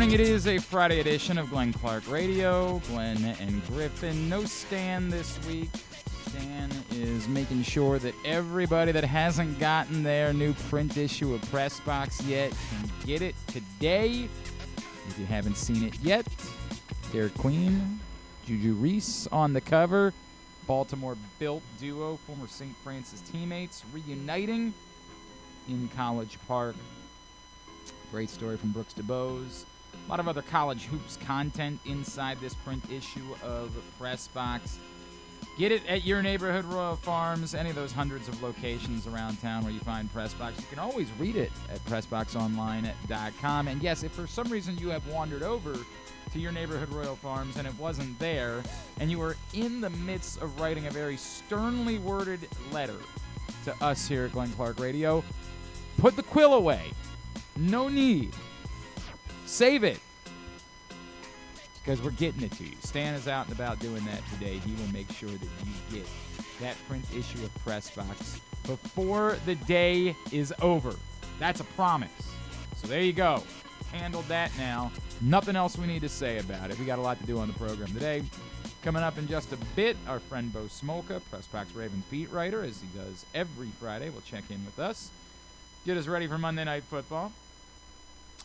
morning. It is a Friday edition of Glenn Clark Radio. Glenn and Griffin. No Stan this week. Stan is making sure that everybody that hasn't gotten their new print issue of PressBox yet can get it today. If you haven't seen it yet, Derik Queen, Juju Reese on the cover. Baltimore built duo, former St. Francis teammates, reuniting in College Park. Great story from Brooks DeBose. A lot of other college hoops content inside this print issue of PressBox. Get it at your neighborhood Royal Farms, any of those hundreds of locations around town where you find PressBox. You can always read it at PressBoxOnline.com. And yes, if for some reason you have wandered over to your neighborhood Royal Farms and it wasn't there, and you were in the midst of writing a very sternly worded letter to us here at Glenn Clark Radio, put the quill away. No need. Save it. Because we're getting it to you. Stan is out and about doing that today. He will make sure that you get that print issue of PressBox before the day is over. That's a promise. So there you go. Handled that now. Nothing else we need to say about it. We got a lot to do on the program today. Coming up in just a bit, our friend Bo Smolka, PressBox Ravens beat writer, as he does every Friday, will check in with us. Get us ready for Monday Night Football.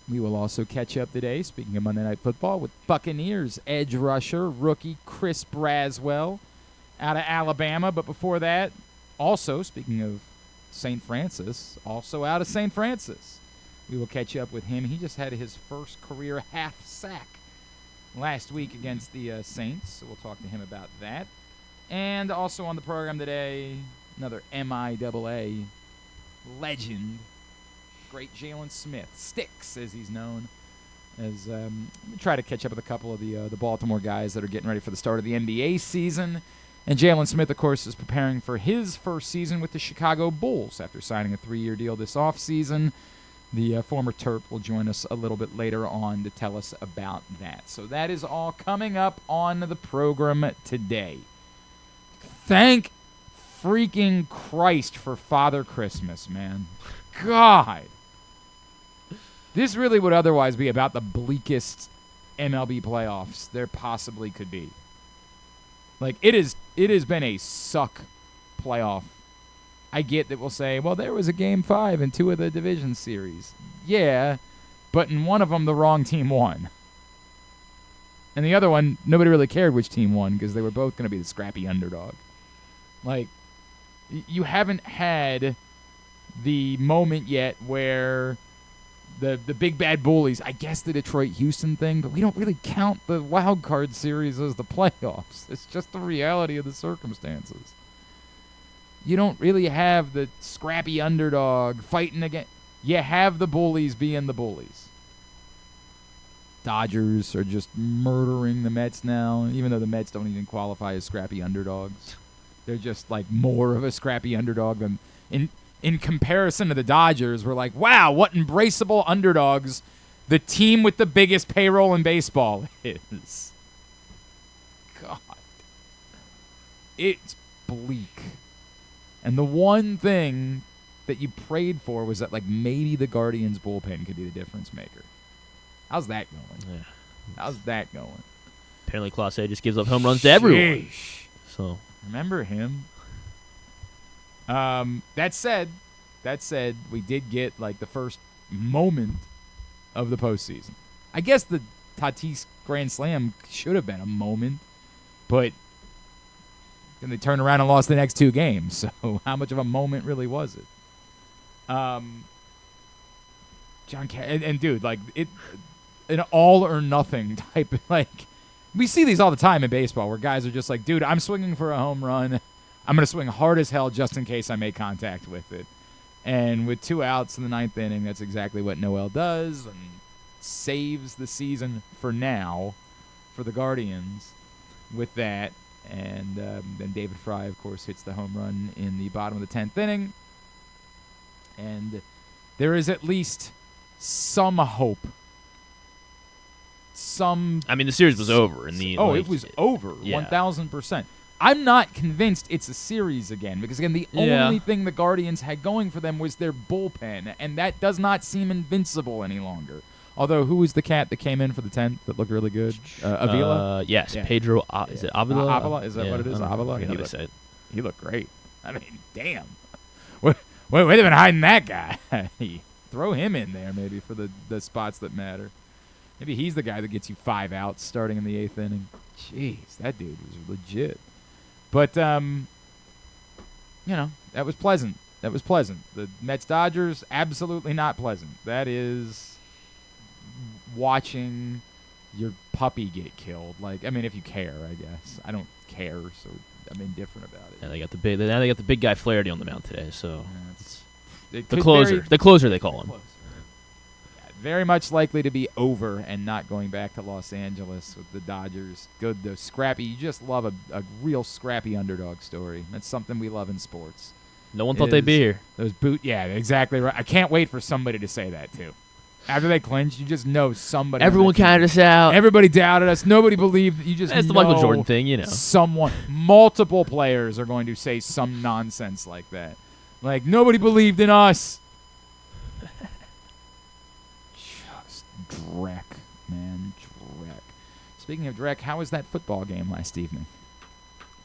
We will also catch up today, speaking of Monday Night Football, with Buccaneers edge rusher, rookie Chris Braswell out of Alabama. But before that, also, speaking of St. Francis, also out of St. Francis. We will catch up with him. He just had his first career half sack last week against the Saints, so we'll talk to him about that. And also on the program today, another MIAA legend, great Jalen Smith, Stix as he's known, as try to catch up with a couple of the Baltimore guys that are getting ready for the start of the NBA season. And Jalen Smith, of course, is preparing for his first season with the Chicago Bulls after signing a 3-year deal this offseason. The former Terp will join us a little bit later on to tell us about that. So that is all coming up on the program today. Thank freaking Christ for Father Christmas, man. God. This really would otherwise be about the bleakest MLB playoffs there possibly could be. Like, it has been a suck playoff. I get that we'll say, well, there was a Game 5 in 2 of the division series. Yeah, but in one of them, the wrong team won. And the other one, nobody really cared which team won because they were both going to be the scrappy underdog. Like, you haven't had the moment yet where the big bad bullies, I guess the Detroit-Houston thing, but we don't really count the wild card series as the playoffs. It's just the reality of the circumstances. You don't really have the scrappy underdog fighting again. You have the bullies being the bullies. Dodgers are just murdering the Mets now, even though the Mets don't even qualify as scrappy underdogs. They're just like more of a scrappy underdog than in comparison to the Dodgers. We're like, wow, what embraceable underdogs the team with the biggest payroll in baseball is. God. It's bleak. And the one thing that you prayed for was that, like, maybe the Guardians bullpen could be the difference maker. How's that going? Yeah. How's that going? Apparently, Clase just gives up home runs to everyone. So remember him. That said, we did get, like, the first moment of the postseason. I guess the Tatis Grand Slam should have been a moment, but then they turned around and lost the next 2 games. So how much of a moment really was it? Dude, like, an all or nothing type of, like, we see these all the time in baseball where guys are just like, dude, I'm swinging for a home run. I'm going to swing hard as hell just in case I make contact with it. And with 2 outs in the 9th inning, that's exactly what Noel does and saves the season for now for the Guardians with that. And then David Fry, of course, hits the home run in the bottom of the 10th inning. And there is at least some hope. I mean, the series was over. It was over, yeah. 1,000%. I'm not convinced it's a series again because, again, the only thing the Guardians had going for them was their bullpen, and that does not seem invincible any longer. Although, who was the cat that came in for the 10th that looked really good? Avila? Yes, Yeah. Pedro. Is it Avila? Avila? Is that what it is? Avila? I forget how to say it. He looked great. I mean, damn. Where they been hiding that guy? Throw him in there maybe for the spots that matter. Maybe he's the guy that gets you 5 outs starting in the 8th inning. Jeez, that dude was legit. But, that was pleasant. That was pleasant. The Mets-Dodgers, absolutely not pleasant. That is watching your puppy get killed. Like, I mean, if you care, I guess. I don't care, so I'm indifferent about it. Yeah, they got the big guy Flaherty on the mound today. So Yeah, the closer they call him. Very much likely to be over and not going back to Los Angeles with the Dodgers. Good, the scrappy. You just love a real scrappy underdog story. That's something we love in sports. No one thought they'd be here. Yeah, exactly right. I can't wait for somebody to say that too. After they clinched, you just know somebody. Everyone counted us out. Everybody doubted us. Nobody believed. You just That's the know Michael Jordan thing, multiple players are going to say some nonsense like that. Like, nobody believed in us. Drek, man, Drek. Speaking of Drek, how was that football game last evening?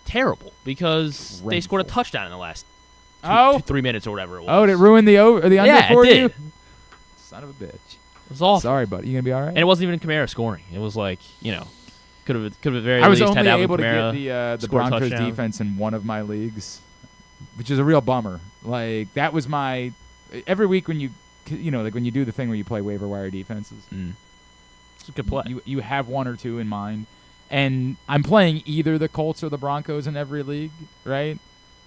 Terrible, because they scored a touchdown in the last 3 minutes or whatever it was. Oh, did it ruin the under for you? Did. Son of a bitch. It was awful. Sorry, buddy. You gonna be all right? And it wasn't even Kamara scoring. It was like, could have very I was least only had able Kamara to get the score a Broncos touchdown. defense in one of my leagues, which is a real bummer. Like, that was my every week when you when you do the thing where you play waiver wire defenses. It's a good play. You have one or two in mind, and I'm playing either the Colts or the Broncos in every league, right?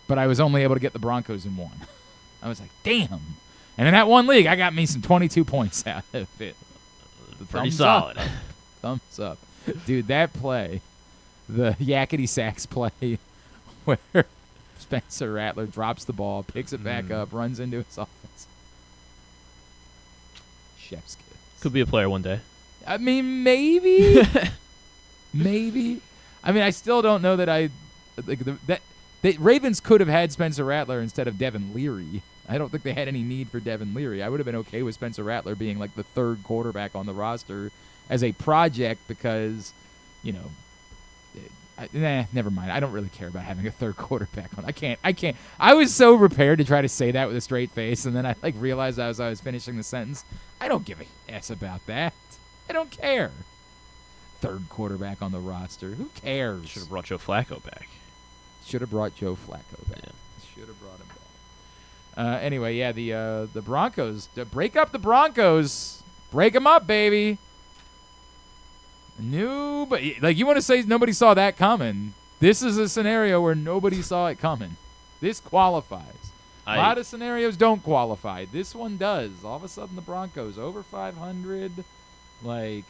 But I was only able to get the Broncos in one. I was like, damn. And in that one league, I got me some 22 points out of it. Pretty solid. Thumbs up. Dude, that play, the yakety sax play where Spencer Rattler drops the ball, picks it back up, runs into his offense. Chef's kiss. Could be a player one day. I mean, maybe. Maybe. I mean, I still don't know that the Ravens could have had Spencer Rattler instead of Devin Leary. I don't think they had any need for Devin Leary. I would have been okay with Spencer Rattler being like the third quarterback on the roster as a project because, never mind. I don't really care about having a third quarterback on. I can't. I was so prepared to try to say that with a straight face, and then I realized as I was finishing the sentence, I don't give a S about that. I don't care. Third quarterback on the roster. Who cares? Should have brought Joe Flacco back. Should have brought Joe Flacco back. Yeah. Should have brought him back. Anyway, yeah, the Broncos. Break up the Broncos. Break them up, baby. But you want to say nobody saw that coming. This is a scenario where nobody saw it coming. This qualifies. A lot of scenarios don't qualify. This one does. All of a sudden, the Broncos over 500. I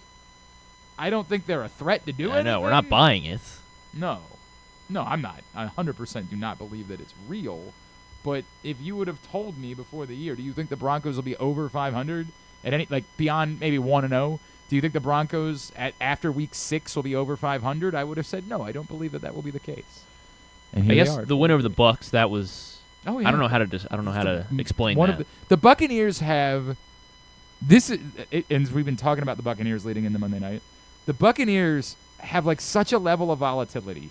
don't think they're a threat to do it. I know. We're not buying it. No, I'm not. I 100% do not believe that it's real. But if you would have told me before the year, do you think the Broncos will be over 500 at any beyond maybe 1-0? Do you think the Broncos after week 6 will be over 500? I would have said no. I don't believe that will be the case. And I guess the win over the Bucs, that was. Oh yeah. I don't know how to explain that. The Buccaneers have this, and we've been talking about the Buccaneers leading into Monday night. The Buccaneers have such a level of volatility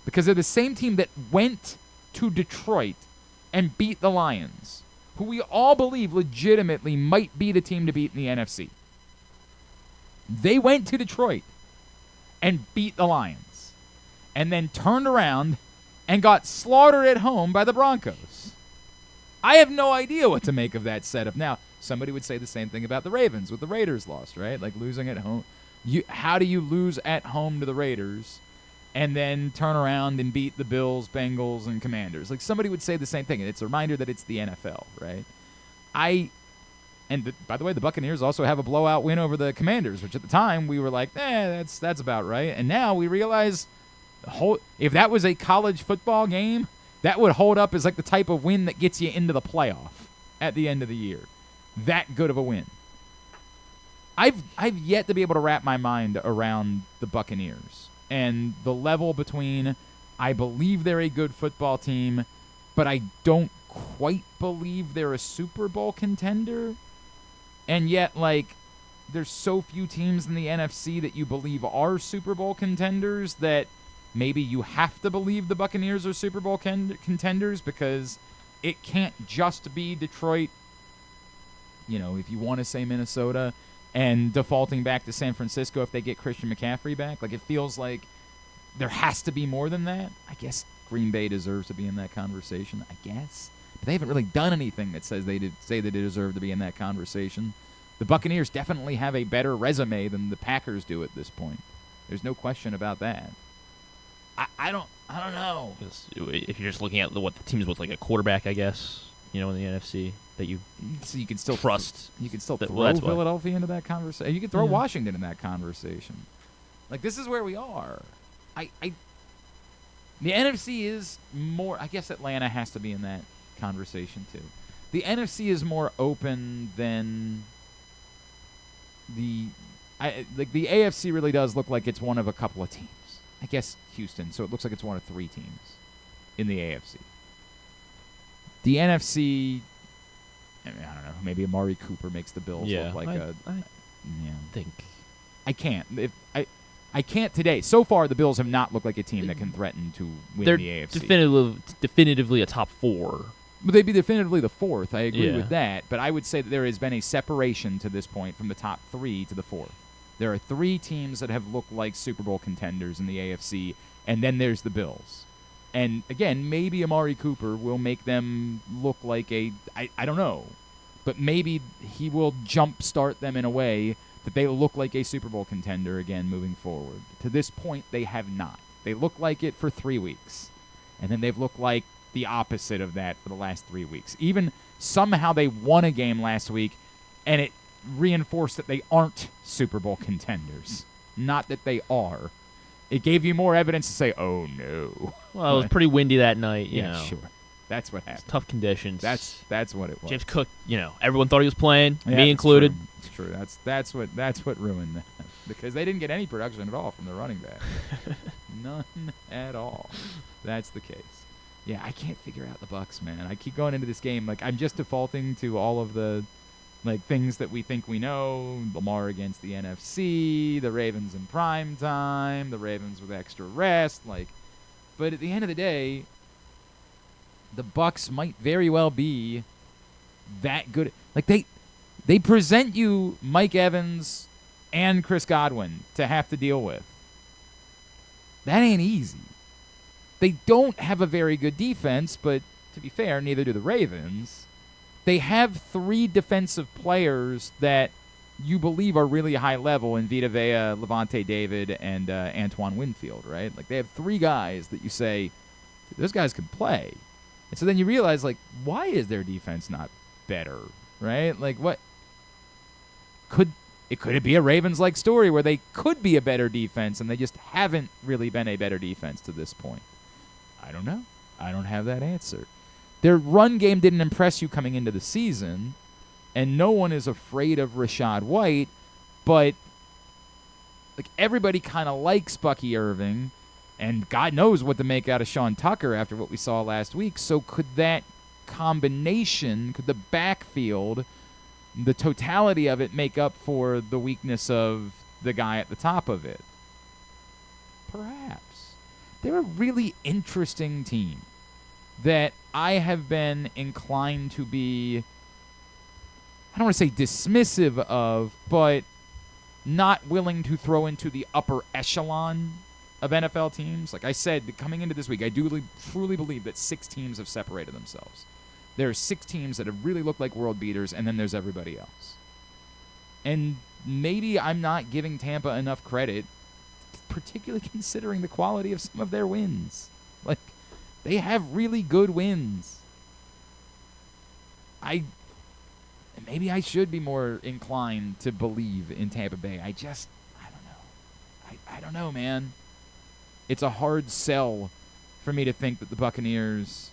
because they're the same team that went to Detroit and beat the Lions, who we all believe legitimately might be the team to beat in the NFC. They went to Detroit and beat the Lions and then turned around and got slaughtered at home by the Broncos. I have no idea what to make of that setup. Now, somebody would say the same thing about the Ravens with the Raiders loss, right? Losing at home. How do you lose at home to the Raiders and then turn around and beat the Bills, Bengals, and Commanders? Somebody would say the same thing. And it's a reminder that it's the NFL, right? By the way, the Buccaneers also have a blowout win over the Commanders, which at the time we were like, that's about right. And now we realize if that was a college football game, that would hold up as the type of win that gets you into the playoff at the end of the year. That good of a win. I've yet to be able to wrap my mind around the Buccaneers and the level between I believe they're a good football team, but I don't quite believe they're a Super Bowl contender. And yet, there's so few teams in the NFC that you believe are Super Bowl contenders that maybe you have to believe the Buccaneers are Super Bowl contenders, because it can't just be Detroit, if you want to say Minnesota, and defaulting back to San Francisco if they get Christian McCaffrey back. Like, it feels like there has to be more than that. I guess Green Bay deserves to be in that conversation, I guess. But they haven't really done anything that says they deserve to be in that conversation. The Buccaneers definitely have a better resume than the Packers do at this point. There's no question about that. I don't know. If you're just looking at what the teams with, like a quarterback, I guess, in the NFC that you can still trust. You can still throw Philadelphia into that conversation. You can throw Washington in that conversation. Like, this is where we are. The NFC is more. I guess Atlanta has to be in that conversation too. The NFC is more open than the AFC really does look like it's one of a couple of teams. I guess Houston, so it looks like it's one of 3 teams in the AFC. The NFC, I don't know, maybe Amari Cooper makes the Bills look like I can't. I can't today. So far, the Bills have not looked like a team that can threaten to win the AFC. They're definitively a top 4. But they'd be definitively the 4th. I agree with that. But I would say that there has been a separation to this point from the top 3 to the 4th. There are 3 teams that have looked like Super Bowl contenders in the AFC, and then there's the Bills. And, again, maybe Amari Cooper will make them look like I don't know, but maybe he will jumpstart them in a way that they look like a Super Bowl contender again moving forward. To this point, they have not. They look like it for 3 weeks, and then they've looked like the opposite of that for the last 3 weeks. Even somehow they won a game last week, and it reinforced that they aren't Super Bowl contenders, not that they are. It gave you more evidence to say, oh, no. Well, it was pretty windy that night, you know. Sure. That's what happened. Tough conditions. That's what it was. James Cook, everyone thought he was playing, me included. It's true. That's what ruined that, because they didn't get any production at all from the running back. None at all. That's the case. Yeah, I can't figure out the Bucs, man. I keep going into this game like I'm just defaulting to all of the things that we think we know. Lamar against the NFC, the Ravens in prime time, the Ravens with extra rest, but at the end of the day, the Bucs might very well be that good. They present you Mike Evans and Chris Godwin to have to deal with. That ain't easy. They don't have a very good defense, but to be fair, neither do the Ravens. They have 3 defensive players that you believe are really high level in Vita Vea, Levante David, and Antoine Winfield, right? They have 3 guys that you say, those guys can play. And so then you realize, why is their defense not better, right? What? Could it be a Ravens-like story where they could be a better defense and they just haven't really been a better defense to this point? I don't know. I don't have that answer. Their run game didn't impress you coming into the season, and no one is afraid of Rashad White, but everybody kind of likes Bucky Irving, and God knows what to make out of Sean Tucker after what we saw last week. So could that combination, could the backfield, the totality of it make up for the weakness of the guy at the top of it? Perhaps. They're a really interesting team that I have been inclined to be, I don't want to say dismissive of, but not willing to throw into the upper echelon of NFL teams. Like I said, coming into this week, I do truly believe that 6 teams have separated themselves. There are 6 teams that have really looked like world beaters, and then there's everybody else. And maybe I'm not giving Tampa enough credit, particularly considering the quality of some of their wins. They have really good wins. Maybe I should be more inclined to believe in Tampa Bay. I don't know. I don't know, man. It's a hard sell for me to think that the Buccaneers...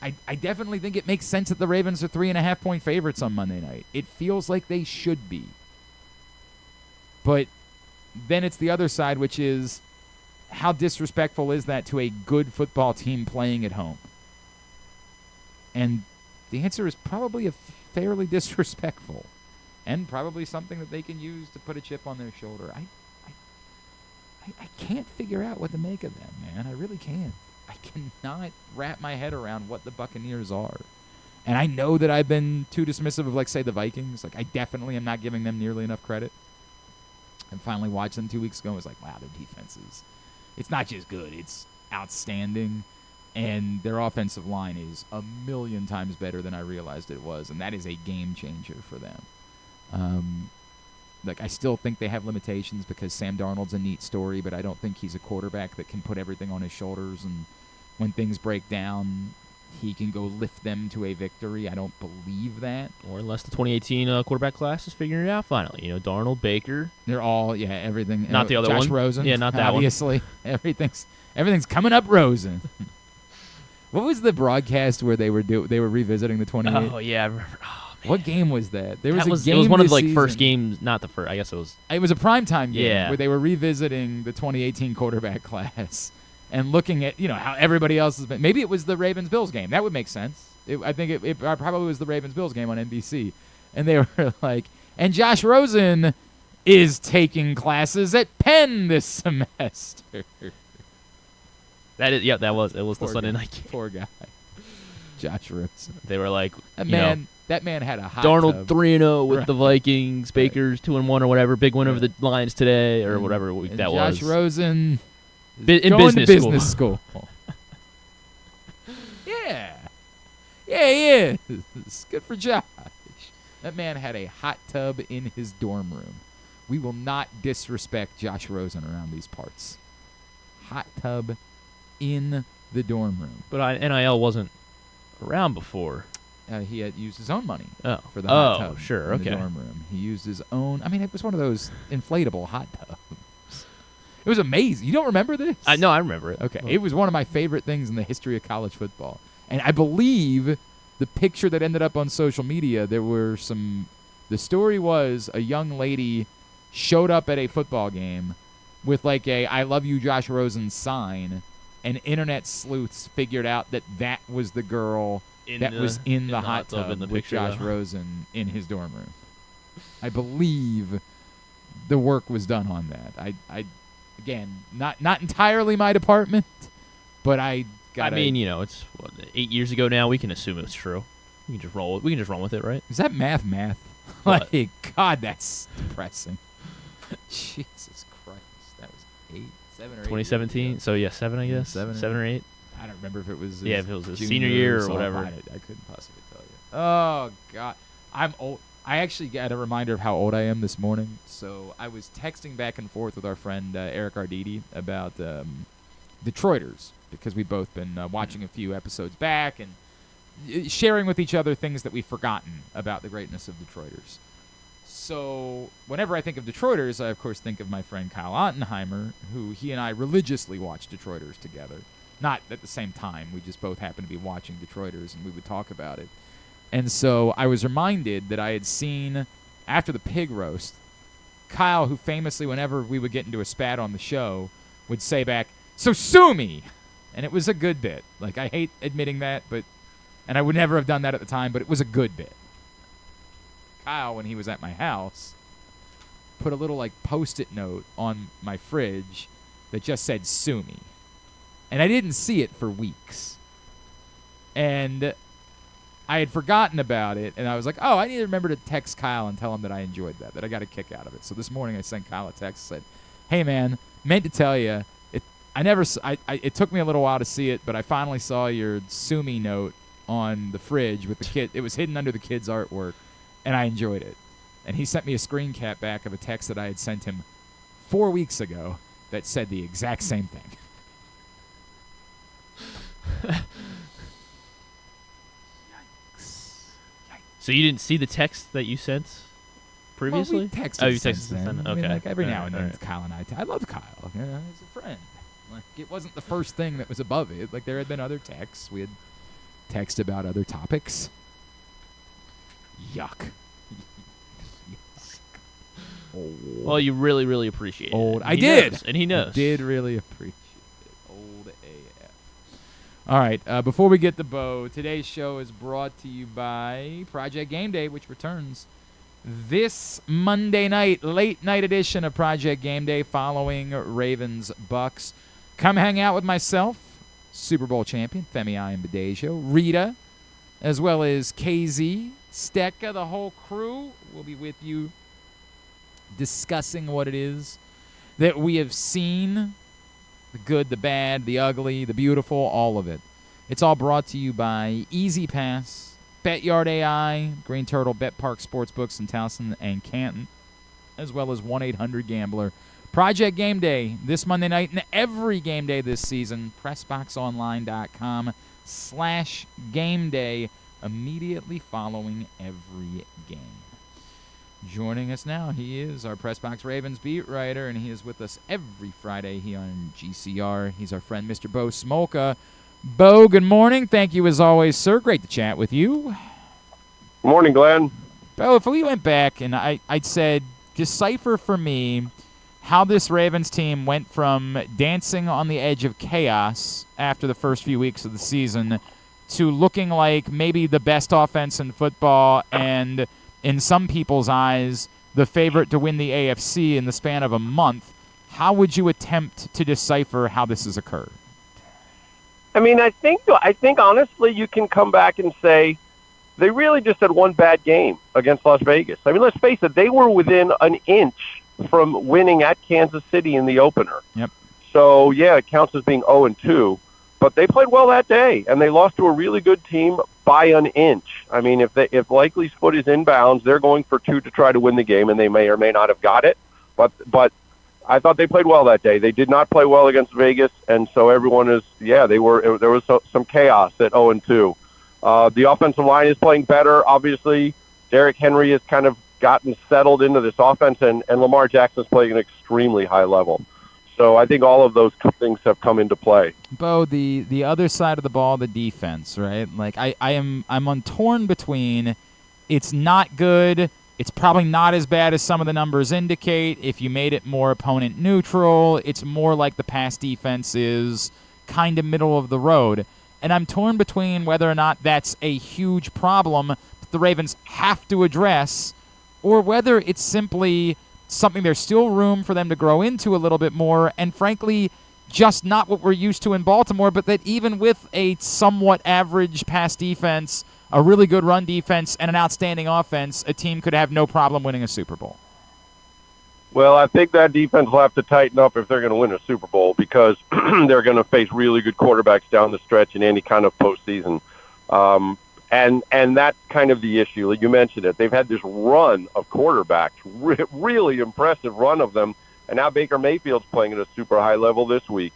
I definitely think it makes sense that the Ravens are 3.5-point favorites on Monday night. It feels like they should be. But then it's the other side, which is how disrespectful is that to a good football team playing at home? And the answer is probably fairly disrespectful. and probably something that they can use to put a chip on their shoulder. I can't figure out what to make of them, man. I really can't. I cannot wrap my head around what the Buccaneers are. And I know that I've been too dismissive of, like, say, the Vikings. Like, I definitely am not giving them nearly enough credit. And finally watched them 2 weeks ago and was like, wow, their defense it's not just good, it's outstanding. And their offensive line is a million times better than I realized it was. And that is a game changer for them. Like, I still think they have limitations because Sam Darnold's a neat story, but I don't think he's a quarterback that can put everything on his shoulders. And when things break down, he can go lift them to a victory. I don't believe that. Or unless the 2018 quarterback class is figuring it out finally. You know, Darnold, Baker. They're all, everything. Not the other Josh one. Rosen. Yeah, not that obviously. One. Everything's coming up Rosen. What was the broadcast where they were revisiting the 28? Oh, yeah, I remember. Oh, man. What game was that? It was one of the season. First games, not the first. I guess it was. It was a primetime game where they were revisiting the 2018 quarterback class and looking at, how everybody else has been. Maybe it was the Ravens-Bills game. That would make sense. I think it probably was the Ravens-Bills game on NBC. And they were like, and Josh Rosen is taking classes at Penn this semester. That was the Sunday guy. night game. Poor guy. Josh Rosen. They were like, that man had a hot Darnold 3-0 with right. the Vikings, Baker's 2-1 or whatever, big win over the Lions today or whatever week that was. Josh Rosen in going business to business school. Yeah, he is. Good for Josh. That man had a hot tub in his dorm room. We will not disrespect Josh Rosen around these parts. Hot tub in the dorm room. But NIL wasn't around before. He had used his own money for the hot hot tub sure, in okay. the dorm room. He used his own. I mean, it was one of those inflatable hot tubs. It was amazing. You don't remember this? No, I remember it. Okay. It was one of my favorite things in the history of college football. And I believe the picture that ended up on social media, the story was a young lady showed up at a football game with like a I love you Josh Rosen sign, and internet sleuths figured out that was the girl that was in the hot tub in the with picture, Josh Rosen in his dorm room. I believe the work was done on that. I again, not entirely my department, but I mean, it's 8 years ago now. We can assume it's true. We can just roll with it, right? Is that math? What? Like, God, that's depressing. Jesus Christ, that was 7 or 8. 2017. So yeah, 7, I guess. 7 or 8. I don't remember if it was. If it was his senior year or whatever. I couldn't possibly tell you. Oh God, I'm old. I actually got a reminder of how old I am this morning. So I was texting back and forth with our friend Eric Arditi about Detroiters, because we've both been watching a few episodes back and sharing with each other things that we've forgotten about the greatness of Detroiters. So whenever I think of Detroiters, I of course think of my friend Kyle Ottenheimer, who he and I religiously watched Detroiters together. Not at the same time. We just both happened to be watching Detroiters, and we would talk about it. And so I was reminded that I had seen, after the pig roast, Kyle, who famously, whenever we would get into a spat on the show, would say back, "So sue me!" And it was a good bit. Like, I hate admitting that, and I would never have done that at the time, but it was a good bit. Kyle, when he was at my house, put a little, like, Post-it note on my fridge that just said, "Sue me." And I didn't see it for weeks. And I had forgotten about it, and I was like, oh, I need to remember to text Kyle and tell him that I enjoyed that I got a kick out of it. So this morning I sent Kyle a text and said, hey, man, meant to tell you, it took me a little while to see it, but I finally saw your sue me note on the fridge with the kid. It was hidden under the kid's artwork, and I enjoyed it. And he sent me a screen cap back of a text that I had sent him 4 weeks ago that said the exact same thing. So you didn't see the text that you sent previously? Well, we texted you texted since then. then. Okay. I mean, like every now and then, right. Kyle and I love Kyle. He's a friend. Like, it wasn't the first thing that was above it. Like, there had been other texts. We had text about other topics. Yuck. Well, you really, really appreciate it. I did. Knows, and he knows. I did really appreciate it. Old AF. All right. Before we get to Bo, today's show is brought to you by Project Game Day, which returns this Monday night, late night edition of Project Game Day following Ravens Bucs. Come hang out with myself, Super Bowl champion Femi Imbadejo, Rita, as well as KZ, Stecca, the whole crew will be with you discussing what it is that we have seen, the good, the bad, the ugly, the beautiful, all of it. It's all brought to you by Easy Pass, BetYard AI, Green Turtle, Bet Park Sportsbooks in Towson and Canton, as well as 1-800-GAMBLER. Project Game Day this Monday night and every game day this season. PressBoxOnline.com/game day immediately following every game. Joining us now, he is our PressBox Ravens beat writer, and he is with us every Friday here on GCR. He's our friend, Mr. Bo Smolka. Bo, good morning. Thank you as always, sir. Great to chat with you. Good morning, Glenn. Bo, if we went back and I'd said, decipher for me how this Ravens team went from dancing on the edge of chaos after the first few weeks of the season to looking like maybe the best offense in football and, in some people's eyes, the favorite to win the AFC in the span of a month. How would you attempt to decipher how this has occurred? I mean, I think honestly you can come back and say they really just had one bad game against Las Vegas. I mean, let's face it, they were within an inch from winning at Kansas City in the opener. Yep. So, yeah, it counts as being 0-2, but they played well that day, and they lost to a really good team by an inch. I mean, if Likely's foot is inbounds, they're going for 2 to try to win the game, and they may or may not have got it, but I thought they played well that day. They did not play well against Vegas, and so everyone is, there was some chaos at 0-2. The offensive line is playing better. Obviously, Derrick Henry has kind of gotten settled into this offense, and Lamar Jackson's playing an extremely high level. So I think all of those things have come into play. Bo, the other side of the ball, the defense, right? Like I'm torn between it's not good. It's probably not as bad as some of the numbers indicate. If you made it more opponent neutral, it's more like the pass defense is kind of middle of the road. And I'm torn between whether or not that's a huge problem that the Ravens have to address, or whether it's simply something there's still room for them to grow into a little bit more, and frankly, just not what we're used to in Baltimore, but that even with a somewhat average pass defense, a really good run defense, and an outstanding offense, a team could have no problem winning a Super Bowl. Well, I think that defense will have to tighten up if they're going to win a Super Bowl, because they're going to face really good quarterbacks down the stretch in any kind of postseason. And that's kind of the issue. You mentioned it. They've had this run of quarterbacks, really impressive run of them, and now Baker Mayfield's playing at a super high level this week.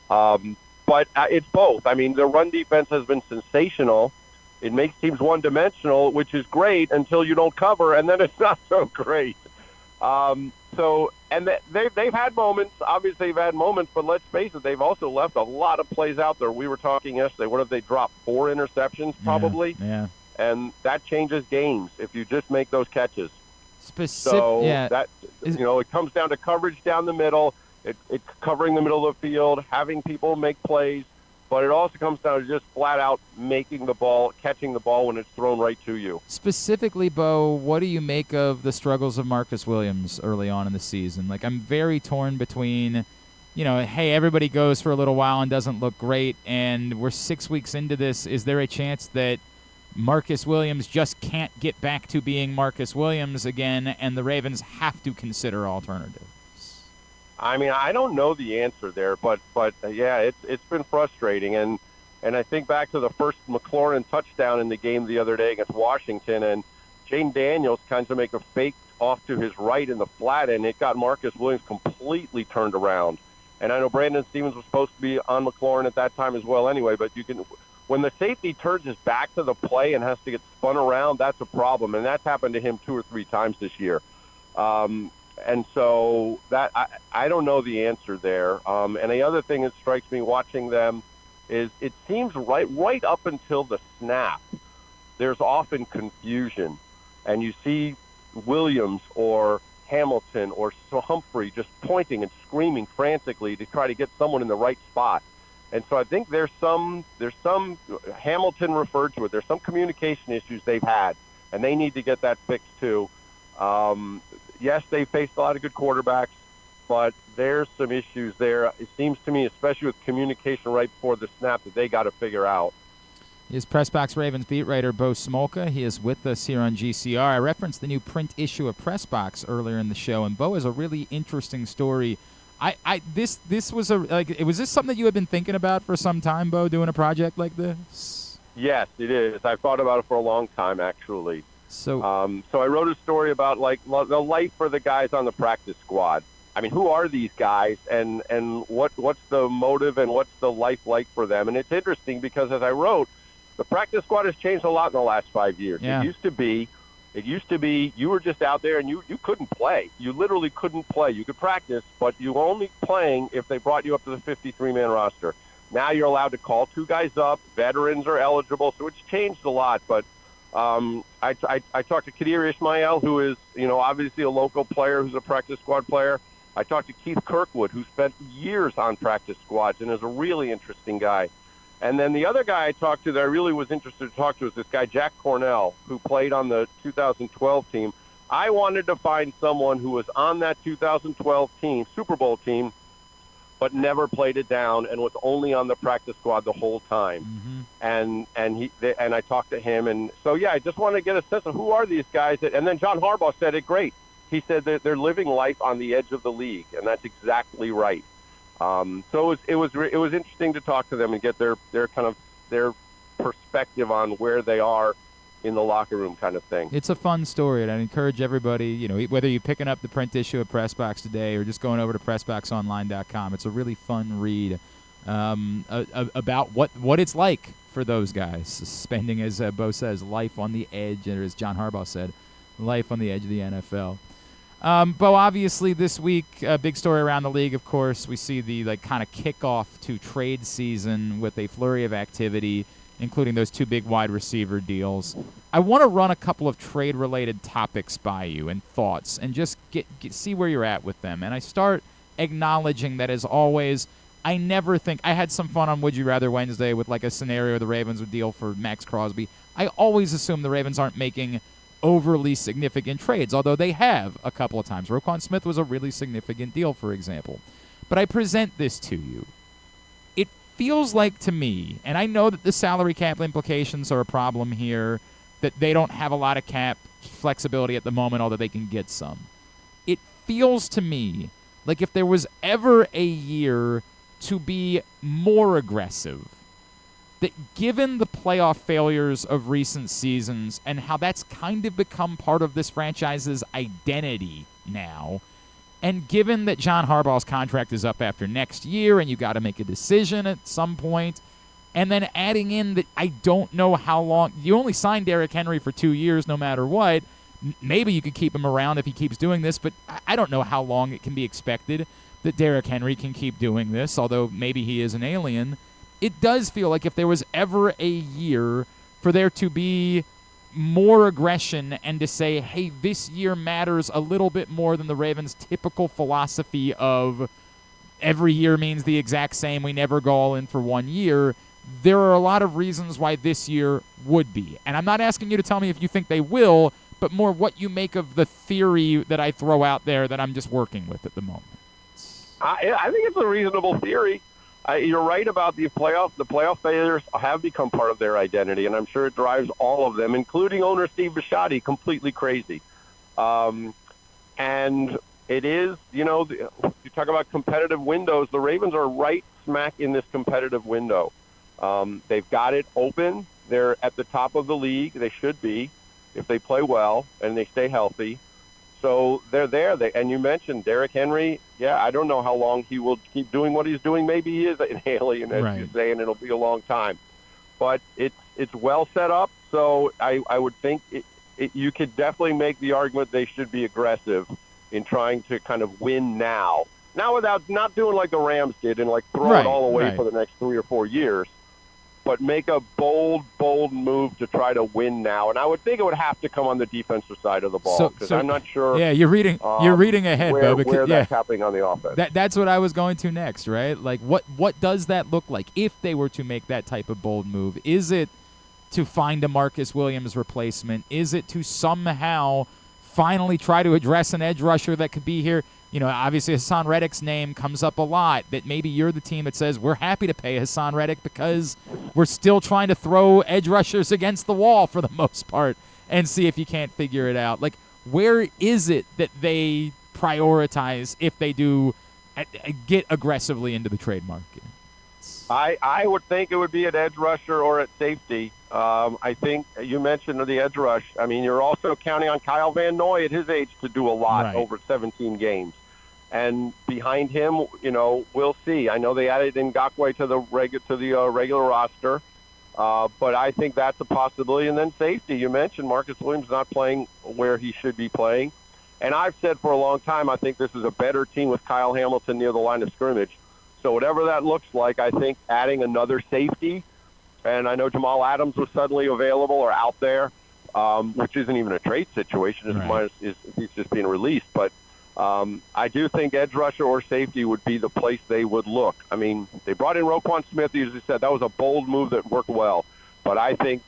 But it's both. I mean, the run defense has been sensational. It makes teams one-dimensional, which is great until you don't cover, and then it's not so great. They've had moments. Obviously, they've had moments, but let's face it, they've also left a lot of plays out there. We were talking yesterday. What if they dropped 4 interceptions, probably? Yeah. And that changes games if you just make those catches. It comes down to coverage down the middle, it's covering the middle of the field, having people make plays. But it also comes down to just flat out making the ball, catching the ball when it's thrown right to you. Specifically, Bo, what do you make of the struggles of Marcus Williams early on in the season? Like, I'm very torn between, hey, everybody goes for a little while and doesn't look great, and we're 6 weeks into this. Is there a chance that Marcus Williams just can't get back to being Marcus Williams again, and the Ravens have to consider alternatives? I mean, I don't know the answer there, but yeah, it's been frustrating, and I think back to the first McLaurin touchdown in the game the other day against Washington, and Jane Daniels kind of make a fake off to his right in the flat, and it got Marcus Williams completely turned around. And I know Brandon Stevens was supposed to be on McLaurin at that time as well, anyway. But when the safety turns his back to the play and has to get spun around, that's a problem, and that's happened to him 2 or 3 times this year. And so that I don't know the answer there. And the other thing that strikes me watching them is it seems right up until the snap, there's often confusion. And you see Williams or Hamilton or Humphrey just pointing and screaming frantically to try to get someone in the right spot. And so I think there's some Hamilton referred to it. There's some communication issues they've had, and they need to get that fixed too. Yes, they faced a lot of good quarterbacks, but there's some issues there. It seems to me, especially with communication right before the snap, that they got to figure out. Is PressBox Ravens beat writer Bo Smolka. He is with us here on GCR. I referenced the new print issue of PressBox earlier in the show, and Bo has a really interesting story. This was was this something that you had been thinking about for some time, Bo, doing a project like this? Yes, it is. I've thought about it for a long time, actually. So I wrote a story about the life for the guys on the practice squad. I mean, who are these guys, and what's the motive and what's the life like for them? And it's interesting because, as I wrote, the practice squad has changed a lot in the last 5 years. Yeah. It used to be you were just out there and you couldn't play. You literally couldn't play. You could practice, but you were only playing if they brought you up to the 53-man roster. Now you're allowed to call 2 guys up. Veterans are eligible, so it's changed a lot. But I talked to Kadir Ismail, who is obviously a local player who's a practice squad player. I talked to Keith Kirkwood, who spent years on practice squads and is a really interesting guy. And then the other guy I talked to that I really was interested to talk to is this guy, Jack Cornell, who played on the 2012 team. I wanted to find someone who was on that 2012 team, Super Bowl team, but never played it down and was only on the practice squad the whole time. Mm-hmm. And I talked to him. And so, yeah, I just wanted to get a sense of who are these guys. And then John Harbaugh said it great. He said that they're living life on the edge of the league, and that's exactly right. So it was interesting to talk to them and get their perspective on where they are in the locker room, kind of thing. It's a fun story, and I encourage everybody, whether you're picking up the print issue of PressBox today or just going over to PressBoxOnline.com, it's a really fun read about what it's like for those guys, spending, as Bo says, life on the edge, or as John Harbaugh said, life on the edge of the NFL. Bo, obviously this week, a big story around the league, of course. We see the kind of kickoff to trade season with a flurry of activity, including those 2 big wide receiver deals. I want to run a couple of trade-related topics by you and thoughts and just see where you're at with them. And I start acknowledging that, as always, I never think – I had some fun on Would You Rather Wednesday with a scenario the Ravens would deal for Max Crosby. I always assume the Ravens aren't making – overly significant trades, although they have a couple of times. Roquan Smith was a really significant deal, for example. But I present this to you. It feels like to me, and I know that the salary cap implications are a problem here, that they don't have a lot of cap flexibility at the moment, although they can get some. It feels to me like if there was ever a year to be more aggressive, that given the playoff failures of recent seasons and how that's kind of become part of this franchise's identity now, and given that John Harbaugh's contract is up after next year and you got to make a decision at some point, and then adding in that I don't know how long – you only signed Derrick Henry for 2 years no matter what. Maybe you could keep him around if he keeps doing this, but I don't know how long it can be expected that Derrick Henry can keep doing this, although maybe he is an alien. It does feel like if there was ever a year for there to be more aggression and to say, hey, this year matters a little bit more than the Ravens' typical philosophy of every year means the exact same, we never go all in for 1 year, there are a lot of reasons why this year would be. And I'm not asking you to tell me if you think they will, but more what you make of the theory that I throw out there that I'm just working with at the moment. I think it's a reasonable theory. You're right about the playoff. The playoff failures have become part of their identity, and I'm sure it drives all of them, including owner Steve Bisciotti, completely crazy. And it is, you talk about competitive windows. The Ravens are right smack in this competitive window. They've got it open. They're at the top of the league. They should be if they play well and they stay healthy. So they're there. And you mentioned Derrick Henry. Yeah, I don't know how long he will keep doing what he's doing. Maybe he is an alien, as you say, and it'll be a long time. But it's well set up. So I would think you could definitely make the argument they should be aggressive in trying to kind of win now. Now without not doing like the Rams did and throw it all away for the next 3 or 4 years. But make a bold move to try to win now. And I would think it would have to come on the defensive side of the ball because I'm not sure. Yeah, you're reading ahead, where, Bo. Where that's happening on the offense. That's what I was going to next, right? What does that look like if they were to make that type of bold move? Is it to find a Marcus Williams replacement? Is it to somehow finally try to address an edge rusher that could be here. Obviously Hassan Reddick's name comes up a lot, that maybe you're the team that says we're happy to pay Hassan Reddick because we're still trying to throw edge rushers against the wall for the most part and see if you can't figure it out. Like, where is it that they prioritize if they do get aggressively into the trade market? I would think it would be at edge rusher or at safety. I think you mentioned the edge rush. I mean, you're also counting on Kyle Van Noy at his age to do a lot over 17 games. And behind him, we'll see. I know they added Ngakoue to the regular roster, but I think that's a possibility. And then safety, you mentioned Marcus Williams not playing where he should be playing. And I've said for a long time, I think this is a better team with Kyle Hamilton near the line of scrimmage. So whatever that looks like, I think adding another safety, and I know Jamal Adams was suddenly available or out there, which isn't even a trade situation. He's just being released. But I do think edge rusher or safety would be the place they would look. I mean, they brought in Roquan Smith. As you said, that was a bold move that worked well. But I think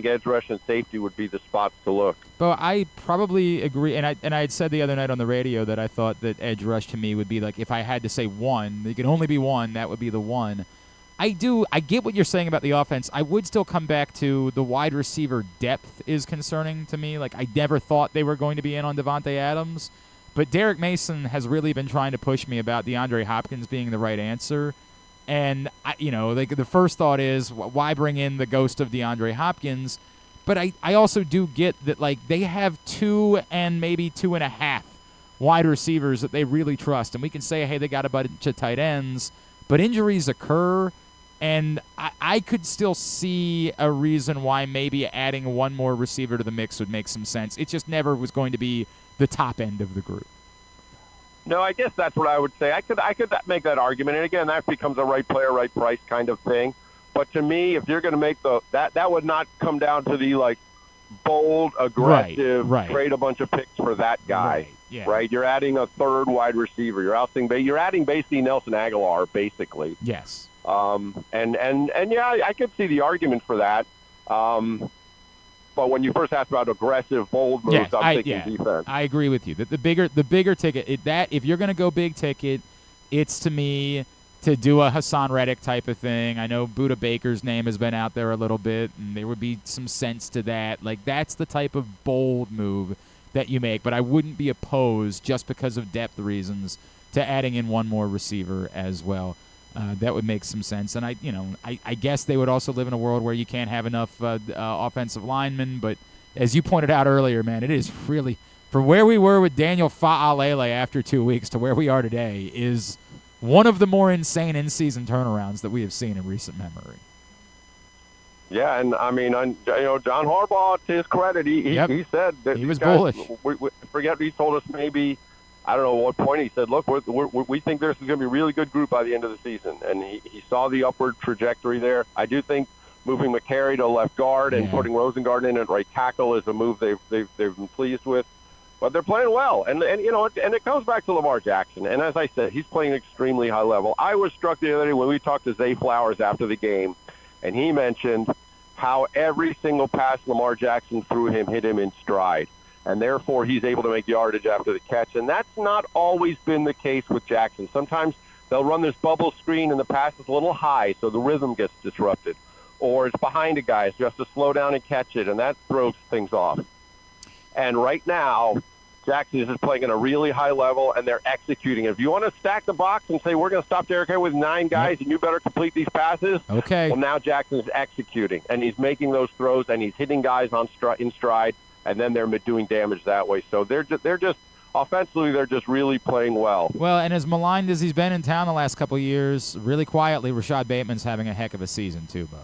edge rush and safety would be the spots to look. But I probably agree, and I had said the other night on the radio that I thought that edge rush to me would be like, if I had to say one, there could only be one, that would be the one. I get what you're saying about the offense. I would still come back to the wide receiver depth is concerning to me. Like, I never thought they were going to be in on Devontae Adams, but Derek Mason has really been trying to push me about DeAndre Hopkins being the right answer. And, the first thought is, why bring in the ghost of DeAndre Hopkins? But I also do get that, they have 2 and maybe 2.5 wide receivers that they really trust. And we can say, hey, they got a bunch of tight ends, but injuries occur. And I could still see a reason why maybe adding one more receiver to the mix would make some sense. It just never was going to be the top end of the group. No, I guess that's what I would say. I could make that argument, and again, that becomes a right player, right price kind of thing. But to me, if you're going to make that would not come down to the bold, aggressive, trade a bunch of picks for that guy. Right? You're adding a third wide receiver. You're adding basically Nelson Aguilar, basically. Yes. And yeah, I could see the argument for that. But when you first asked about aggressive, bold moves, I'm thinking defense. I agree with you. The bigger ticket, if you're going to go big ticket, it's to me to do a Hassan Reddick type of thing. I know Budda Baker's name has been out there a little bit, and there would be some sense to that. That's the type of bold move that you make. But I wouldn't be opposed, just because of depth reasons, to adding in one more receiver as well. That would make some sense. And I guess they would also live in a world where you can't have enough offensive linemen. But as you pointed out earlier, man, it is really, for where we were with Daniel Fa'alele after 2 weeks to where we are today, is one of the more insane in-season turnarounds that we have seen in recent memory. Yeah, and I mean, John Harbaugh, to his credit, he said that he was bullish. He told us maybe, I don't know at what point, he said, look, we think this is going to be a really good group by the end of the season. And he saw the upward trajectory there. I do think moving McCary to left guard and putting Rosengard in at right tackle is a move they've been pleased with. But they're playing well. And it comes back to Lamar Jackson. And as I said, he's playing extremely high level. I was struck the other day when we talked to Zay Flowers after the game, and he mentioned how every single pass Lamar Jackson threw him hit him in stride. And therefore, he's able to make yardage after the catch. And that's not always been the case with Jackson. Sometimes they'll run this bubble screen and the pass is a little high, so the rhythm gets disrupted. Or it's behind a guy, so you have to slow down and catch it, and that throws things off. And right now, Jackson is just playing at a really high level, and they're executing. If you want to stack the box and say, we're going to stop Derik Queen with 9 guys, and you better complete these passes, okay. Well, now Jackson's executing, and he's making those throws, and he's hitting guys in stride, and then they're doing damage that way. So they're just offensively, they're just really playing well. Well, and as maligned as he's been in town the last couple of years, really quietly, Rashad Bateman's having a heck of a season too, Bo.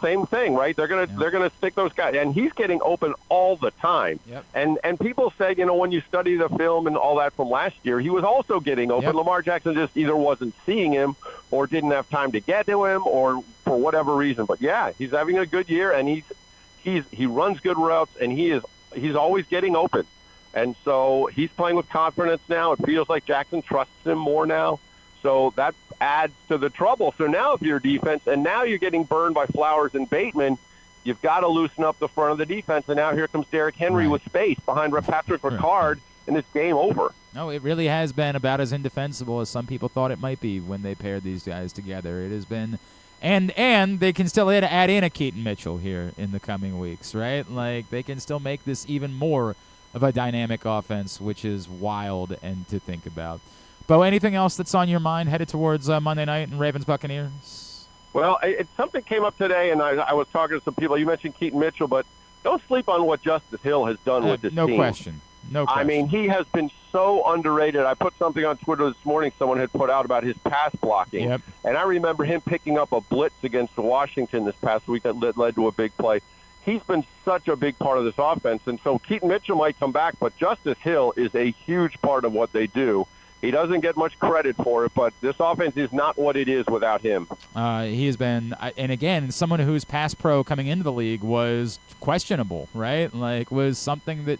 Same thing, right? They're gonna stick those guys, and he's getting open all the time. Yep. And people say, when you study the film and all that from last year, he was also getting open. Yep. Lamar Jackson just either wasn't seeing him or didn't have time to get to him, or for whatever reason. But yeah, he's having a good year, and he runs good routes, and he's always getting open. And so he's playing with confidence now. It feels like Jackson trusts him more now. So that adds to the trouble. So now if you're defense, and now you're getting burned by Flowers and Bateman, You've got to loosen up the front of the defense, and now here comes Derrick Henry with space behind Patrick Ricard, and it's game over. No, it really has been about as indefensible as some people thought it might be when they paired these guys together. It has been, and they can still add in a Keaton Mitchell here in the coming weeks, right? Like, they can still make this even more of a dynamic offense, which is wild and to think about. Bo, anything else that's on your mind headed towards Monday night and Ravens Buccaneers? Well, something came up today, and I was talking to some people. You mentioned Keaton Mitchell, but don't sleep on what Justice Hill has done with this team. No question. I mean, he has been so underrated. I put something on Twitter this morning someone had put out about his pass blocking. Yep. And I remember him picking up a blitz against Washington this past week that led to a big play. He's been such a big part of this offense. And so Keaton Mitchell might come back, but Justice Hill is a huge part of what they do. He doesn't get much credit for it, but this offense is not what it is without him. He has been, and again, someone whose pass pro coming into the league was questionable, right? Like, was something that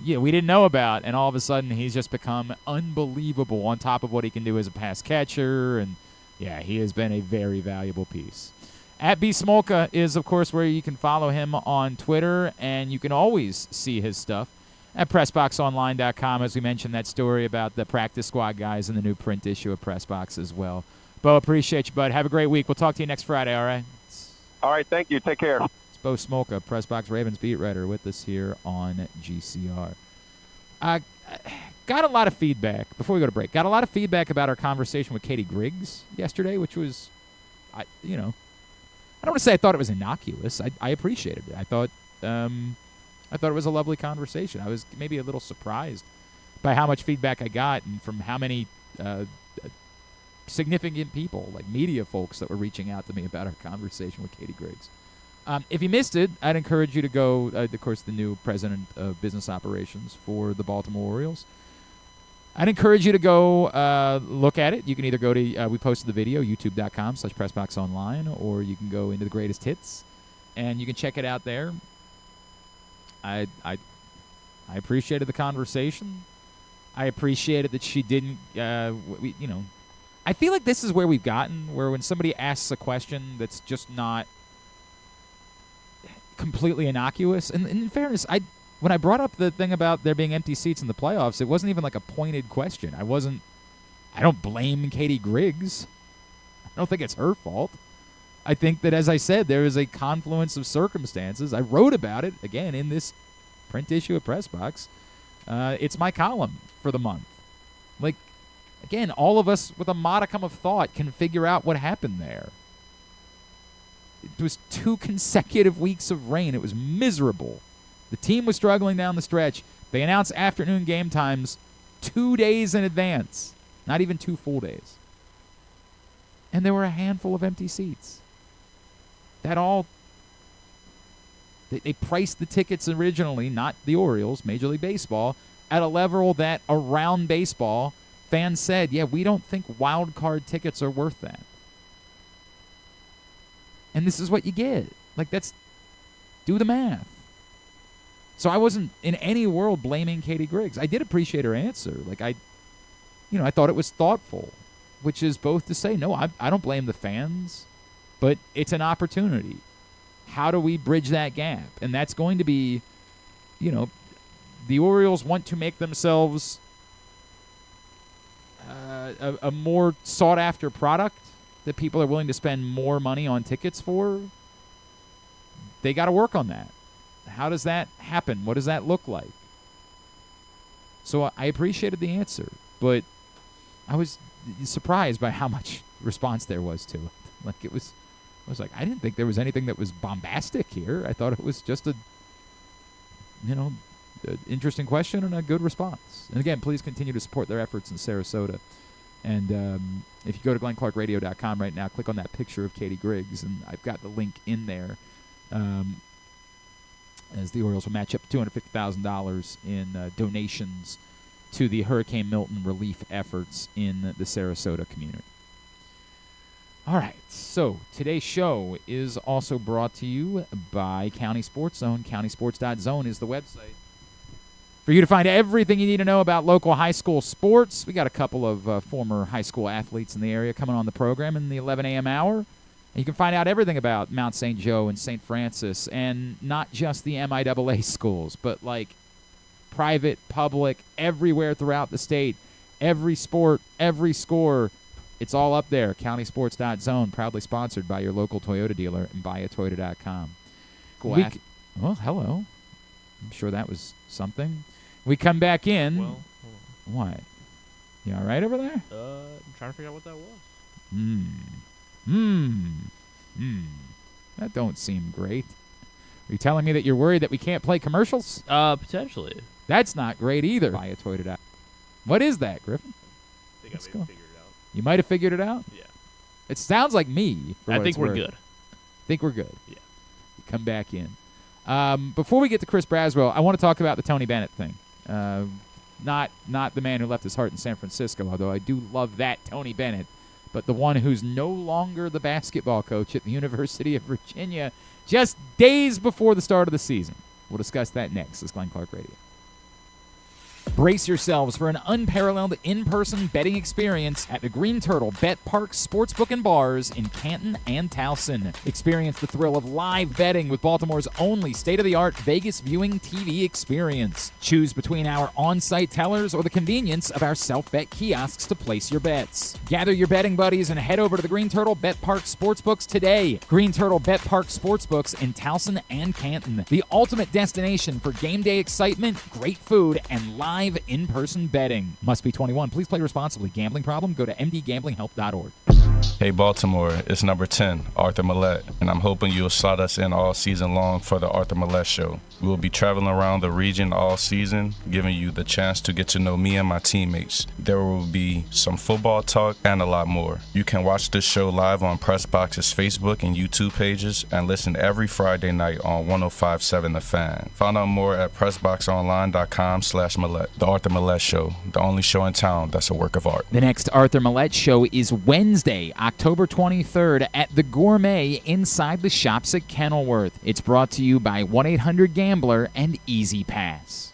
we didn't know about, and all of a sudden he's just become unbelievable on top of what he can do as a pass catcher, and he has been a very valuable piece. At B Smolka is, of course, where you can follow him on Twitter, and you can always see his stuff at PressBoxOnline.com, as we mentioned that story about the practice squad guys in the new print issue of PressBox as well. Bo, appreciate you, bud. Have a great week. We'll talk to you next Friday, all right? All right, thank you. Take care. It's Bo Smolka, PressBox Ravens beat writer, with us here on GCR. I got a lot of feedback, before we go to break, about our conversation with Katie Griggs yesterday, which was, I don't want to say I thought it was innocuous. I appreciated it. I thought it was a lovely conversation. I was maybe a little surprised by how much feedback I got and from how many significant people, like media folks, that were reaching out to me about our conversation with Katie Griggs. If you missed it, I'd encourage you to go, of course, the new president of business operations for the Baltimore Orioles. I'd encourage you to go look at it. You can either go to, we posted the video, youtube.com/PressBoxOnline, or you can go into the greatest hits, and you can check it out there. I appreciated the conversation. I appreciated that she didn't, I feel like this is where we've gotten, where when somebody asks a question that's just not completely innocuous, and in fairness, when I brought up the thing about there being empty seats in the playoffs, it wasn't even like a pointed question. I don't blame Katie Griggs. I don't think it's her fault. I think that, as I said, there is a confluence of circumstances. I wrote about it, again, in this print issue of PressBox. It's my column for the month. Like, again, all of us with a modicum of thought can figure out what happened there. It was 2 consecutive weeks of rain. It was miserable. The team was struggling down the stretch. They announced afternoon game times 2 days in advance, not even 2 full days. And there were a handful of empty seats. They priced the tickets originally, not the Orioles, Major League Baseball, at a level that around baseball, fans said, we don't think wild card tickets are worth that. And this is what you get. Like, do the math. So I wasn't in any world blaming Katie Griggs. I did appreciate her answer. Like, I thought it was thoughtful, which is both to say, no, I don't blame the fans, but it's an opportunity. How do we bridge that gap? And that's going to be, the Orioles want to make themselves a more sought-after product that people are willing to spend more money on tickets for. They got to work on that. How does that happen? What does that look like? So I appreciated the answer, but I was surprised by how much response there was to it. Like, I was like, I didn't think there was anything that was bombastic here. I thought it was just an interesting question and a good response. And again, please continue to support their efforts in Sarasota. And if you go to GlennClarkRadio.com right now, click on that picture of Katie Griggs, and I've got the link in there. As the Orioles will match up $250,000 in donations to the Hurricane Milton relief efforts in the Sarasota community. All right, so today's show is also brought to you by County Sports Zone. CountySports.zone is the website for you to find everything you need to know about local high school sports. We got a couple of former high school athletes in the area coming on the program in the 11 a.m. hour. And you can find out everything about Mount St. Joe and St. Francis, and not just the MIAA schools, but like private, public, everywhere throughout the state. Every sport, every score, it's all up there. CountySports.zone, proudly sponsored by your local Toyota dealer and buyatoyota.com. Well, hello. I'm sure that was something. We come back in. Well, what? You all right over there? I'm trying to figure out what that was. That don't seem great. Are you telling me that you're worried that we can't play commercials? Potentially. That's not great either. Buy a Toyota. What is that, Griffin? I think I maybe figured it out. You might have figured it out? Yeah. It sounds like me. I think we're good. Think we're good. Yeah. Come back in. Before we get to Chris Braswell, I want to talk about the Tony Bennett thing. Not the man who left his heart in San Francisco, although I do love that Tony Bennett, but the one who's no longer the basketball coach at the University of Virginia just days before the start of the season. We'll discuss that next. This is Glenn Clark Radio. Brace yourselves for an unparalleled in-person betting experience at the Green Turtle Bet Park Sportsbook and Bars in Canton and Towson. Experience the thrill of live betting with Baltimore's only state-of-the-art Vegas viewing TV experience. Choose between our on-site tellers or the convenience of our self-bet kiosks to place your bets. Gather your betting buddies and head over to the Green Turtle Bet Park Sportsbooks today. Green Turtle Bet Park Sportsbooks in Towson and Canton. The ultimate destination for game day excitement, great food, and live in-person betting. Must be 21. Please play responsibly. Gambling problem? Go to mdgamblinghelp.org. Hey Baltimore, it's number 10, Arthur Millette, and I'm hoping you'll slot us in all season long for the Arthur Millette Show. We will be traveling around the region all season, giving you the chance to get to know me and my teammates. There will be some football talk and a lot more. You can watch this show live on PressBox's Facebook and YouTube pages and listen every Friday night on 105.7 The Fan. Find out more at PressBoxOnline.com/Millette. The Arthur Millette Show, the only show in town that's a work of art. The next Arthur Millette Show is Wednesday, October 23rd at the Gourmet inside the shops at Kenilworth. It's brought to you by 1-800-GAMBLER and Easy Pass.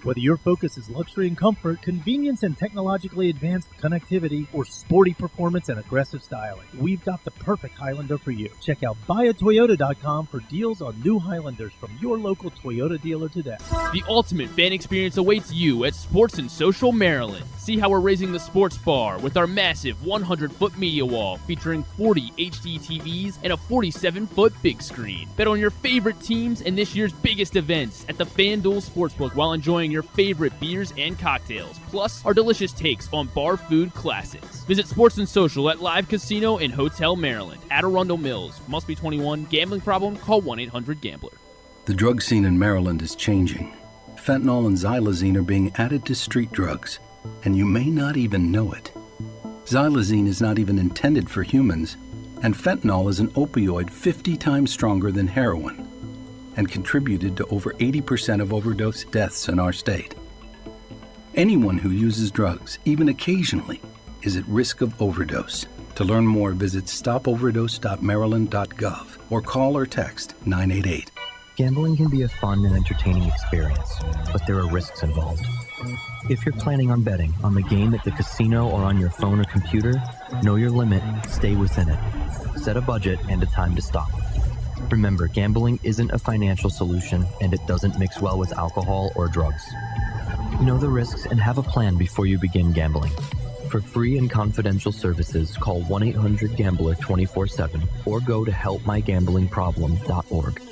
Whether your focus is luxury and comfort, convenience and technologically advanced connectivity, or sporty performance and aggressive styling, we've got the perfect Highlander for you. Check out buyatoyota.com for deals on new Highlanders from your local Toyota dealer today. The ultimate fan experience awaits you at Sports and Social Maryland. See how we're raising the sports bar with our massive 100-foot media wall featuring 40 HD TVs and a 47-foot big screen. Bet on your favorite teams and this year's biggest events at the FanDuel Sportsbook while enjoying your favorite beers and cocktails, plus our delicious takes on bar food classics. Visit Sports and Social at Live Casino and Hotel Maryland at Arundel Mills. Must be 21. Gambling problem? Call 1-800-GAMBLER. The drug scene in Maryland is changing. Fentanyl and xylazine are being added to street drugs, and you may not even know it. Xylazine is not even intended for humans, and fentanyl is an opioid 50 times stronger than heroin and contributed to over 80% of overdose deaths in our state. Anyone who uses drugs, even occasionally, is at risk of overdose. To learn more, visit stopoverdose.maryland.gov or call or text 988. Gambling can be a fun and entertaining experience, but there are risks involved. If you're planning on betting on the game at the casino or on your phone or computer, know your limit, stay within it. Set a budget and a time to stop. Remember, gambling isn't a financial solution, and it doesn't mix well with alcohol or drugs. Know the risks and have a plan before you begin gambling. For free and confidential services, call 1-800-GAMBLER 24/7 or go to helpmygamblingproblem.org.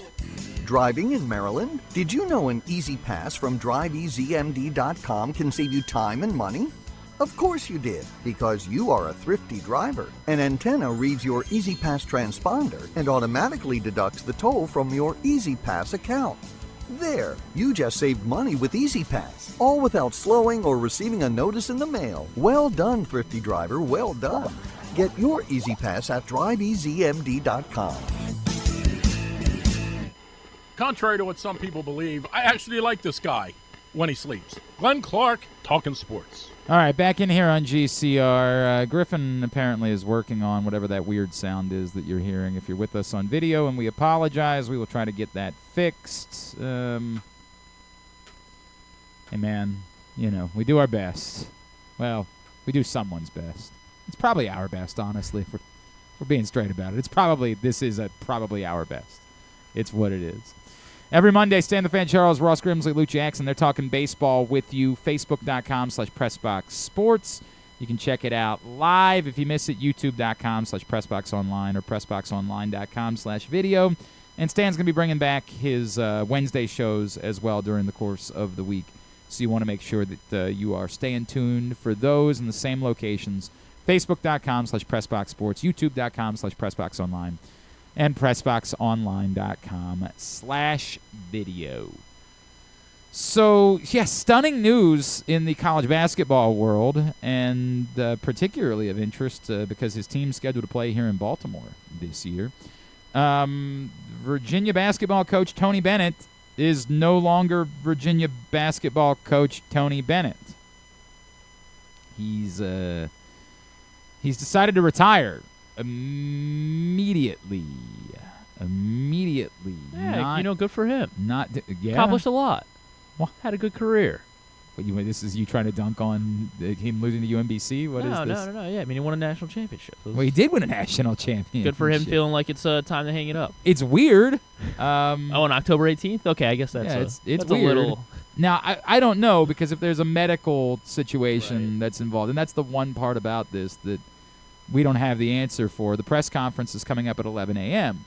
Driving in Maryland? Did you know an Easy Pass from DriveEasyMD.com can save you time and money? Of course you did, because you are a thrifty driver. An antenna reads your Easy Pass transponder and automatically deducts the toll from your Easy Pass account. There, you just saved money with Easy Pass, all without slowing or receiving a notice in the mail. Well done, thrifty driver, well done. Get your Easy Pass at DriveEasyMD.com. Contrary to what some people believe, I actually like this guy when he sleeps. Glenn Clark, talking sports. All right, back in here on GCR. Griffin apparently is working on whatever that weird sound is that you're hearing. If you're with us on video, and we apologize, we will try to get that fixed. Hey, man, you know, we do our best. Well, we do someone's best. It's probably our best, honestly, if we're We're being straight about it. This is probably our best. It's what it is. Every Monday, Stan the Fan Charles, Ross Grimsley, Luke Jackson, they're talking baseball with you. Facebook.com/PressBoxSports. You can check it out live. If you miss it, YouTube.com/PressBoxOnline or PressBoxOnline.com/video. And Stan's going to be bringing back his Wednesday shows as well during the course of the week. So you want to make sure that you are staying tuned for those in the same locations. Facebook.com/PressBoxSports, YouTube.com/PressBoxOnline, and PressBoxOnline.com/video. So, stunning news in the college basketball world, and particularly of interest because his team's scheduled to play here in Baltimore this year. Virginia basketball coach Tony Bennett is no longer Virginia basketball coach Tony Bennett. He's decided to retire immediately. Yeah, good for him. Accomplished a lot. Well, had a good career. This is you trying to dunk on him losing to UMBC? What is this? No. Yeah, he won a national championship. Well, he did win a national championship. Good for him feeling like it's time to hang it up. It's weird. On October 18th? Okay, I guess that's it's weird. A little... Now, I don't know, because if there's a medical situation that's involved, and that's the one part about this that we don't have the answer for. The press conference is coming up at 11 a.m.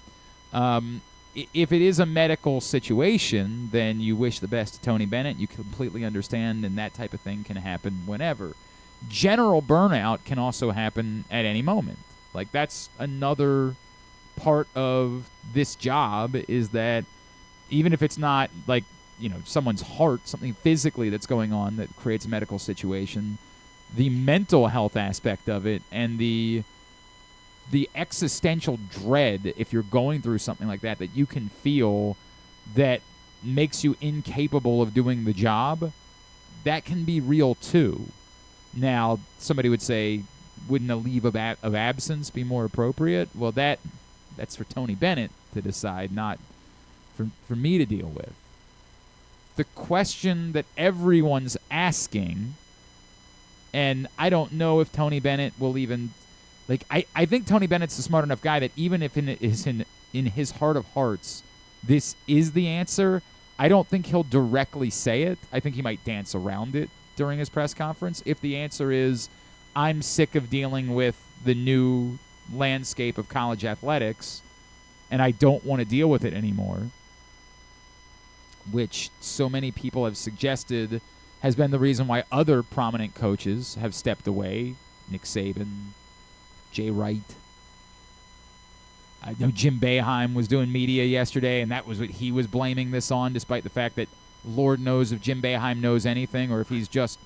If it is a medical situation, then you wish the best to Tony Bennett. You completely understand, and that type of thing can happen whenever. General burnout can also happen at any moment. Like, that's another part of this job, is that even if it's not, like, someone's heart, something physically that's going on that creates a medical situation, the mental health aspect of it and the existential dread, if you're going through something like that you can feel that makes you incapable of doing the job, that can be real too. Now, somebody would say, wouldn't a leave of absence be more appropriate? Well, that's for Tony Bennett to decide, not for me to deal with. The question that everyone's asking, and I don't know if Tony Bennett will even... I think Tony Bennett's a smart enough guy that even if in his heart of hearts this is the answer, I don't think he'll directly say it. I think he might dance around it during his press conference. If the answer is, I'm sick of dealing with the new landscape of college athletics, and I don't want to deal with it anymore, which so many people have suggested has been the reason why other prominent coaches have stepped away. Nick Saban, Jay Wright. I know Jim Boeheim was doing media yesterday, and that was what he was blaming this on, despite the fact that Lord knows if Jim Boeheim knows anything or if he's just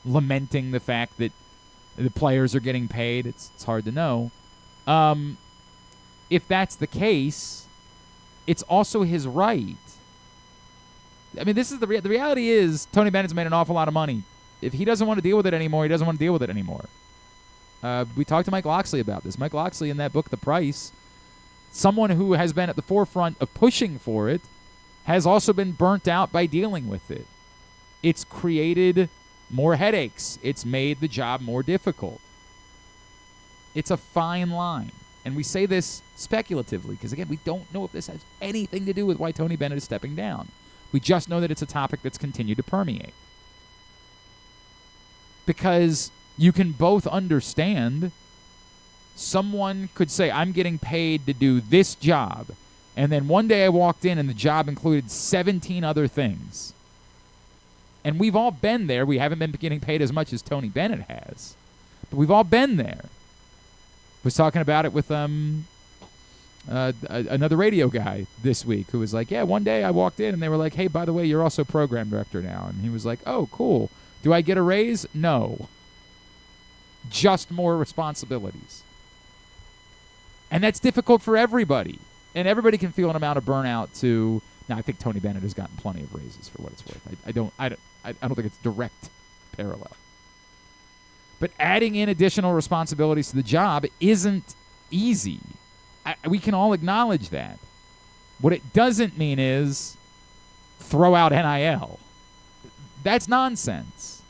lamenting the fact that the players are getting paid. It's hard to know. If that's the case, it's also his right. I mean, this is the reality is Tony Bennett's made an awful lot of money. If he doesn't want to deal with it anymore, he doesn't want to deal with it anymore. We talked to Mike Loxley about this. Mike Loxley, in that book, The Price, someone who has been at the forefront of pushing for it, has also been burnt out by dealing with it. It's created more headaches. It's made the job more difficult. It's a fine line. And we say this speculatively because, again, we don't know if this has anything to do with why Tony Bennett is stepping down. We just know that it's a topic that's continued to permeate. Because you can both understand someone could say, I'm getting paid to do this job, and then one day I walked in and the job included 17 other things. And we've all been there. We haven't been getting paid as much as Tony Bennett has, but we've all been there. I was talking about it with another radio guy this week who was like, yeah, one day I walked in and they were like, hey, by the way, you're also program director now. And he was like, oh, cool. Do I get a raise? No. Just more responsibilities. And that's difficult for everybody. And everybody can feel an amount of burnout too. Now, I think Tony Bennett has gotten plenty of raises for what it's worth. I don't think it's direct parallel. But adding in additional responsibilities to the job isn't easy. We can all acknowledge that. What it doesn't mean is throw out NIL. That's nonsense.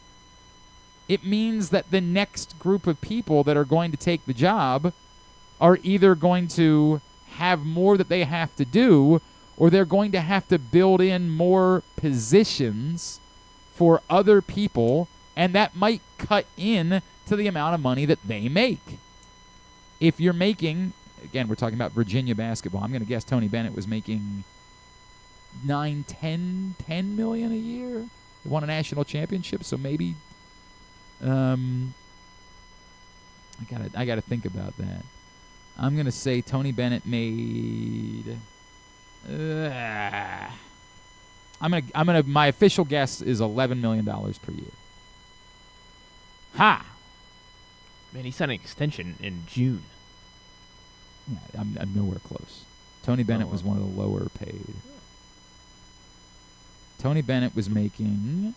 It means that the next group of people that are going to take the job are either going to have more that they have to do, or they're going to have to build in more positions for other people, and that might cut in to the amount of money that they make. If you're making, again, we're talking about Virginia basketball. I'm going to guess Tony Bennett was making $10 million a year. He won a national championship, so maybe I gotta think about that. I'm gonna say Tony Bennett made. My official guess is $11 million per year. Ha! Man, he signed an extension in June. Yeah, I'm nowhere close. Tony Bennett was one of the lower paid. Tony Bennett was making.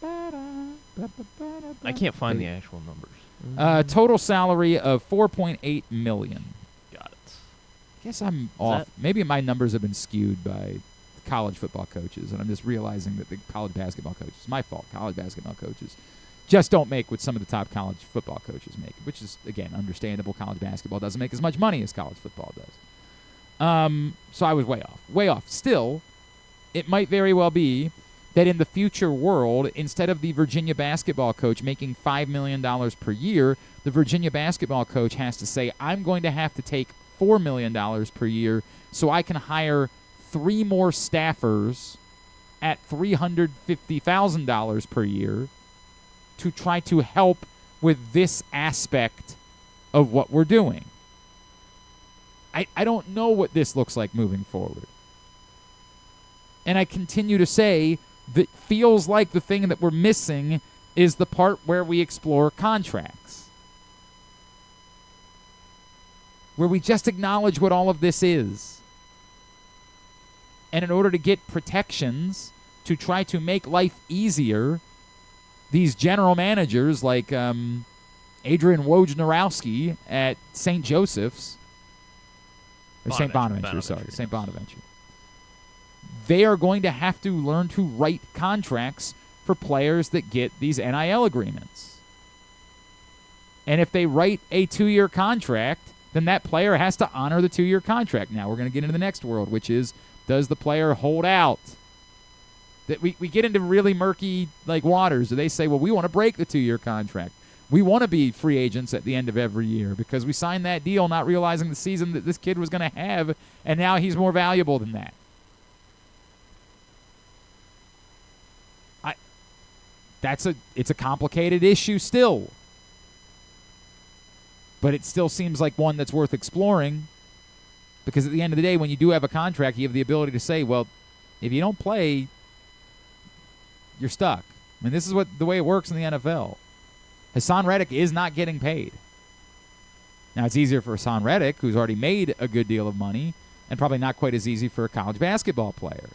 I can't find the actual numbers. Total salary of $4.8 million. Got it. Guess I'm off. Maybe my numbers have been skewed by college football coaches, and I'm just realizing that the college basketball coaches, it's my fault. College basketball coaches just don't make what some of the top college football coaches make, which is, again, understandable. College basketball doesn't make as much money as college football does. So I was way off. Way off. Still, it might very well be that in the future world, instead of the Virginia basketball coach making $5 million per year, the Virginia basketball coach has to say, I'm going to have to take $4 million per year so I can hire 3 more staffers at $350,000 per year to try to help with this aspect of what we're doing. I don't know what this looks like moving forward. And I continue to say that feels like the thing that we're missing is the part where we explore contracts, where we just acknowledge what all of this is. And in order to get protections to try to make life easier, these general managers like Adrian Wojnarowski at St. Joseph's, or St. Bonaventure, St. Bonaventure, they are going to have to learn to write contracts for players that get these NIL agreements. And if they write a 2-year contract, then that player has to honor the 2-year contract. Now we're going to get into the next world, which is, does the player hold out? That we get into really murky waters. Do they say, well, we want to break the 2-year contract. We want to be free agents at the end of every year because we signed that deal not realizing the season that this kid was going to have, and now he's more valuable than that. It's a complicated issue still. But it still seems like one that's worth exploring, because at the end of the day, when you do have a contract, you have the ability to say, well, if you don't play, you're stuck. I mean, this is the way it works in the NFL. Hassan Reddick is not getting paid. Now, it's easier for Hassan Reddick, who's already made a good deal of money, and probably not quite as easy for a college basketball player.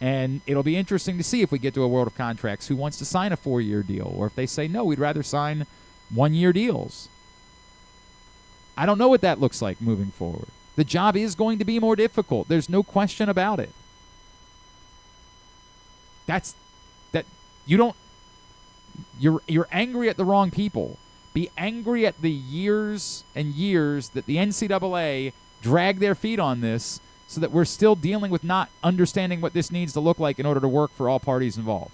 And it'll be interesting to see if we get to a world of contracts who wants to sign a 4-year deal, or if they say, no, we'd rather sign 1-year deals. I don't know what that looks like moving forward. The job is going to be more difficult. There's no question about it. You're angry at the wrong people. Be angry at the years and years that the NCAA dragged their feet on this, so that we're still dealing with not understanding what this needs to look like in order to work for all parties involved.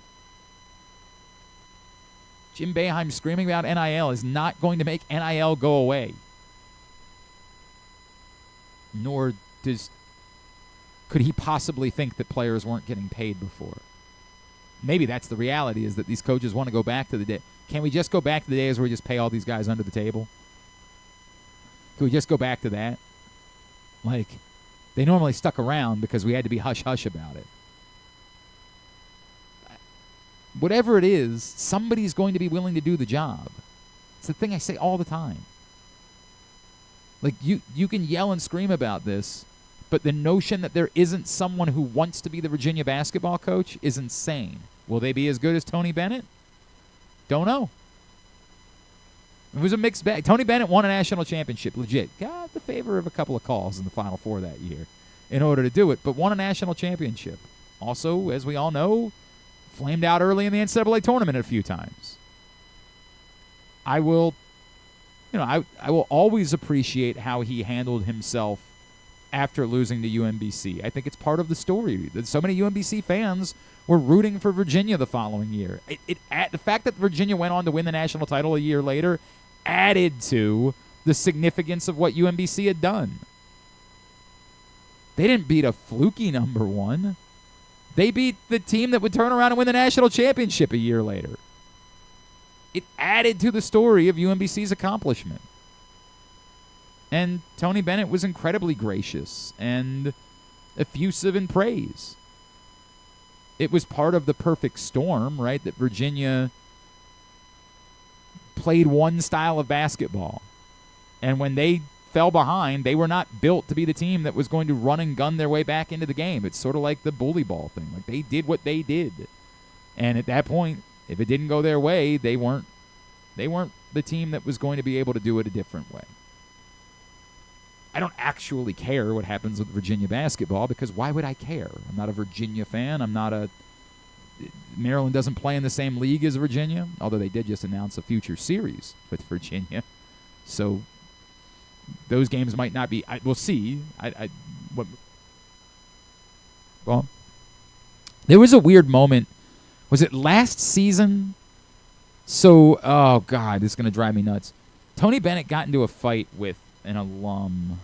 Jim Boeheim screaming about NIL is not going to make NIL go away. Nor could he possibly think that players weren't getting paid before. Maybe that's the reality, is that these coaches want to go back to the day. Can we just go back to the days where we just pay all these guys under the table? Can we just go back to that? They normally stuck around because we had to be hush-hush about it. Whatever it is, somebody's going to be willing to do the job. It's the thing I say all the time. You can yell and scream about this, but the notion that there isn't someone who wants to be the Virginia basketball coach is insane. Will they be as good as Tony Bennett? Don't know. It was a mixed bag. Tony Bennett won a national championship, legit. Got the favor of a couple of calls in the Final Four that year in order to do it, but won a national championship. Also, as we all know, flamed out early in the NCAA tournament a few times. I will I will always appreciate how he handled himself after losing to UMBC. I think it's part of the story. So many UMBC fans were rooting for Virginia the following year. The fact that Virginia went on to win the national title a year later added to the significance of what UMBC had done. They didn't beat a fluky number one. They beat the team that would turn around and win the national championship a year later. It added to the story of UMBC's accomplishment. And Tony Bennett was incredibly gracious and effusive in praise. It was part of the perfect storm, right, that Virginia played one style of basketball. And when they fell behind, they were not built to be the team that was going to run and gun their way back into the game. It's sort of like the bully ball thing. Like, they did what they did. And at that point, if it didn't go their way, they weren't the team that was going to be able to do it a different way. I don't actually care what happens with Virginia basketball, because why would I care? I'm not a Virginia fan. Maryland doesn't play in the same league as Virginia, although they did just announce a future series with Virginia. So those games might not be. We'll see. Well, there was a weird moment. Was it last season? So, oh God, this is going to drive me nuts. Tony Bennett got into a fight with an alum.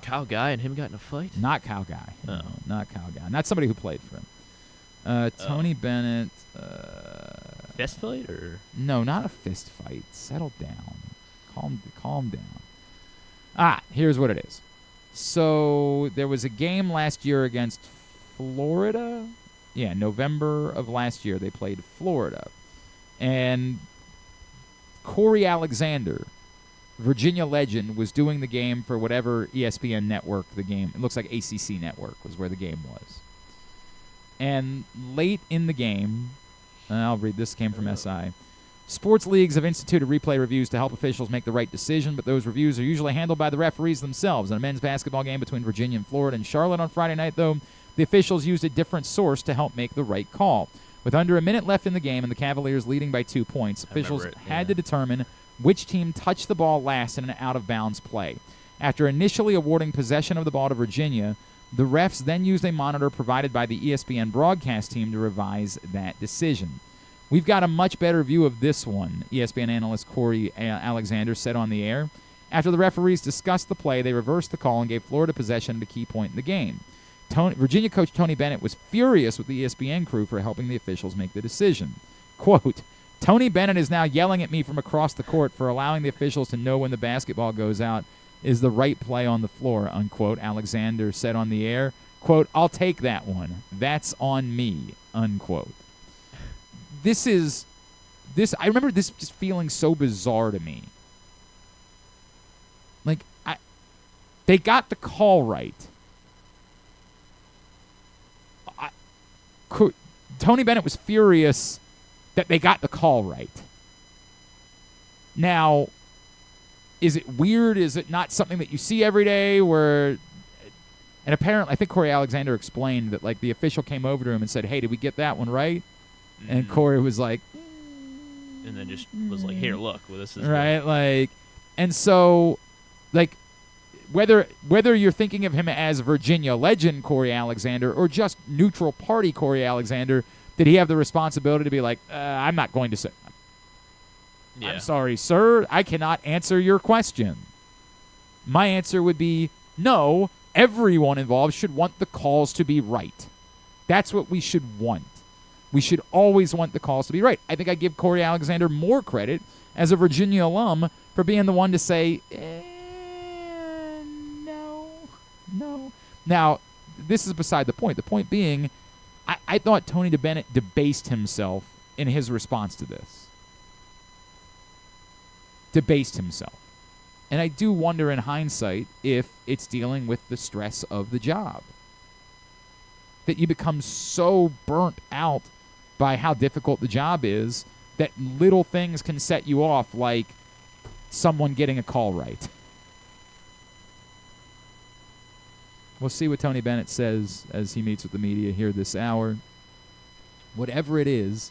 Kyle Guy and him got in a fight? Not Kyle Guy. No, not Kyle Guy. Not somebody who played for him. Tony Bennett. Fist fight or? No, not a fist fight. Settle down. Calm down. Here's what it is. So there was a game last year against Florida. Yeah, November of last year they played Florida. And Corey Alexander, Virginia legend, was doing the game for whatever ESPN network the game. It looks like ACC network was where the game was. And late in the game, I'll read this, came from SI. Sports leagues have instituted replay reviews to help officials make the right decision, but those reviews are usually handled by the referees themselves. In a men's basketball game between Virginia and Florida and Charlotte on Friday night, though, the officials used a different source to help make the right call. With under a minute left in the game and the Cavaliers leading by 2 points, officials had to determine which team touched the ball last in an out-of-bounds play. After initially awarding possession of the ball to Virginia, the refs then used a monitor provided by the ESPN broadcast team to revise that decision. We've got a much better view of this one, ESPN analyst Corey Alexander said on the air. After the referees discussed the play, they reversed the call and gave Florida possession at a key point in the game. Virginia coach Tony Bennett was furious with the ESPN crew for helping the officials make the decision. Quote, Tony Bennett is now yelling at me from across the court for allowing the officials to know when the basketball goes out is the right play on the floor, unquote, Alexander said on the air. Quote, I'll take that one. That's on me, unquote. I remember this just feeling so bizarre to me. Like, they got the call right. Tony Bennett was furious that they got the call right. Now, is it weird? Is it not something that you see every day where... And apparently, I think Corey Alexander explained that, like, the official came over to him and said, hey, did we get that one right? Mm-hmm. And Corey was like... And then just was like, here, look. Well, this is... Right, like... And so, like... Whether you're thinking of him as Virginia legend Corey Alexander or just neutral party Corey Alexander, did he have the responsibility to be like, I'm not going to say... Yeah. I'm sorry, sir. I cannot answer your question. My answer would be, no, everyone involved should want the calls to be right. That's what we should want. We should always want the calls to be right. I think I give Corey Alexander more credit as a Virginia alum for being the one to say, no. Now, this is beside the point. The point being, I thought Tony Bennett debased himself in his response to this. Debased himself. And I do wonder in hindsight if it's dealing with the stress of the job. That you become so burnt out by how difficult the job is that little things can set you off, like someone getting a call right. We'll see what Tony Bennett says as he meets with the media here this hour. Whatever it is,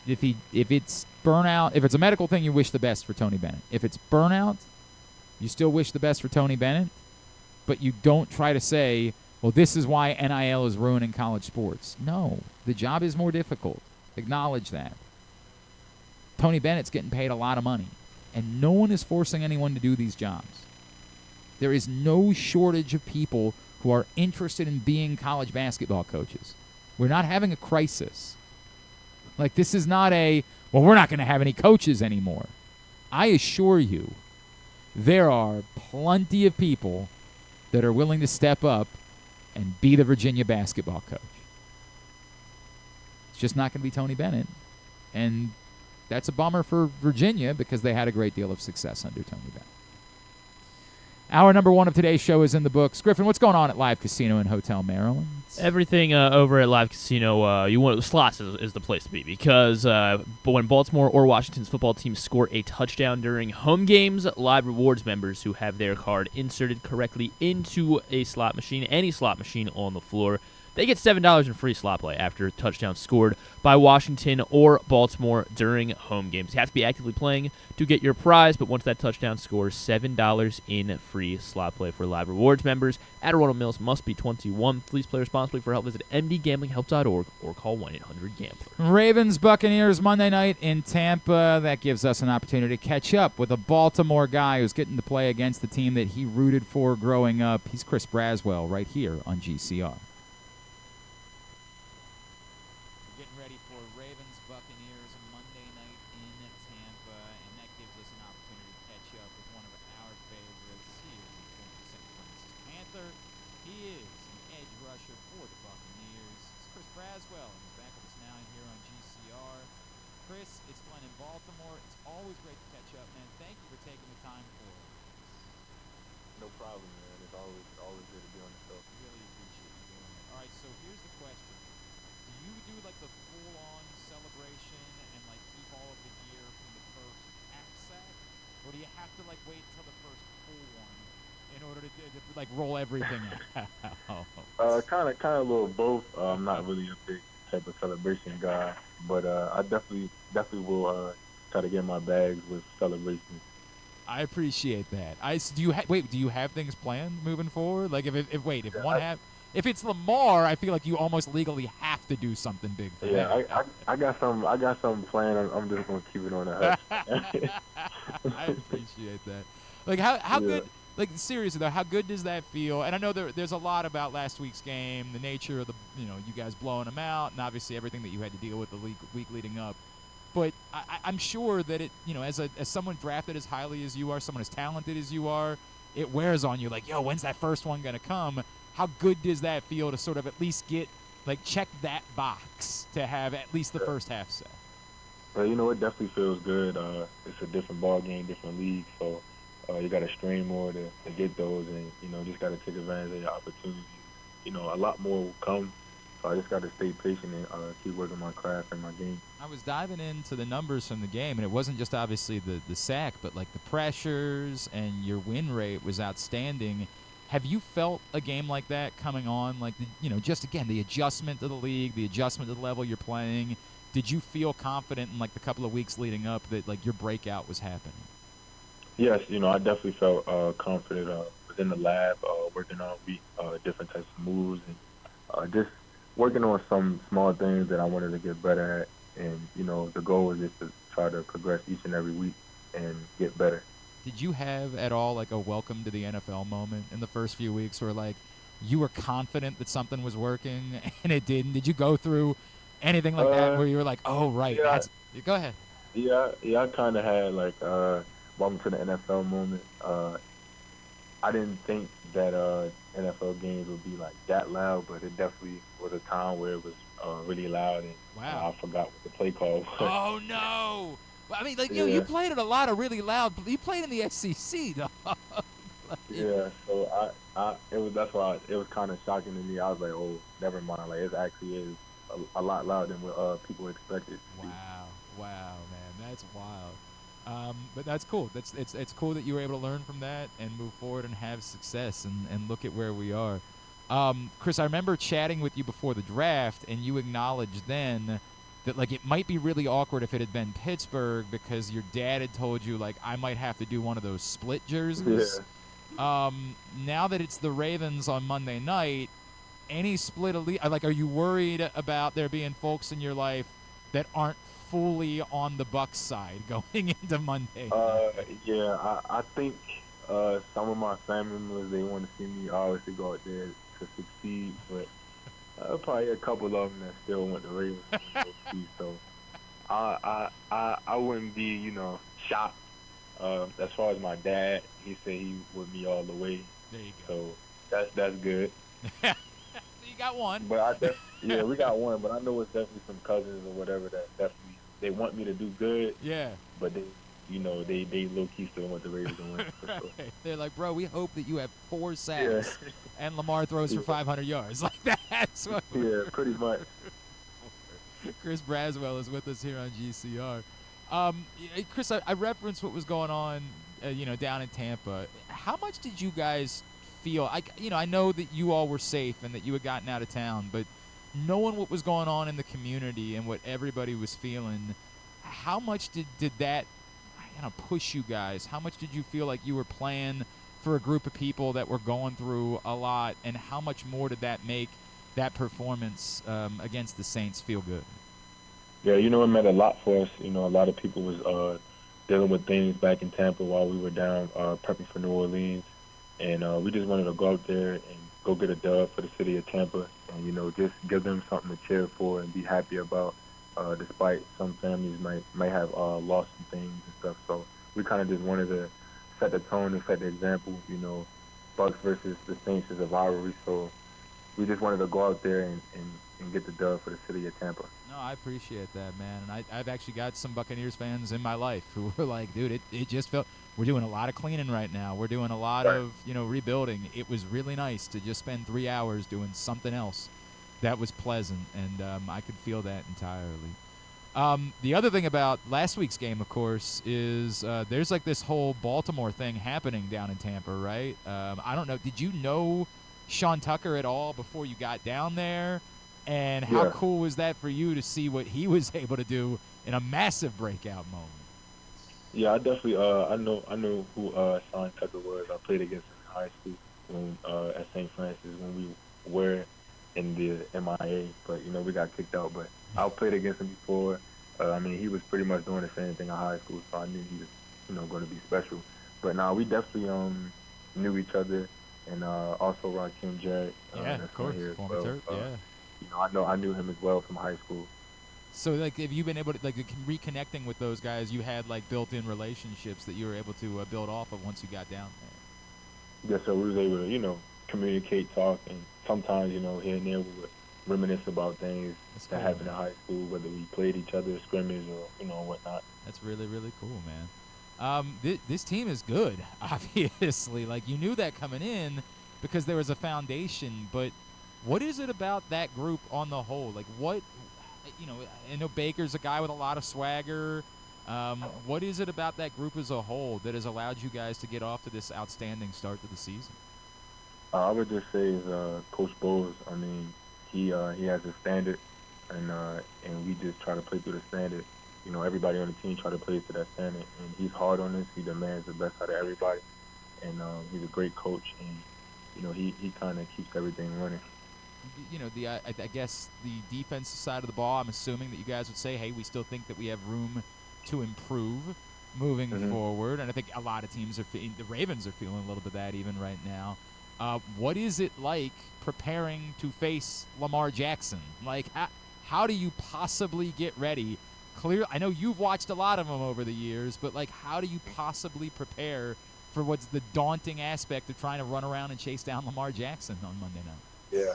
if it's burnout, if it's a medical thing, you wish the best for Tony Bennett. If it's burnout, you still wish the best for Tony Bennett, but you don't try to say, well, this is why NIL is ruining college sports. No, the job is more difficult. Acknowledge that. Tony Bennett's getting paid a lot of money, and no one is forcing anyone to do these jobs. There is no shortage of people who are interested in being college basketball coaches. We're not having a crisis. Like, this is not well, we're not going to have any coaches anymore. I assure you, there are plenty of people that are willing to step up and be the Virginia basketball coach. It's just not going to be Tony Bennett. And that's a bummer for Virginia because they had a great deal of success under Tony Bennett. Hour number 1 of today's show is in the books. Griffin, what's going on at Live Casino and Hotel Maryland? Everything over at Live Casino, slots is the place to be because when Baltimore or Washington's football teams score a touchdown during home games, Live Rewards members who have their card inserted correctly into a slot machine, any slot machine on the floor, they get $7 in free slot play after a touchdown scored by Washington or Baltimore during home games. You have to be actively playing to get your prize, but once that touchdown scores, $7 in free slot play for Live Rewards members. At Arundel Mills must be 21. Please play responsibly. For help, visit mdgamblinghelp.org or call 1-800-GAMBLER. Ravens Buccaneers Monday night in Tampa. That gives us an opportunity to catch up with a Baltimore guy who's getting to play against the team that he rooted for growing up. He's Chris Braswell right here on GCR. Roll everything out? Kind of a little both. I'm not really a big type of celebration guy, but I definitely will try to get my bags with celebrations. I appreciate that. Do you have things planned moving forward? Like if it's Lamar, I feel like you almost legally have to do something big for him. Yeah, I got something planned. I'm just gonna keep it on the hush. I appreciate that. Like how good. Like, seriously, though, how good does that feel? And I know there's a lot about last week's game, the nature of you guys blowing them out, and obviously everything that you had to deal with the week leading up. But I'm sure that as someone drafted as highly as you are, someone as talented as you are, it wears on you. Like, yo, when's that first one going to come? How good does that feel to sort of at least check that box to have at least the first half set? Well, it definitely feels good. It's a different ball game, different league, so you got to strain more to get those, and just got to take advantage of the opportunities. A lot more will come, so I just got to stay patient and keep working my craft and my game. I was diving into the numbers from the game, and it wasn't just obviously the sack, but like the pressures and your win rate was outstanding. Have you felt a game like that coming on? Like, just again, the adjustment to the league, the adjustment to the level you're playing. Did you feel confident in like the couple of weeks leading up that like your breakout was happening? Yes, I definitely felt confident within the lab, working on different types of moves and just working on some small things that I wanted to get better at. And, the goal was just to try to progress each and every week and get better. Did you have at all like a welcome to the NFL moment in the first few weeks where like you were confident that something was working and it didn't? Did you go through anything like that where you were like, oh, right, go ahead. Yeah, I kind of had like welcome to the NFL moment. I didn't think that NFL games would be like that loud, but it definitely was a time where it was really loud, and I forgot what the play call was. Oh no! I mean, like you played in a lot of really loud. You played in the SEC, dog. Yeah, so that's why it was kind of shocking to me. I was like, oh, never mind. Like it actually is a lot louder than what people expected. Wow, man, that's wild. But that's cool. It's cool that you were able to learn from that and move forward and have success and look at where we are. Chris, I remember chatting with you before the draft, and you acknowledged then that, like, it might be really awkward if it had been Pittsburgh because your dad had told you, like, I might have to do one of those split jerseys. Yeah. Now that it's the Ravens on Monday night, any split like, are you worried about there being folks in your life that aren't fully on the Bucs side going into Monday? Yeah, I think some of my family members, they want to see me obviously go out there to succeed, but probably a couple of them that still want the Ravens to succeed. So I wouldn't be, you know, shocked. As far as my dad, he said he with me all the way. There you go. So that's good. You got one. But yeah, we got one. But I know it's definitely some cousins or whatever that definitely they want me to do good. Yeah. But they, you know, they low key still want the Ravens to win. For sure. They're like, bro, we hope that you have 4 sacks and Lamar throws for 500 yards. Like, that's what. Yeah, pretty much. Chris Braswell is with us here on GCR. Chris, I referenced what was going on, down in Tampa. How much did you guys feel? I know that you all were safe and that you had gotten out of town, but knowing what was going on in the community and what everybody was feeling, how much did that push you guys? How much did you feel like you were playing for a group of people that were going through a lot, and how much more did that make that performance against the Saints feel good? Yeah, it meant a lot for us. A lot of people was dealing with things back in Tampa while we were down prepping for New Orleans. And we just wanted to go out there and go get a dub for the city of Tampa and, just give them something to cheer for and be happy about, despite some families might have lost some things and stuff. So we kind of just wanted to set the tone and set the example. Bucs versus the Saints is a rivalry, so we just wanted to go out there and get the dub for the city of Tampa. No, I appreciate that, man. And I've actually got some Buccaneers fans in my life who were like, dude, it just felt – we're doing a lot of cleaning right now. We're doing a lot of, rebuilding. It was really nice to just spend 3 hours doing something else that was pleasant, and I could feel that entirely. The other thing about last week's game, of course, is there's like this whole Baltimore thing happening down in Tampa, right? I don't know. Did you know Sean Tucker at all before you got down there? And how cool was that for you to see what he was able to do in a massive breakout moment? Yeah, I definitely I know who Sean Tucker was. I played against him in high school when at St. Francis when we were in the MIA, but we got kicked out. But I played against him before. He was pretty much doing the same thing in high school, so I knew he was going to be special. But we definitely knew each other, and also Rakim Jarrett. Yeah, of course, former Terp. Yeah. I knew him as well from high school. So, like, have you been able to, like, reconnecting with those guys, you had, like, built-in relationships that you were able to build off of once you got down there? Yes, so we was able to, communicate, talk, and sometimes, here and there we would reminisce about things that happened in high school, whether we played each other, scrimmage, or, whatnot. That's really, really cool, man. This team is good, obviously. Like, you knew that coming in because there was a foundation, but what is it about that group on the whole? Like, what... I know Baker's a guy with a lot of swagger. What is it about that group as a whole that has allowed you guys to get off to this outstanding start to the season? I would just say is Coach Bowles. He has a standard, and we just try to play through the standard. Everybody on the team try to play to that standard, and he's hard on us. He demands the best out of everybody, and he's a great coach, and he kind of keeps everything running. I guess the defensive side of the ball, I'm assuming that you guys would say, hey, we still think that we have room to improve moving forward. And I think a lot of teams the Ravens are feeling a little bit of that even right now. What is it like preparing to face Lamar Jackson? Like, how do you possibly get ready? I know you've watched a lot of them over the years, but, like, how do you possibly prepare for what's the daunting aspect of trying to run around and chase down Lamar Jackson on Monday night? Yeah,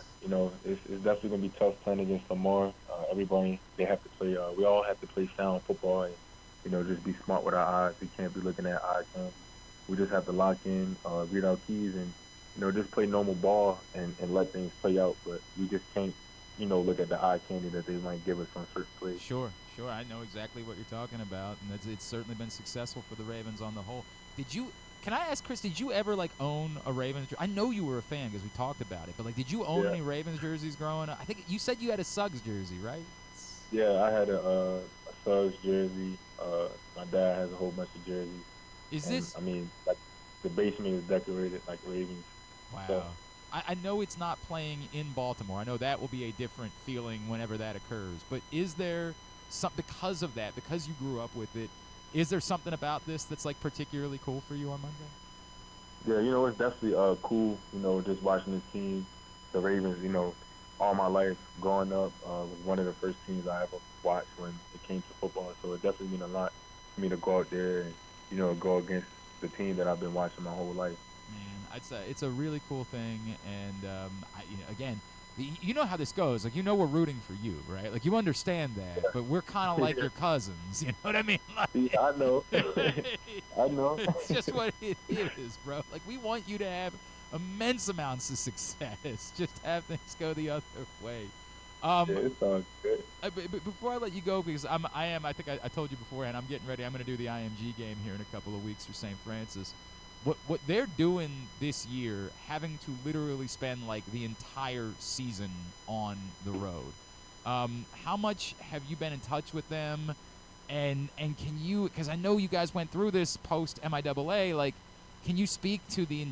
it's definitely going to be tough playing against Lamar. Everybody, they have to play, we all have to play sound football and, just be smart with our eyes. We can't be looking at eye candy. We just have to lock in, read our keys, and, just play normal ball and let things play out. But we just can't, look at the eye candy that they might give us on certain plays. Sure. I know exactly what you're talking about, and it's certainly been successful for the Ravens on the whole. Can I ask, Chris, did you ever, like, own a Ravens jersey? I know you were a fan because we talked about it, but, like, did you own any Ravens jerseys growing up? I think you said you had a Suggs jersey, right? Yeah, I had a Suggs jersey. My dad has a whole bunch of jerseys. Is And, this? I mean, like the basement is decorated like Ravens. Wow. So, I know it's not playing in Baltimore. I know that will be a different feeling whenever that occurs. But is there because of that, because you grew up with it, is there something about this that's like particularly cool for you on Monday? yeah, it's definitely cool. Just watching this team, the Ravens. All my life growing up was one of the first teams I ever watched when it came to football. So it definitely meant a lot for me to go out there and go against the team that I've been watching my whole life. Man, it's a really cool thing, and again, you know how this goes. Like, we're rooting for you, right? Like, you understand that, but we're kind of like your cousins. You know what I mean? Like, Yeah, I know. I know. It's just what it is, bro. Like, we want you to have immense amounts of success. Just have things go the other way. Yeah, it sounds good. But before I let you go, because I think I told you beforehand, I'm getting ready. I'm going to do the IMG game here in a couple of weeks for St. Francis. What they're doing this year, having to literally spend like the entire season on the road. How much have you been in touch with them? And can you, because I know you guys went through this post MIAA, like, can you speak to the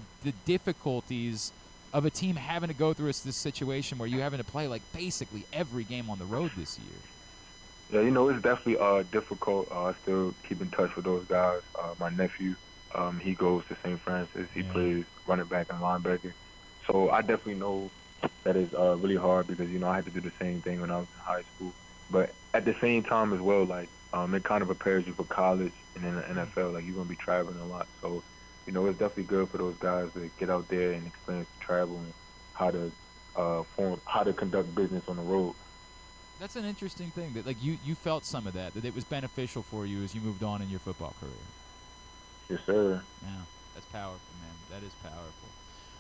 difficulties of a team having to go through this situation where you're having to play like basically every game on the road this year? Yeah, it's definitely difficult. I still keep in touch with those guys. My nephew, he goes to St. Francis. He plays running back and linebacker. So I definitely know that it's really hard because, I had to do the same thing when I was in high school. But at the same time as well, like, it kind of prepares you for college and then the NFL. Like, you're going to be traveling a lot. So, it's definitely good for those guys to get out there and experience travel and how to conduct business on the road. That's an interesting thing that, like, you felt some of that it was beneficial for you as you moved on in your football career. Yes, sir. Yeah, that's powerful, man. That is powerful.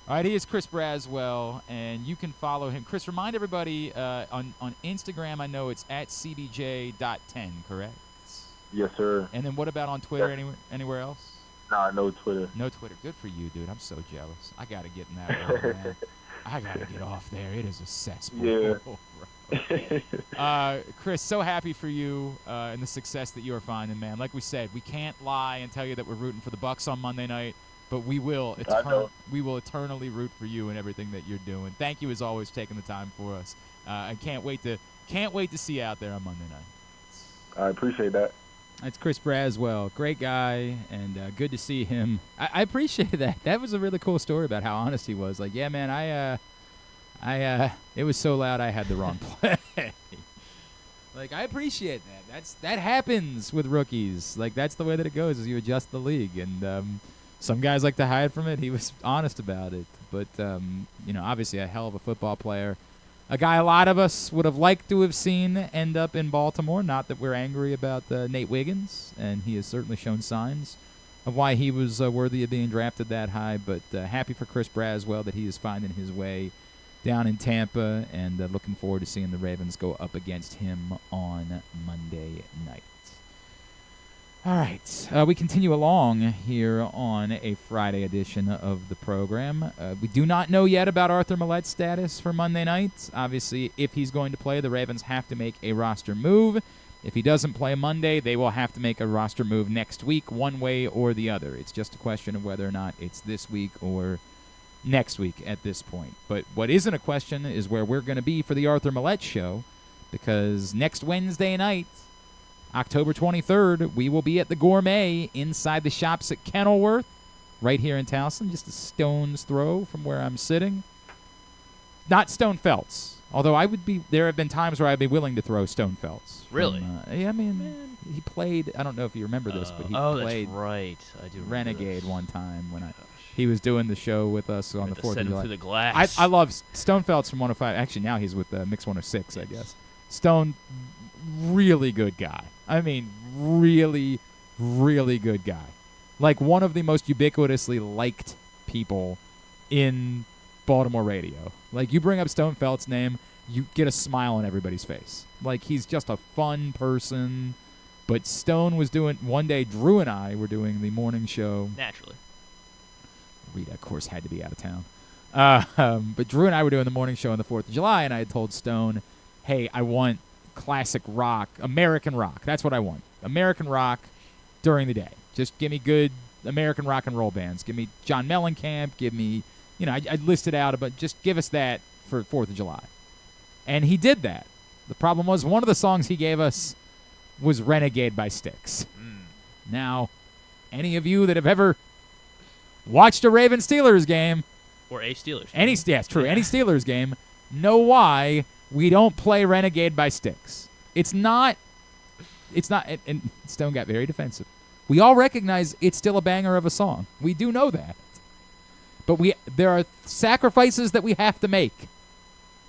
All right, he is Chris Braswell, and you can follow him. Chris, remind everybody on Instagram, I know it's at cbj.10, correct? Yes, sir. And then what about on Twitter, anywhere else? Nah, no Twitter. No Twitter. Good for you, dude. I'm so jealous. I got to get in that world, man. I got to get off there. It is a cesspool. Yeah. Chris, so happy for you and the success that you are finding, man. Like we said, we can't lie and tell you that we're rooting for the Bucs on Monday night, but we will eternally root for you and everything that you're doing. Thank you, as always, for taking the time for us. I can't wait to see you out there on Monday night. I appreciate that. That's Chris Braswell. Great guy, and good to see him. I appreciate that. That was a really cool story about how honest he was. Like, yeah, man, it was so loud I had the wrong play. Like, I appreciate that. That happens with rookies. Like, that's the way that it goes, is you adjust the league. And some guys like to hide from it. He was honest about it. But, obviously a hell of a football player. A guy a lot of us would have liked to have seen end up in Baltimore. Not that we're angry about Nate Wiggins, and he has certainly shown signs of why he was worthy of being drafted that high. But happy for Chris Braswell that he is finding his way down in Tampa, and looking forward to seeing the Ravens go up against him on Monday night. All right, we continue along here on a Friday edition of the program. We do not know yet about Arthur Millett's status for Monday night. Obviously, if he's going to play, the Ravens have to make a roster move. If he doesn't play Monday, they will have to make a roster move next week, one way or the other. It's just a question of whether or not it's this week or next week at this point. But what isn't a question is where we're going to be for the Arthur Millette show, because next Wednesday night, October 23rd, we will be at the Gourmet inside the shops at Kenilworth, right here in Towson, just a stone's throw from where I'm sitting. Not Stone Feltz, although there have been times where I'd be willing to throw Stone Feltz. Really? Yeah, I mean, he played, I don't know if you remember this, but he played that's right. I do Renegade one time when he was doing the show with us on the 4th of July. Through the glass. I love Stone Feltz from 105. Actually, now he's with Mix 106, I guess. Stone, really good guy. I mean, really, really good guy. Like, one of the most ubiquitously liked people in Baltimore radio. Like, you bring up Stone Felt's name, you get a smile on everybody's face. Like, he's just a fun person. But Stone was doing, one day, Drew and I were doing the morning show. Naturally. Rita, of course, had to be out of town. But Drew and I were doing the morning show on the 4th of July, and I had told Stone, hey, I want classic rock, American rock. That's what I want. American rock during the day. Just give me good American rock and roll bands. Give me John Mellencamp. Give me, I listed out, but just give us that for 4th of July. And he did that. The problem was one of the songs he gave us was Renegade by Stix. Now, any of you that have ever watched a Ravens-Steelers game, or a Steelers game. Any Steelers game, know why we don't play Renegade by Stix. It's not, and Stone got very defensive. We all recognize it's still a banger of a song. We do know that. But there are sacrifices that we have to make.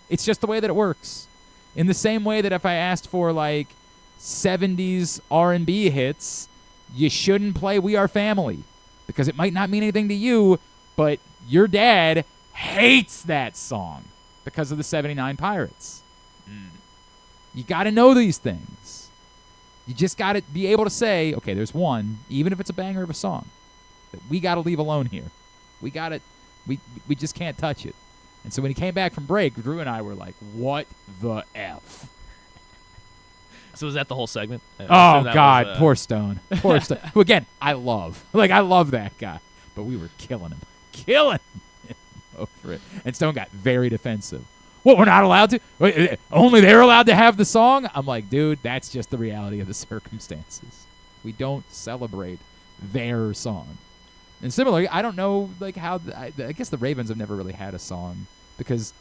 It's just the way that it works. In the same way that if I asked for, 70s R&B hits, you shouldn't play We Are Family. Because it might not mean anything to you, but your dad hates that song because of the 79 Pirates. You got to know these things. You just got to be able to say, okay, there's one, even if it's a banger of a song, that we got to leave alone here. We got to, we just can't touch it. And so when he came back from break, Drew and I were like, what the F? So was that the whole segment? Oh, God, poor Stone. Poor Stone. Who, again, I love. I love that guy. But we were killing him. Killing him over it. And Stone got very defensive. What, we're not allowed to? Only they're allowed to have the song? I'm like, dude, that's just the reality of the circumstances. We don't celebrate their song. And similarly, I don't know how I guess the Ravens have never really had a song because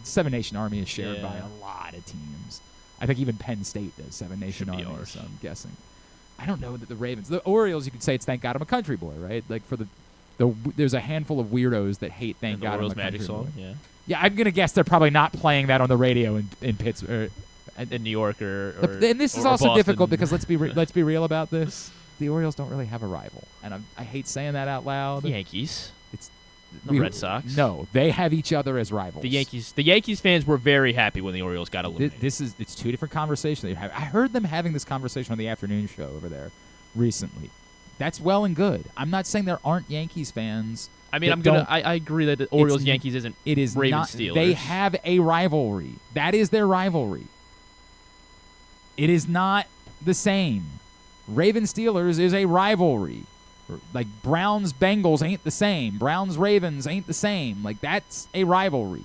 Seven Nation Army is shared by a lot of teams. I think even Penn State does Seven Nation Army, so I'm guessing. I don't know that the Ravens, the Orioles, you could say it's Thank God I'm a Country Boy, right? For there's a handful of weirdos that hate Thank God I'm a Country Boy. Song, yeah. Yeah, I'm gonna guess they're probably not playing that on the radio in Pittsburgh, in New York or and this is also Boston. difficult because let's be real about this. The Orioles don't really have a rival, and I hate saying that out loud. The Yankees. It's the Red Sox. No, they have each other as rivals. The Yankees fans were very happy when the Orioles got eliminated. It's two different conversations. I heard them having this conversation on the afternoon show over there recently. That's well and good. I'm not saying there aren't Yankees fans. I mean, I agree that the Orioles Yankees isn't. It is Ravens not. Steelers. They have a rivalry. That is their rivalry. It is not the same. Ravens Steelers is a rivalry. Like Browns Bengals ain't the same. Browns Ravens ain't the same. That's a rivalry.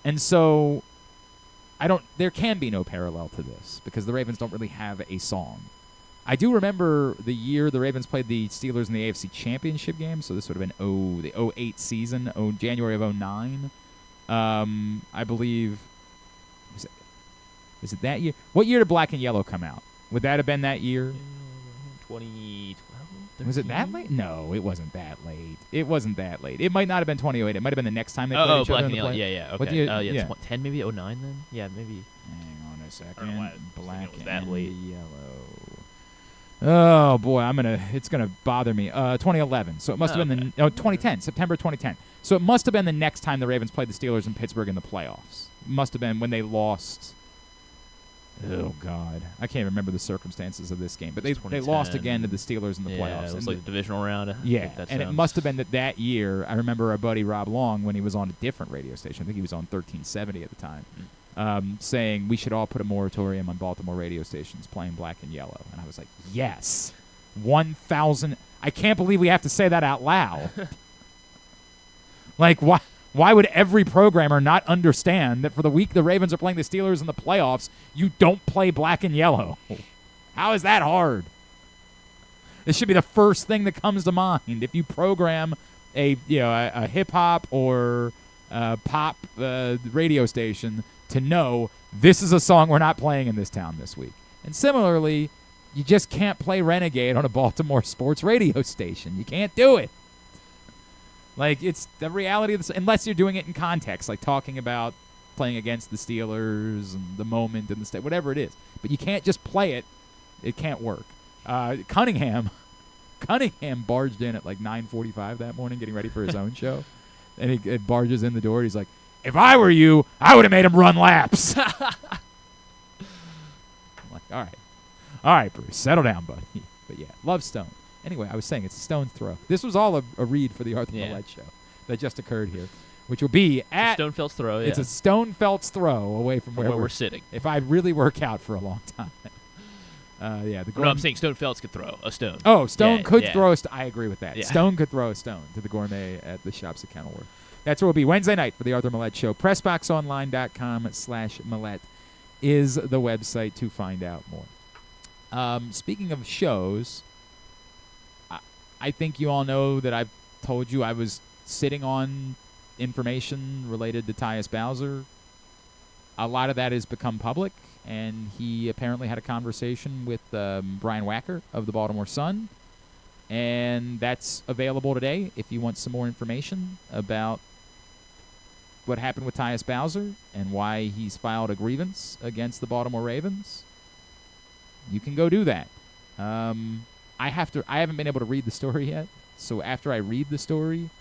And so there can be no parallel to this because the Ravens don't really have a song. I do remember the year the Ravens played the Steelers in the AFC Championship game, so this would have been the 08 season, January of 09. I believe was it that year? What year did Black and Yellow come out? Would that have been that year? 2012? Was it that late? No, it wasn't that late. It might not have been 2008. It might have been the next time they played each Black other. and Yellow. Yeah. Okay. 10 maybe 09 then. Yeah, maybe. Hang on a second. I don't know why Black it was that and late. Yellow. Oh boy, it's gonna bother me. 2011. So it must have been 2010, September 2010. So it must have been the next time the Ravens played the Steelers in Pittsburgh in the playoffs. It must have been when they lost. Oh God, I can't remember the circumstances of this game, but they lost again to the Steelers in the playoffs. It was the divisional round. Yeah, and it must have been that year. I remember our buddy Rob Long, when he was on a different radio station, I think he was on 1370 at the time, saying we should all put a moratorium on Baltimore radio stations playing Black and Yellow. And I was like, yes, 1,000. I can't believe we have to say that out loud. Why would every programmer not understand that for the week the Ravens are playing the Steelers in the playoffs, you don't play Black and Yellow? How is that hard? This should be the first thing that comes to mind if you program a hip hop or pop radio station to know this is a song we're not playing in this town this week. And similarly, you just can't play Renegade on a Baltimore sports radio station. You can't do it. It's the reality of this, unless you're doing it in context, like talking about playing against the Steelers and the moment and the state, whatever it is. But you can't just play it. It can't work. Cunningham barged in at 9:45 that morning, getting ready for his own show. And he barges in the door. He's like, if I were you, I would have made him run laps. I'm like, all right, Bruce, settle down, buddy. But yeah, love Stone. Anyway, I was saying it's a stone's throw. This was all a read for the Arthur Millette show that just occurred here. which will be at Stonefelt's throw. Yeah. It's a Stonefelt's throw away from where we're sitting. If I really work out for a long time. The no, I'm saying Stonefelt's could throw a stone. Oh, Stone could throw a stone. I agree with that. Yeah. Stone could throw a stone to the gourmet at the shops at Kenilworth. That's where we'll be Wednesday night for the Arthur Millette Show. PressBoxOnline.com/Millette is the website to find out more. Speaking of shows, I think you all know that I've told you I was sitting on information related to Tyus Bowser. A lot of that has become public, and he apparently had a conversation with Brian Wacker of the Baltimore Sun, and that's available today if you want some more information about what happened with Tyus Bowser and why he's filed a grievance against the Baltimore Ravens. You can go do that. I haven't been able to read the story yet, so after I read the story,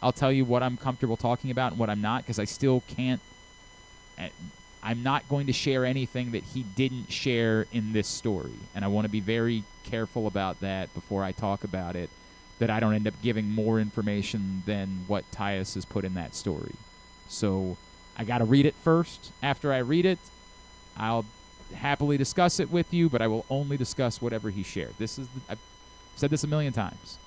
I'll tell you what I'm comfortable talking about and what I'm not, because I still can't. I'm not going to share anything that he didn't share in this story, and I want to be very careful about that before I talk about it, that I don't end up giving more information than what Tyus has put in that story. So I got to read it first. After I read it, I'll happily discuss it with you, but I will only discuss whatever he shared. I've said this a million times.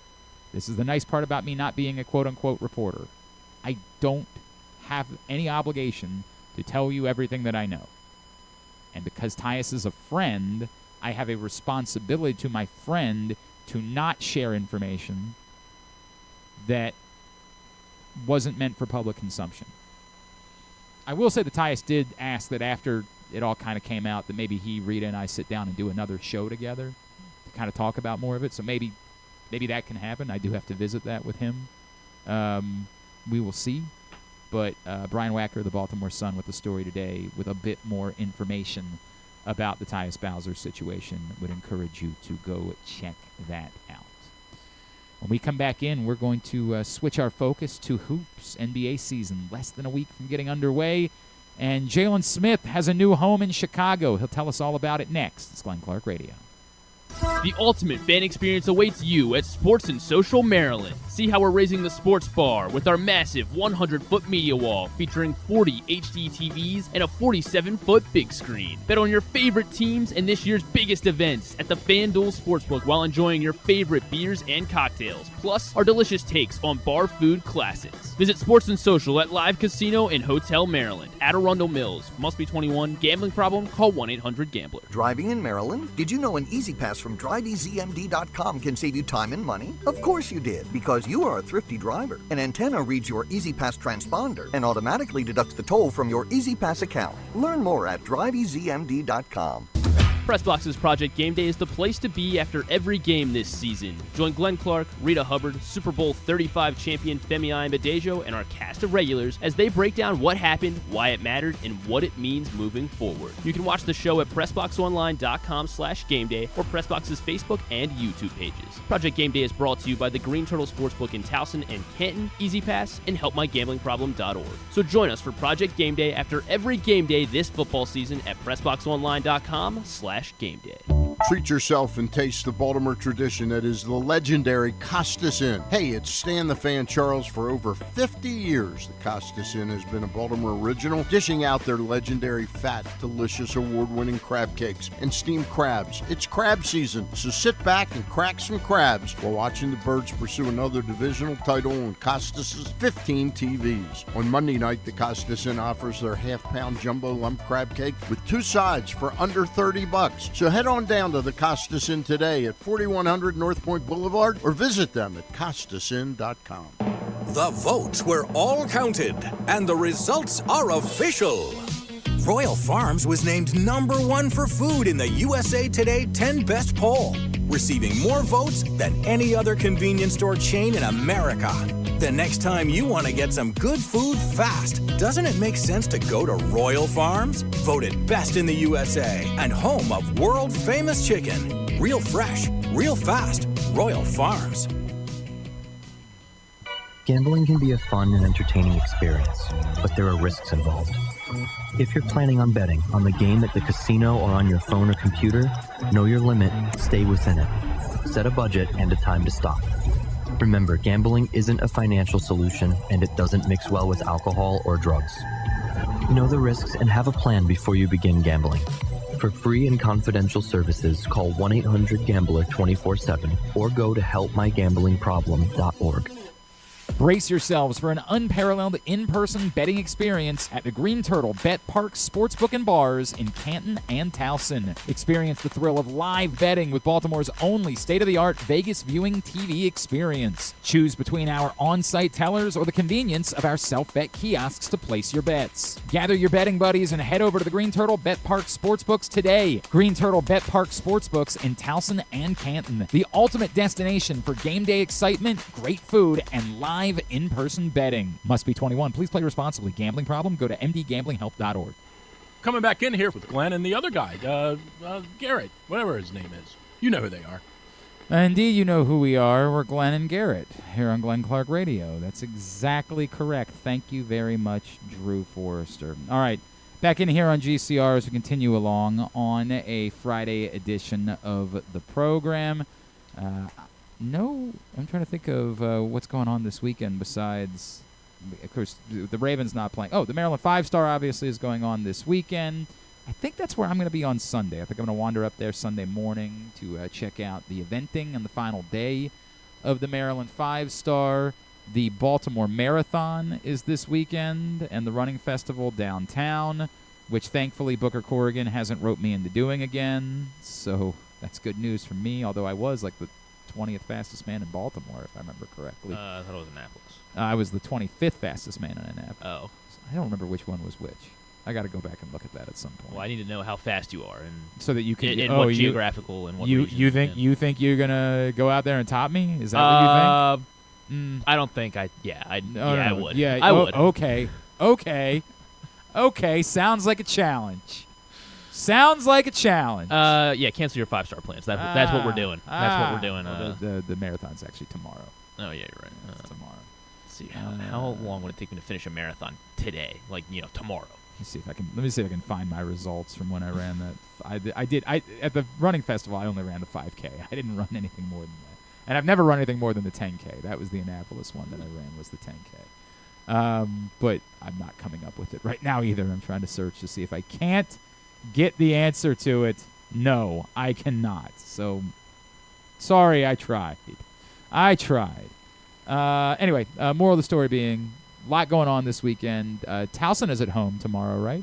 This is the nice part about me not being a quote-unquote reporter. I don't have any obligation to tell you everything that I know. And because Tyus is a friend, I have a responsibility to my friend to not share information that wasn't meant for public consumption. I will say that Tyus did ask that after it all kind of came out that maybe he, Rita, and I sit down and do another show together to kind of talk about more of it. So maybe that can happen. I do have to visit that with him. We will see. But Brian Wacker of the Baltimore Sun with the story today with a bit more information about the Tyus Bowser situation. Would encourage you to go check that out. When we come back in, we're going to switch our focus to hoops. NBA season less than a week from getting underway. And Jalen Smith has a new home in Chicago. He'll tell us all about it next. It's Glenn Clark Radio. The ultimate fan experience awaits you at Sports and Social Maryland. See how we're raising the sports bar with our massive 100-foot media wall featuring 40 HD TVs and a 47-foot big screen. Bet on your favorite teams and this year's biggest events at the FanDuel Sportsbook while enjoying your favorite beers and cocktails, plus our delicious takes on bar food classics. Visit Sports and Social at Live Casino and Hotel Maryland at Arundel Mills. Must be 21. Gambling problem? Call 1-800-GAMBLER. Driving in Maryland? Did you know an Easy Pass from DriveEasyMD.com can save you time and money? Of course you did, because you are a thrifty driver. An antenna reads your Easy Pass transponder and automatically deducts the toll from your Easy Pass account. Learn more at DriveEasyMD.com. PressBox's Project Game Day is the place to be after every game this season. Join Glenn Clark, Rita Hubbard, Super Bowl 35 champion Femi Adebayo, and our cast of regulars as they break down what happened, why it mattered, and what it means moving forward. You can watch the show at PressBoxOnline.com/gameday or PressBox's Facebook and YouTube pages. Project Game Day is brought to you by the Green Turtle Sportsbook in Towson and Canton, Easy Pass, and HelpMyGamblingProblem.org. So join us for Project Game Day after every game day this football season at PressBoxOnline.com/game day. Treat yourself and taste the Baltimore tradition that is the legendary Costas Inn. Hey, it's Stan the Fan Charles. For over 50 years, the Costas Inn has been a Baltimore original, dishing out their legendary fat, delicious, award-winning crab cakes and steamed crabs. It's crab season, so sit back and crack some crabs while watching the Birds pursue another divisional title on Costas's 15 TVs. On Monday night, the Costas Inn offers their half-pound jumbo lump crab cake with 2 sides for under $30. So head on down to the Costas Inn today at 4100 North Point Boulevard or visit them at CostasInn.com. The votes were all counted, and the results are official. Royal Farms was named #1 for food in the USA Today 10 Best poll, receiving more votes than any other convenience store chain in America. The next time you want to get some good food fast, doesn't it make sense to go to Royal Farms? Voted best in the USA and home of world-famous chicken. Real fresh, real fast, Royal Farms. Gambling can be a fun and entertaining experience, but there are risks involved. If you're planning on betting on the game at the casino or on your phone or computer, know your limit, stay within it. Set a budget and a time to stop. Remember, gambling isn't a financial solution, and it doesn't mix well with alcohol or drugs. Know the risks and have a plan before you begin gambling. For free and confidential services, call 1-800-GAMBLER 24/7 or go to helpmygamblingproblem.org. Brace yourselves for an unparalleled in-person betting experience at the Green Turtle Bet Park Sportsbook and Bars in Canton and Towson. Experience the thrill of live betting with Baltimore's only state-of-the-art Vegas viewing TV experience. Choose between our on-site tellers or the convenience of our self-bet kiosks to place your bets. Gather your betting buddies and head over to the Green Turtle Bet Park Sportsbooks today. Green Turtle Bet Park Sportsbooks in Towson and Canton. The ultimate destination for game day excitement, great food, and live in-person betting. Must be 21. Please play responsibly. Gambling problem? Go to mdgamblinghelp.org. Coming back in here with Glenn and the other guy, Garrett, whatever his name is. You know who they are. Indeed, you know who we are. We're Glenn and Garrett here on Glenn Clark Radio. That's exactly correct. Thank you very much, Drew Forrester. All right, back in here on GCR as we continue along on a Friday edition of the program. No, I'm trying to think of what's going on this weekend besides, of course, the Ravens not playing. Oh, the Maryland 5-Star obviously is going on this weekend. I think that's where I'm going to be on Sunday. I think I'm going to wander up there Sunday morning to check out the eventing on the final day of the Maryland 5-Star. The Baltimore Marathon is this weekend, and the Running Festival downtown, which thankfully Booker Corrigan hasn't roped me into doing again. So that's good news for me, although I was like the 20th fastest man in Baltimore, if I remember correctly. I thought it was Annapolis. I was the 25th fastest man in Annapolis. Oh. I don't remember which one was which. I got to go back and look at that at some point. Well, I need to know how fast you are, and so that you can. In what geographical and what region. You think you're gonna go out there and top me? Is that what you think? I don't think I. Yeah, I. No, yeah, no, I would. Yeah, I would. Okay. Sounds like a challenge. Sounds like a challenge. Yeah, cancel your 5-star plans. That's what we're doing. That's what we're doing. The marathon's actually tomorrow. Oh yeah, you're right. It's tomorrow. Let's see how long would it take me to finish a marathon today? Like tomorrow. Let me see if I can find my results from when I ran that. I did at the running festival. I only ran the 5K. I didn't run anything more than that, and I've never run anything more than the 10K. That was the Annapolis one that I ran, was the 10K. But I'm not coming up with it right now either. I'm trying to search to see if I can't get the answer to it. No, I cannot. So, sorry, I tried. Anyway, moral of the story being, a lot going on this weekend. Towson is at home tomorrow, right?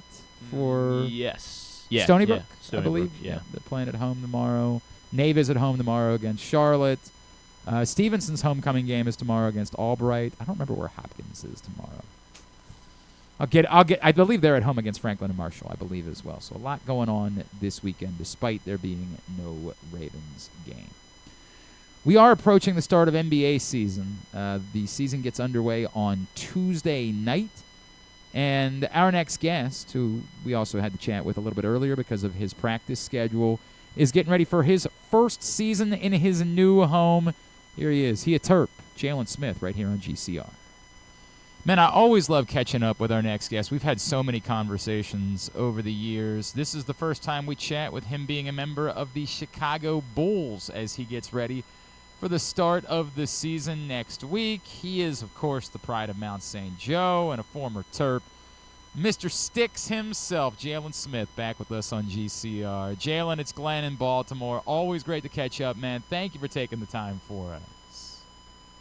For yes. Stony Brook, Stony I believe. Brook, yeah. They're playing at home tomorrow. Nave is at home tomorrow against Charlotte. Stevenson's homecoming game is tomorrow against Albright. I don't remember where Hopkins is tomorrow. I believe they're at home against Franklin and Marshall, I believe, as well. So a lot going on this weekend, despite there being no Ravens game. We are approaching the start of NBA season. The season gets underway on Tuesday night. And our next guest, who we also had to chat with a little bit earlier because of his practice schedule, is getting ready for his first season in his new home. Here he is. He a Terp, Jalen Smith, right here on GCR. Man, I always love catching up with our next guest. We've had so many conversations over the years. This is the first time we chat with him being a member of the Chicago Bulls as he gets ready for the start of the season next week. He is, of course, the pride of Mount St. Joe and a former Terp. Mr. Stix himself, Jalen Smith, back with us on GCR. Jalen, it's Glenn in Baltimore. Always great to catch up, man. Thank you for taking the time for us.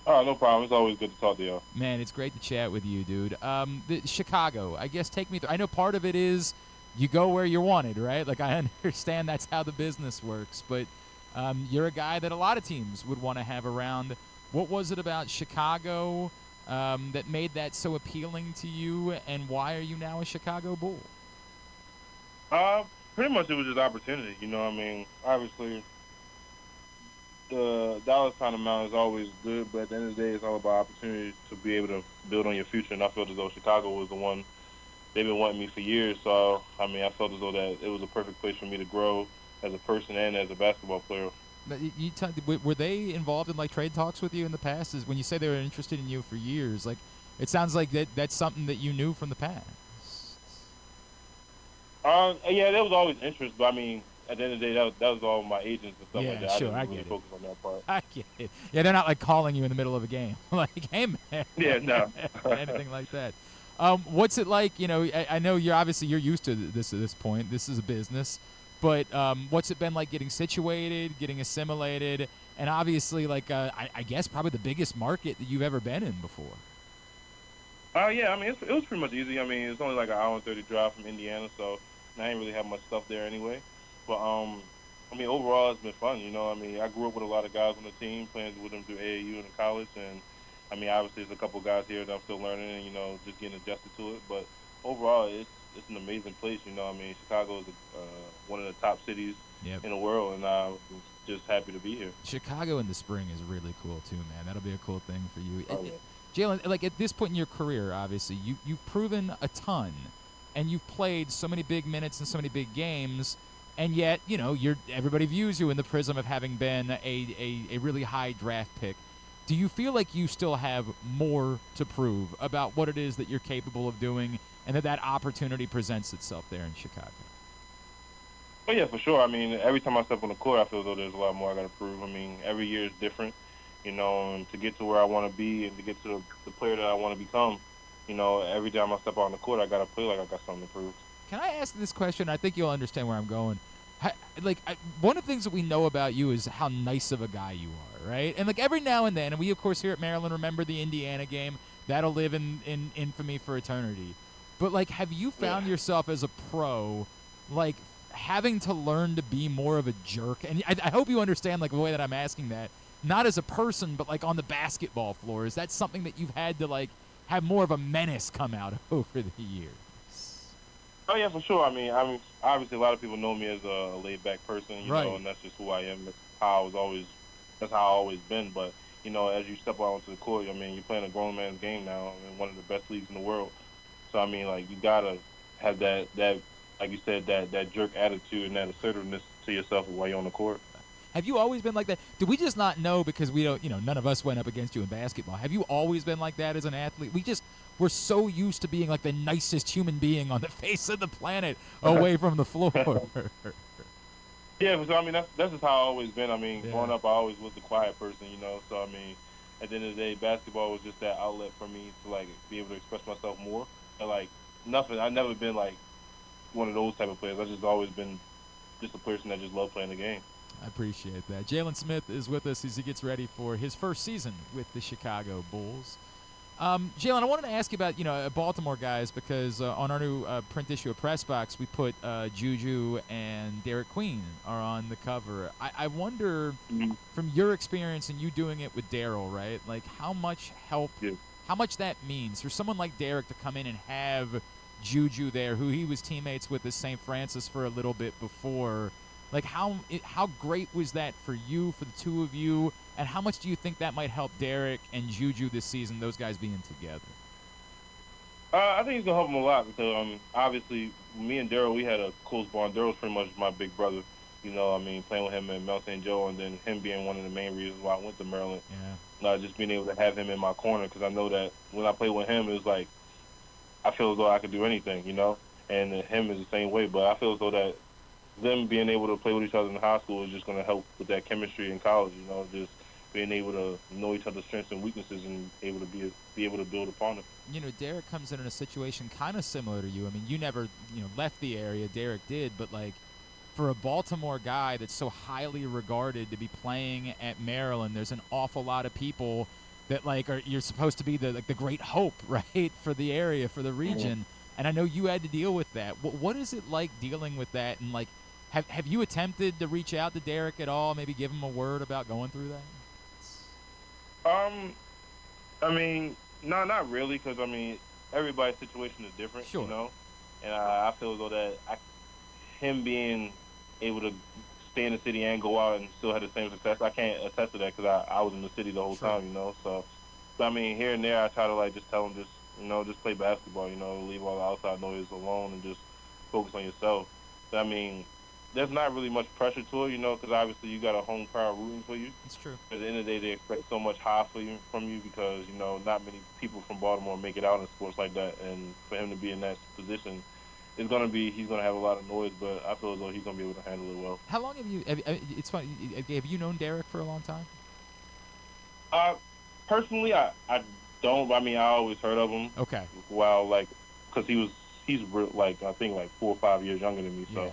Oh, no problem. It's always good to talk to y'all. Man, it's great to chat with you, dude. Chicago, I guess, take me through. I know part of it is you go where you're wanted, right? Like, I understand that's how the business works, but you're a guy that a lot of teams would want to have around. What was it about Chicago that made that so appealing to you, and why are you now a Chicago Bull? Pretty much it was just opportunity. You know what I mean? Obviously, the dollar sign amount is always good, but at the end of the day, it's all about opportunity to be able to build on your future. And I felt as though Chicago was the one. They've been wanting me for years, so I mean, I felt as though that it was a perfect place for me to grow as a person and as a basketball player. But were they involved in like trade talks with you in the past? Is when you say they were interested in you for years, like it sounds like that's something that you knew from the past. Yeah, there was always interest, but I mean, at the end of the day, that was all my agents and stuff like that. Sure, I I didn't really get it. focus on that part. I get it. Yeah, they're not like calling you in the middle of a game, like, "Hey, man." Yeah, no. Anything like that. What's it like? You know, I know you're used to this at this point. This is a business, but what's it been like getting situated, getting assimilated, and obviously, like, I guess probably the biggest market that you've ever been in before. Yeah, I mean, it was pretty much easy. I mean, it's only like an hour and 30 drive from Indiana, so I ain't really have much stuff there anyway. But I mean, overall, it's been fun. You know, I mean, I grew up with a lot of guys on the team, playing with them through AAU and in college, and I mean, obviously, there's a couple guys here that I'm still learning and, you know, just getting adjusted to it. But overall, it's an amazing place. You know, I mean, Chicago is one of the top cities in the world, and I'm just happy to be here. Chicago in the spring is really cool too, man. That'll be a cool thing for you. Oh, yeah. Jalen, like at this point in your career, obviously, you've proven a ton, and you've played so many big minutes and so many big games, and yet, you know, everybody views you in the prism of having been a really high draft pick. Do you feel like you still have more to prove about what it is that you're capable of doing, and that opportunity presents itself there in Chicago? Oh, yeah, for sure. I mean, every time I step on the court, I feel as though there's a lot more I got to prove. I mean, every year is different, you know, and to get to where I want to be and to get to the player that I want to become, you know, every time I step on the court, I got to play like I got something to prove. Can I ask this question? I think you'll understand where I'm going. One of the things that we know about you is how nice of a guy you are, right? And, like, every now and then, and we, of course, here at Maryland remember the Indiana game. That'll live in infamy for eternity. But, like, have you found yourself as a pro, like, having to learn to be more of a jerk? And I hope you understand, like, the way that I'm asking that. Not as a person, but, like, on the basketball floor. Is that something that you've had to, like, have more of a menace come out over the years? Oh, yeah, for sure. I mean, obviously a lot of people know me as a laid-back person, you know, and that's just who I am. That's how I've always been. But, you know, as you step out onto the court, I mean, you're playing a grown man's game now in one of the best leagues in the world. So, I mean, like, you got to have that, like you said, that jerk attitude and that assertiveness to yourself while you're on the court. Have you always been like that? Did we just not know because we don't, you know, none of us went up against you in basketball? Have you always been like that as an athlete? We're so used to being like the nicest human being on the face of the planet away from the floor. Yeah, so I mean, that's just how I've always been. I mean, growing up, I always was the quiet person, you know. So, I mean, at the end of the day, basketball was just that outlet for me to, like, be able to express myself more. And, like, I've never been, like, one of those type of players. I've just always been just a person that just loved playing the game. I appreciate that. Jalen Smith is with us as he gets ready for his first season with the Chicago Bulls. Jalen, I wanted to ask you about, you know, Baltimore guys, because on our new print issue of PressBox, we put Juju and Derik Queen are on the cover. I wonder, from your experience and you doing it with Daryl, right, like how much help, how much that means for someone like Derik to come in and have Juju there, who he was teammates with at St. Francis for a little bit before. Like, how great was that for you, for the two of you, and how much do you think that might help Derik and Juju this season, those guys being together? I think it's going to help them a lot because, obviously, me and Daryl, we had a close bond. Daryl's pretty much my big brother, you know, I mean, playing with him in Mount St. Joe, and then him being one of the main reasons why I went to Maryland. Just being able to have him in my corner because I know that when I play with him, it was like I feel as though I could do anything, you know, and him is the same way. But I feel as though that them being able to play with each other in high school is just going to help with that chemistry in college, you know, just being able to know each other's strengths and weaknesses and able to be able to build upon them. You know, Derik comes in a situation kind of similar to you. I mean, you never, you know, left the area. Derik did, but like for a Baltimore guy that's so highly regarded to be playing at Maryland, there's an awful lot of people that like you're supposed to be the great hope, right, for the area, for the region. And I know you had to deal with that. What is it like dealing with that? And like, have you attempted to reach out to Derik at all? Maybe give him a word about going through that? I mean, no, not really, because I mean, everybody's situation is different, you know. And I feel as though that him being able to stay in the city and go out and still have the same success, I can't attest to that because I was in the city the whole time, you know. So, I mean, here and there, I try to like just tell him just play basketball, you know, leave all the outside noise alone and just focus on yourself. So, I mean, there's not really much pressure to it, you know, because obviously you got a home crowd rooting for you. It's true. At the end of the day, they expect so much high from you because, you know, not many people from Baltimore make it out in sports like that. And for him to be in that position he's gonna have a lot of noise, but I feel as though he's gonna be able to handle it well. How long have you? It's funny. Have you known Derik for a long time? Personally, I don't. I mean, I always heard of him. Okay. Well, like, cause he's like I think like 4 or 5 years younger than me. So. Yeah.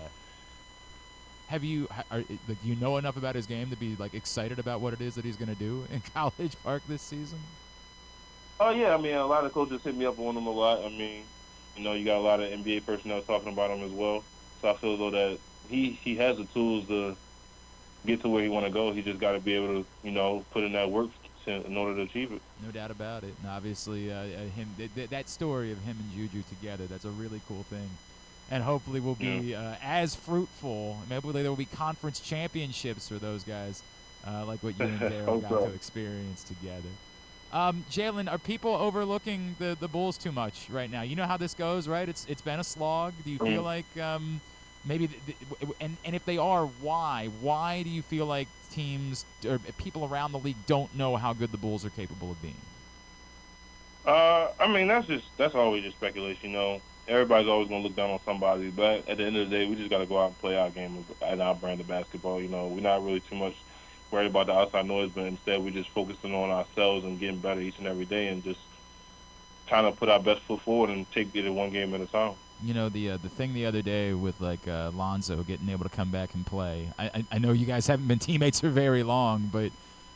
Have you? Do you know enough about his game to be like excited about what it is that he's going to do in College Park this season? Oh yeah, I mean, a lot of coaches hit me up on him a lot. I mean, you got a lot of NBA personnel talking about him as well. So I feel as though that he has the tools to get to where he want to go. He just got to be able to, put in that work in order to achieve it. No doubt about it. And obviously, that story of him and Juju together, that's a really cool thing. And hopefully will be as fruitful. Maybe there will be conference championships for those guys, like what you and Daryl got to experience together. Jalen, are people overlooking the Bulls too much right now? You know how this goes, right? It's been a slog. Do you feel like maybe and if they are, why? Why do you feel like teams or people around the league don't know how good the Bulls are capable of being? I mean, that's always just speculation, Everybody's always going to look down on somebody, but at the end of the day, we just got to go out and play our game and our brand of basketball. We're not really too much worried about the outside noise, but instead we're just focusing on ourselves and getting better each and every day and just trying to put our best foot forward and take it one game at a time. The thing the other day with, Lonzo getting able to come back and play, I know you guys haven't been teammates for very long, but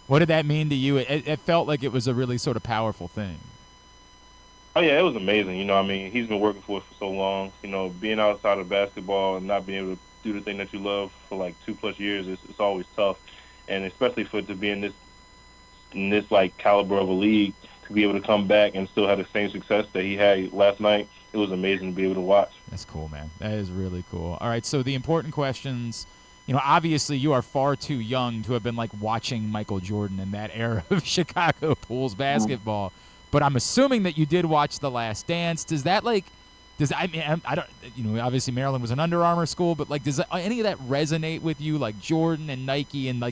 what did that mean to you? It felt like it was a really sort of powerful thing. Oh, yeah, it was amazing. He's been working for us for so long. Being outside of basketball and not being able to do the thing that you love for, 2+ years, it's always tough. And especially for it to be in this caliber of a league, to be able to come back and still have the same success that he had last night, it was amazing to be able to watch. That's cool, man. That is really cool. All right, so the important questions, obviously you are far too young to have been, watching Michael Jordan in that era of Chicago Bulls basketball. But I'm assuming that you did watch The Last Dance. Does that I don't, obviously Maryland was an Under Armour school, but does any of that resonate with you, like Jordan and Nike, and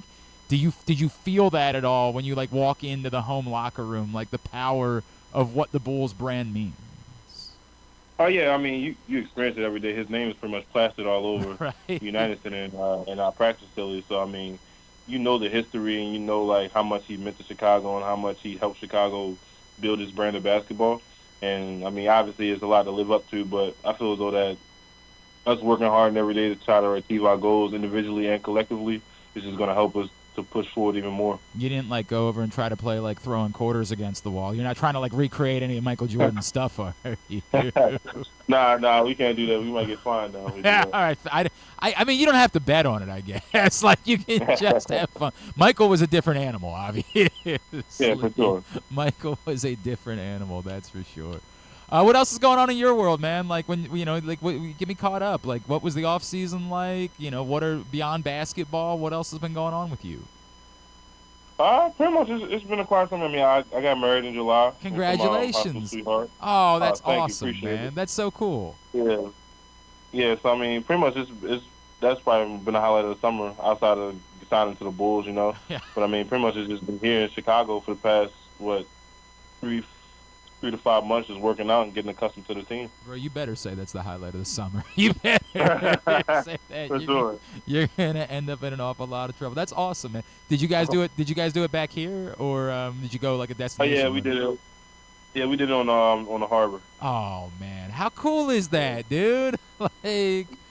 did you feel that at all when you walk into the home locker room, the power of what the Bulls brand means? Oh yeah, you experience it every day. His name is pretty much plastered all over United Center and our practice facility. So the history and how much he meant to Chicago and how much he helped Chicago build his brand of basketball. And, obviously it's a lot to live up to, but I feel as though that us working hard every day to try to achieve our goals individually and collectively is just going to help us to push forward even more. You didn't, go over and try to play, throwing quarters against the wall. You're not trying to, recreate any of Michael Jordan's stuff, are you? Nah, we can't do that. We might get fined now. Yeah, all right. I mean, you don't have to bet on it, I guess. You can just have fun. Michael was a different animal, obviously. Yeah, for sure. Michael was a different animal, that's for sure. What else is going on in your world, man? Get me caught up. What was the off season like? What are beyond basketball? What else has been going on with you? Pretty much, it's been a quiet summer. I got married in July. Congratulations! Oh, that's awesome, man. That's so cool. Yeah. So pretty much, that's probably been a highlight of the summer outside of signing to the Bulls, Yeah. But pretty much it's just been here in Chicago for the past 3 to 5 months, just working out and getting accustomed to the team. Bro, you better say that's the highlight of the summer. You better say that. For sure. You're gonna end up in an awful lot of trouble. That's awesome, man. Did you guys do it? Did you guys do it back here, or did you go a destination? Oh yeah, we did it. Yeah, we did it on the harbor. Oh man, how cool is that, dude? Yeah,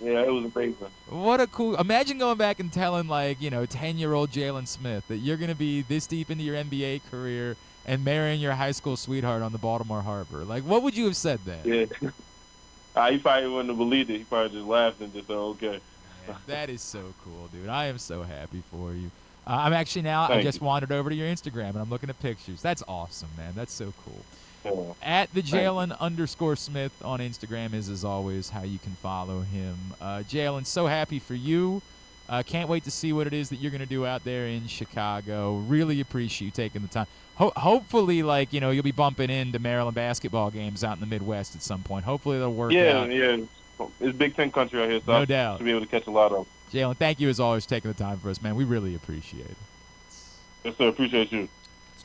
it was amazing. What a cool. Imagine going back and telling 10-year-old Jalen Smith that you're gonna be this deep into your NBA career and marrying your high school sweetheart on the Baltimore Harbor. What would you have said then? Yeah. He probably wouldn't have believed it. He probably just laughed and just said, okay. Man, that is so cool, dude. I am so happy for you. I'm actually now, Thank I just you. wandered over to your Instagram, and I'm looking at pictures. That's awesome, man. That's so cool. Yeah. At the Jalen_Smith on Instagram is, as always, how you can follow him. Jalen, so happy for you. Can't wait to see what it is that you're going to do out there in Chicago. Really appreciate you taking the time. Hopefully, you'll be bumping into Maryland basketball games out in the Midwest at some point. Hopefully they'll work out. Yeah. It's Big Ten country out here, so No doubt. I should be able to catch a lot of them. Jalen, thank you as always for taking the time for us, man. We really appreciate it. Yes, sir. Appreciate you.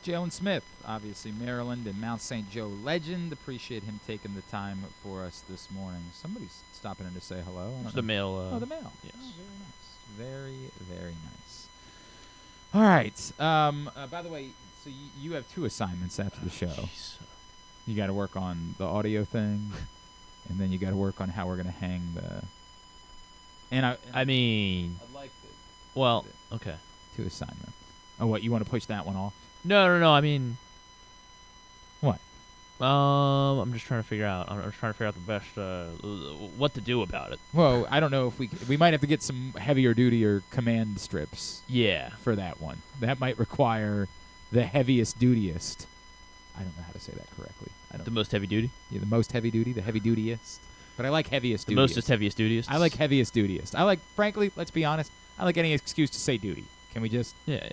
Jalen Smith, obviously Maryland and Mount St. Joe legend. Appreciate him taking the time for us this morning. Somebody's stopping in to say hello. It's the mail. the mail. Yes. Oh, very nice. Very, very nice. All right. By the way, so you have 2 assignments after the show. Jeez. You got to work on the audio thing, and then you got to work on how we're going to hang the. I mean. I'd like to. Well, okay. 2 assignments. Oh, what? You want to push that one off? No. I mean. What? I'm just trying to figure out. I'm trying to figure out the best what to do about it. Well, I don't know if we might have to get some heavier duty or command strips. Yeah. For that one, that might require the heaviest dutiest. I don't know how to say that correctly. The most heavy duty. Yeah, the most heavy duty, the heavy dutyest. But I like heaviest. The dutiest. mostest heaviest dutiest. I like heaviest dutiest. I like, frankly, let's be honest. I like any excuse to say duty. Can we just? Yeah.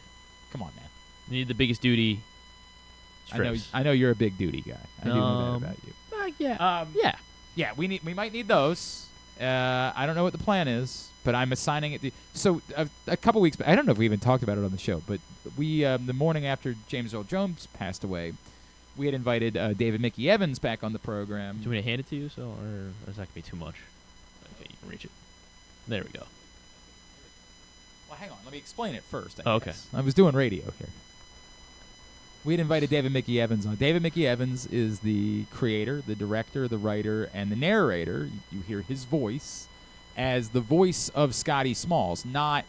Come on, man. You need the biggest duty. I know you're a big duty guy. I do know that about you. Yeah. Yeah. We might need those. I don't know what the plan is, but I'm assigning it. So a couple weeks back, I don't know if we even talked about it on the show, but we the morning after James Earl Jones passed away, we had invited David Mickey Evans back on the program. Do you want me to hand it to you, or is that going to be too much? Okay, you can reach it. There we go. Well, hang on. Let me explain it first. Okay. I was doing radio here. We had invited David Mickey Evans on. David Mickey Evans is the creator, the director, the writer, and the narrator. You hear his voice as the voice of Scotty Smalls, not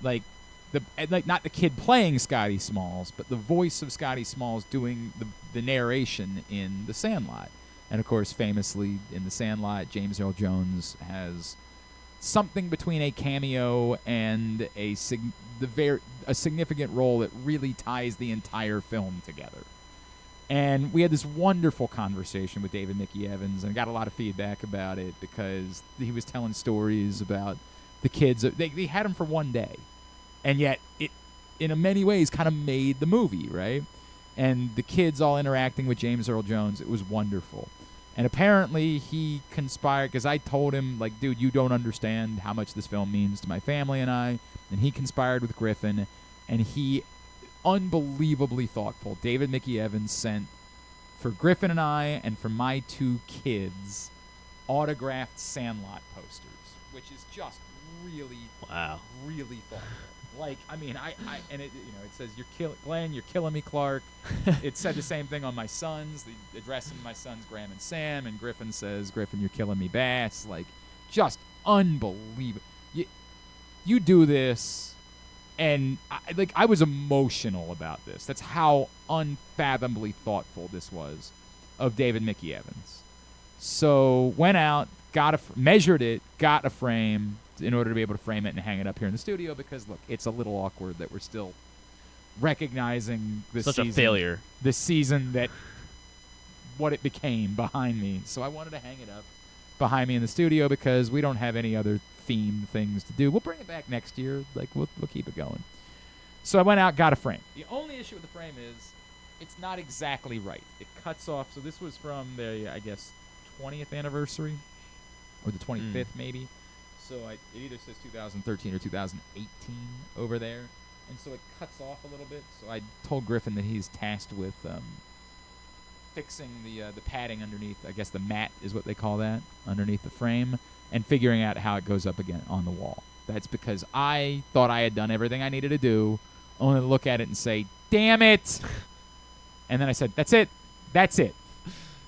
not the kid playing Scotty Smalls, but the voice of Scotty Smalls doing the narration in The Sandlot. And of course, famously in The Sandlot, James Earl Jones has something between a cameo and a significant role that really ties the entire film together. And we had this wonderful conversation with David Mickey Evans, and got a lot of feedback about it because he was telling stories about the kids. They had him for one day, and yet it, in many ways, kind of made the movie, right? And the kids all interacting with James Earl Jones, it was wonderful. And apparently he conspired, because I told him, like, dude, you don't understand how much this film means to my family and I. And he conspired with Griffin, and he, unbelievably thoughtful, David Mickey Evans sent, for Griffin and I and for my 2 kids, autographed Sandlot posters, which is just really, really thoughtful. Like, I mean, and it, it says, Glenn, you're killing me, Clark. It said the same thing on my sons, addressing my sons, Graham and Sam, and Griffin says, Griffin, you're killing me, Bass. Like, just unbelievable. You do this, and I was emotional about this. That's how unfathomably thoughtful this was of David Mickey Evans. So went out, measured it, got a frame, in order to be able to frame it and hang it up here in the studio, because look, it's a little awkward that we're still recognizing the such a failure. The season that what it became behind me. So I wanted to hang it up behind me in the studio because we don't have any other themed things to do. We'll bring it back next year. Like we'll keep it going. So I went out, got a frame. The only issue with the frame is it's not exactly right. It cuts off. So this was from the 20th anniversary or the 25th maybe. So it either says 2013 or 2018 over there. And so it cuts off a little bit. So I told Griffin that he's tasked with fixing the padding underneath. I guess the mat is what they call that, underneath the frame, and figuring out how it goes up again on the wall. That's because I thought I had done everything I needed to do, only to look at it and say, damn it. And then I said, that's it. That's it.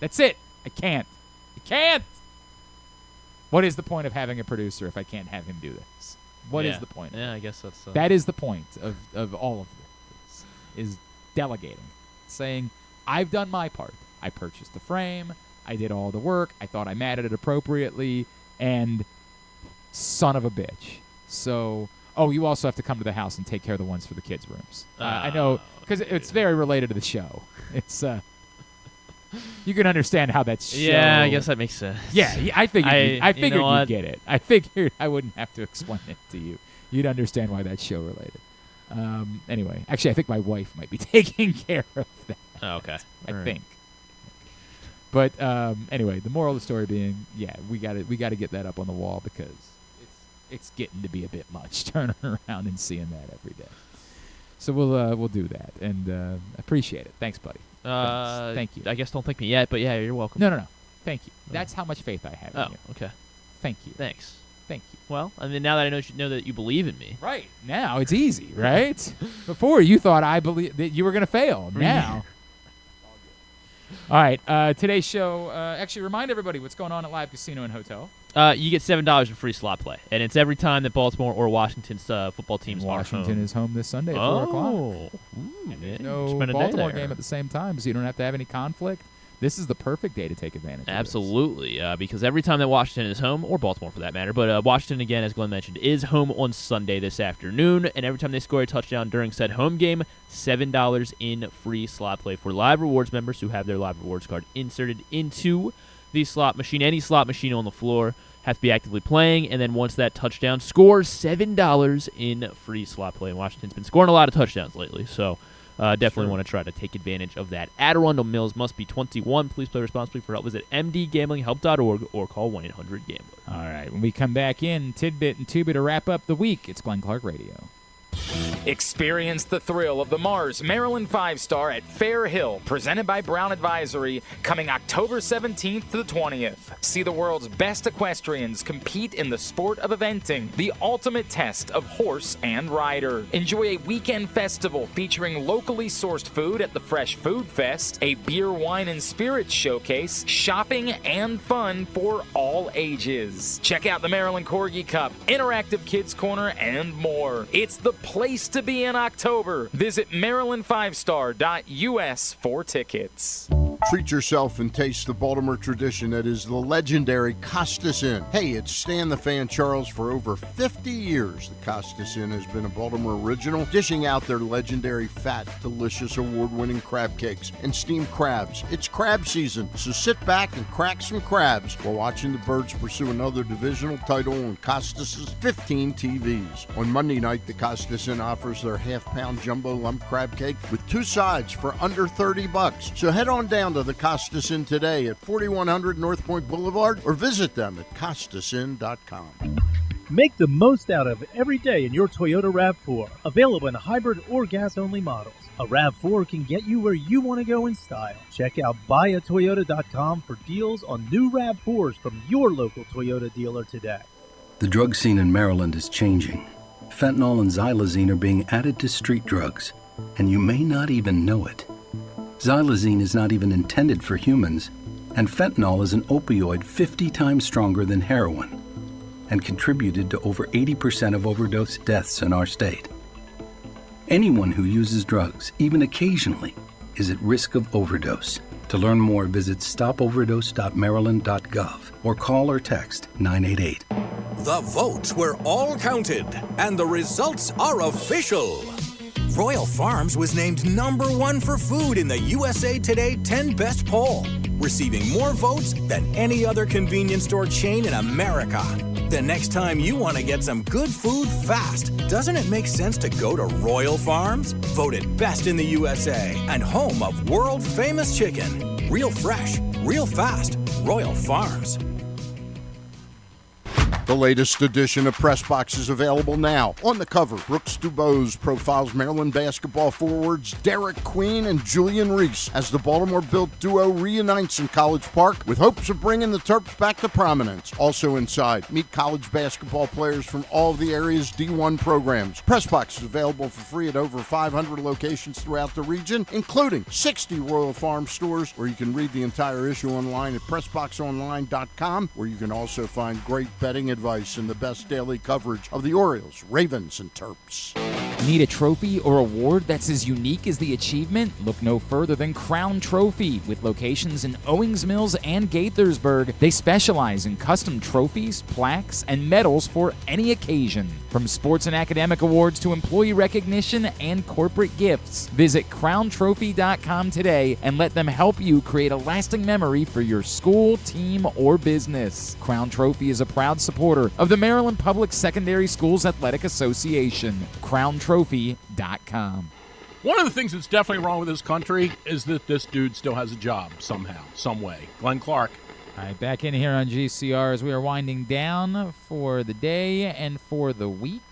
That's it. I can't. What is the point of having a producer if I can't have him do this? What is the point? Yeah, I guess that's... That is the point of all of this, is delegating. Saying, I've done my part. I purchased the frame. I did all the work. I thought I matted it appropriately. And son of a bitch. So, you also have to come to the house and take care of the ones for the kids' rooms. I know, because it's very related to the show. It's... You can understand how that's show. Yeah, I guess that makes sense. Yeah, I figured you'd get it. I figured I wouldn't have to explain it to you. You'd understand why that's show related. Anyway, actually, I think my wife might be taking care of that. Oh, okay. I think. But anyway, the moral of the story being, we got to get that up on the wall because it's getting to be a bit much turning around and seeing that every day. So we'll do that, and appreciate it. Thanks, buddy. Thank you. I guess don't thank me yet, but yeah, you're welcome. No. Thank you. That's how much faith I have in you. Okay. Thank you. Thanks. Thank you. Well, I mean, now that I know that you believe in me. Right. Now it's easy, right? Before you thought I believe that you were going to fail. Now. All right. Today's show, actually remind everybody what's going on at Live Casino and Hotel. You get $7 in free slot play, and it's every time that Baltimore or Washington's football teams are home. Washington is home this Sunday at 4 o'clock. There's no Baltimore game at the same time, so you don't have to have any conflict. This is the perfect day to take advantage of Absolutely, because every time that Washington is home, or Baltimore for that matter, but Washington, again, as Glenn mentioned, is home on Sunday this afternoon, and every time they score a touchdown during said home game, $7 in free slot play for Live Rewards members who have their Live Rewards card inserted into the slot machine. Any slot machine on the floor have to be actively playing, and then once that touchdown scores, $7 in free slot play. And Washington's been scoring a lot of touchdowns lately, so definitely want to try to take advantage of that. At Arundel Mills, must be 21. Please play responsibly. For help, visit mdgamblinghelp.org or call 1-800-GAMBLER. All right, when we come back in, Tidbit and Two-Bit to wrap up the week. It's Glenn Clark Radio. Experience the thrill of the Mars Maryland 5-Star at Fair Hill, presented by Brown Advisory, coming October 17th to the 20th. See the world's best equestrians compete in the sport of eventing, the ultimate test of horse and rider. Enjoy a weekend festival featuring locally sourced food at the Fresh Food Fest, a beer, wine, and spirits showcase, shopping, and fun for all ages. Check out the Maryland Corgi Cup, interactive kids corner, and more. It's the place to be in October. Visit maryland5star.us for tickets. Treat yourself and taste the Baltimore tradition that is the legendary Costas Inn. Hey, it's Stan the Fan Charles. For over 50 years, the Costas Inn has been a Baltimore original, dishing out their legendary fat, delicious, award-winning crab cakes and steamed crabs. It's crab season, so sit back and crack some crabs while watching the Birds pursue another divisional title on Costas' 15 TVs. On Monday night, the Costas Inn offers their half-pound jumbo lump crab cake with 2 sides for under $30. So head on down to the Costas Inn today at 4100 North Point Boulevard or visit them at costasin.com. Make the most out of every day in your Toyota RAV4, available in hybrid or gas-only models. A RAV4 can get you where you want to go in style. Check out buyatoyota.com for deals on new RAV4s from your local Toyota dealer today. The drug scene in Maryland is changing. Fentanyl and xylazine are being added to street drugs, and you may not even know it. Xylazine is not even intended for humans, and fentanyl is an opioid 50 times stronger than heroin and contributed to over 80% of overdose deaths in our state. Anyone who uses drugs, even occasionally, is at risk of overdose. To learn more, visit stopoverdose.maryland.gov or call or text 988. The votes were all counted, and the results are official. Royal Farms was named #1 for food in the USA Today 10 Best poll, receiving more votes than any other convenience store chain in America. The next time you want to get some good food fast, doesn't it make sense to go to Royal Farms? Voted best in the USA and home of world-famous chicken. Real fresh, real fast, Royal Farms. The latest edition of PressBox is available now. On the cover, Brooks Dubose profiles Maryland basketball forwards Derik Queen and Juju Reese as the Baltimore-built duo reunites in College Park with hopes of bringing the Terps back to prominence. Also inside, meet college basketball players from all of the area's D1 programs. PressBox is available for free at over 500 locations throughout the region, including 60 Royal Farm stores, where you can read the entire issue online at PressBoxOnline.com, where you can also find great betting advice and the best daily coverage of the Orioles, Ravens, and Terps. Need a trophy or award that's as unique as the achievement? Look no further than Crown Trophy. With locations in Owings Mills and Gaithersburg, they specialize in custom trophies, plaques, and medals for any occasion. From sports and academic awards to employee recognition and corporate gifts, visit crowntrophy.com today and let them help you create a lasting memory for your school, team, or business. Crown Trophy is a proud supporter of the Maryland Public Secondary Schools Athletic Association. crowntrophy.com. One of the things that's definitely wrong with this country is that this dude still has a job somehow, some way. Glenn Clark. All right, back in here on GCR as we are winding down for the day and for the week.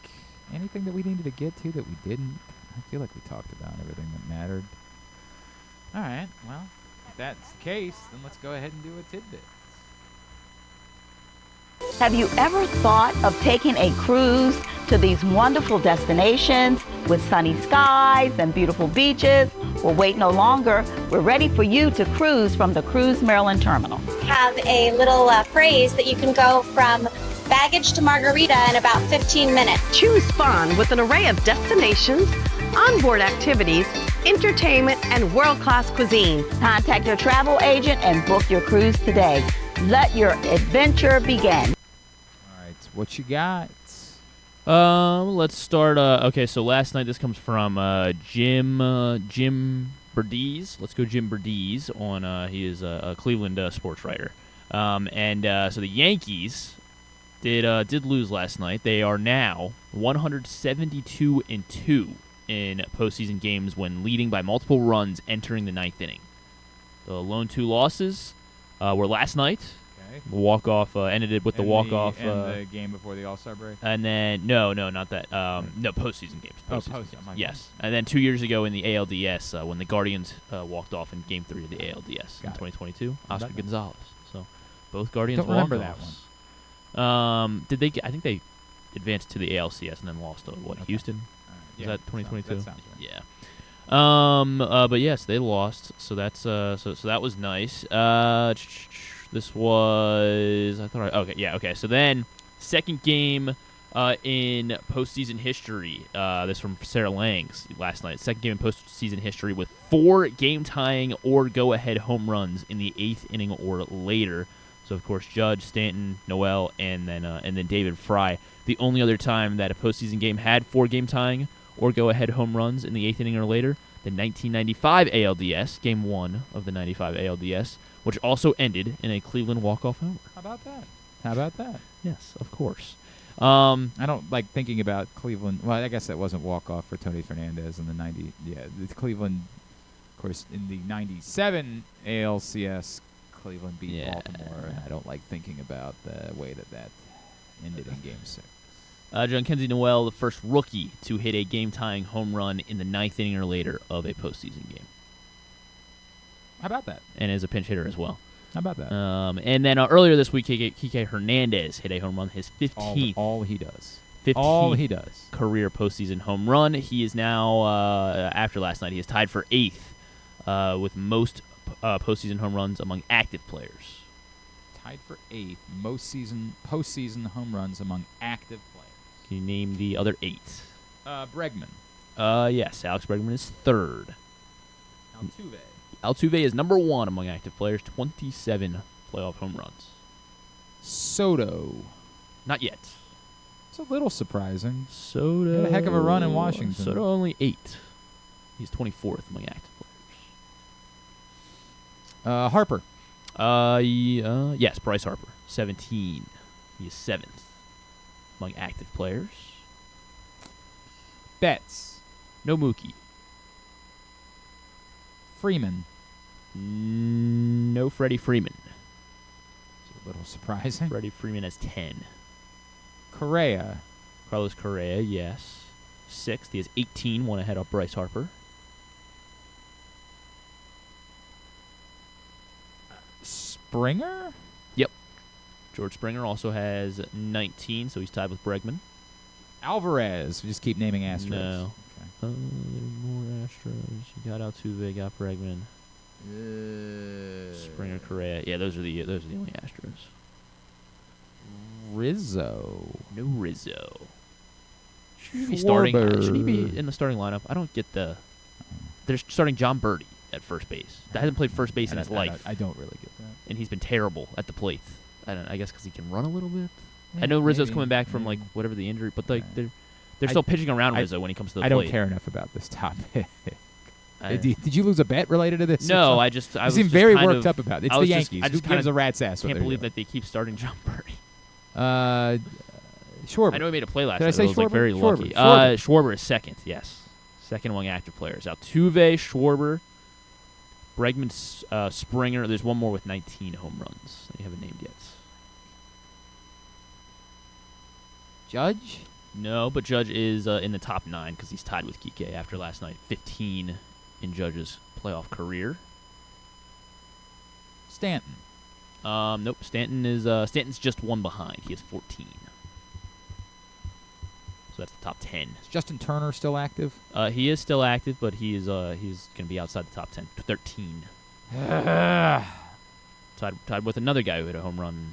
Anything that we needed to get to that we didn't? I feel like we talked about everything that mattered. All right, well, if that's the case, then let's go ahead and do a tidbit. Have you ever thought of taking a cruise to these wonderful destinations with sunny skies and beautiful beaches? Well, wait no longer. We're ready for you to cruise from the Cruise Maryland Terminal. Have a little phrase that you can go from baggage to margarita in about 15 minutes. Choose fun with an array of destinations, onboard activities, entertainment, and world-class cuisine. Contact your travel agent and book your cruise today. Let your adventure begin. All right, what you got? Let's start. Okay, so last night this comes from Jim Berdees. Let's go, Jim Berdees. On he is a Cleveland sports writer. So the Yankees did lose last night. They are now 172-2 in postseason games when leading by multiple runs entering the ninth inning. The lone two losses were last night. Okay. The walk-off ended it with the walk-off. And the game before the All-Star break? And then, no, not that. No, postseason games. Postseason. Yes. And then 2 years ago in the ALDS, when the Guardians walked off in Game 3 of the ALDS in 2022, Oscar Gonzalez. So both Guardians Don't remember that one. Did they? I think they advanced to the ALCS and then lost to Houston? Yeah, Is that 2022? That sounds right. Yeah. But yes, they lost. So that's so that was nice. This was okay. So then second game in postseason history. This from Sarah Langs last night. Second game in postseason history with 4 game-tying or go-ahead home runs in the 8th inning or later. So of course Judge, Stanton, Noel, and then David Fry. The only other time that a postseason game had 4 game-tying or go-ahead home runs in the 8th inning or later, the 1995 ALDS, Game 1 of the 95 ALDS, which also ended in a Cleveland walk-off homer. How about that? Yes, of course. I don't like thinking about Cleveland. Well, I guess that wasn't walk-off for Tony Fernandez in the 90. Yeah, the Cleveland, of course, in the 97 ALCS, Cleveland beat Baltimore. And I don't like thinking about the way that ended in Game 6. John Kenzie Noel, the first rookie to hit a game-tying home run in the 9th inning or later of a postseason game. How about that? And as a pinch hitter as well. How about that? And then earlier this week, Kike Hernandez hit a home run, his 15th. All he does. 15th All he does. Career postseason home run. He is now, after last night, he is tied for 8th with most postseason home runs among active players. Tied for 8th, most postseason home runs among active players. Can you name the other 8? Bregman. Yes, Alex Bregman is 3rd. Altuve. Altuve is number 1 among active players, 27 playoff home runs. Soto. Not yet. It's a little surprising. Soto. Had a heck of a run in Washington. Soto only 8. He's 24th among active players. Harper. Yes, Bryce Harper, 17. He is 7th among active players. Betts. No Mookie. Freeman. No Freddie Freeman. It's a little surprising. Freddie Freeman has 10. Correa. Carlos Correa, yes. 6th. He has 18, one ahead of Bryce Harper. Springer? Yep. George Springer also has 19, so he's tied with Bregman. Alvarez. We just keep naming Astros. No. Okay. More Astros. You got Altuve, got Bregman. Springer, Correa. Yeah, those are the only Astros. Rizzo. No Rizzo. Should he be in the starting lineup? I don't get the. They're starting John Birdie at first base. That hasn't played first base in his life. I don't really get that. And he's been terrible at the plate. I guess because he can run a little bit. Yeah, I know Rizzo's coming back from like whatever the injury, but like they're still pitching around Rizzo when he comes to the plate. I don't care enough about this topic. Did you lose a bet related to this? No, I seem very worked up about it. It's the Yankees. Who gives a rat's ass? I can't believe that they keep starting John Birdie. Schwarber. I know he made a play last night. Did I say Schwarber? Like very Schwarber. lucky. Schwarber. Schwarber is 2nd, yes. 2nd among active players. Altuve, Schwarber, Bregman, Springer. There's one more with 19 home runs that you haven't named yet. Judge? No, but Judge is in the top 9 because he's tied with Kike after last night. 15 in Judge's playoff career. Stanton. Nope. Stanton's just one behind. He has 14. So that's the top 10. Is Justin Turner still active? He is still active, but he's going to be outside the top 10. 13. Tied with another guy who hit a home run,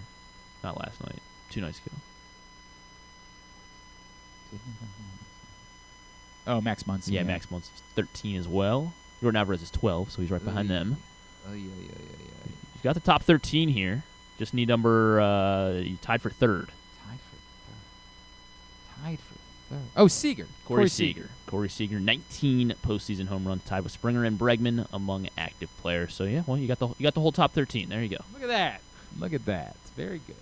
not last night, 2 nights ago. Oh, Max Muncy. Yeah, Max Muncy's 13 as well. Jordan Alvarez is 12, so he's right behind them. He's got the top 13 here. Just need you tied for third. Tied for third. Oh, Seager. Corey Seager. Corey Seager, 19 postseason home runs, tied with Springer and Bregman among active players. So yeah, well, you got the whole top 13. There you go. Look at that. Look at that. It's very good.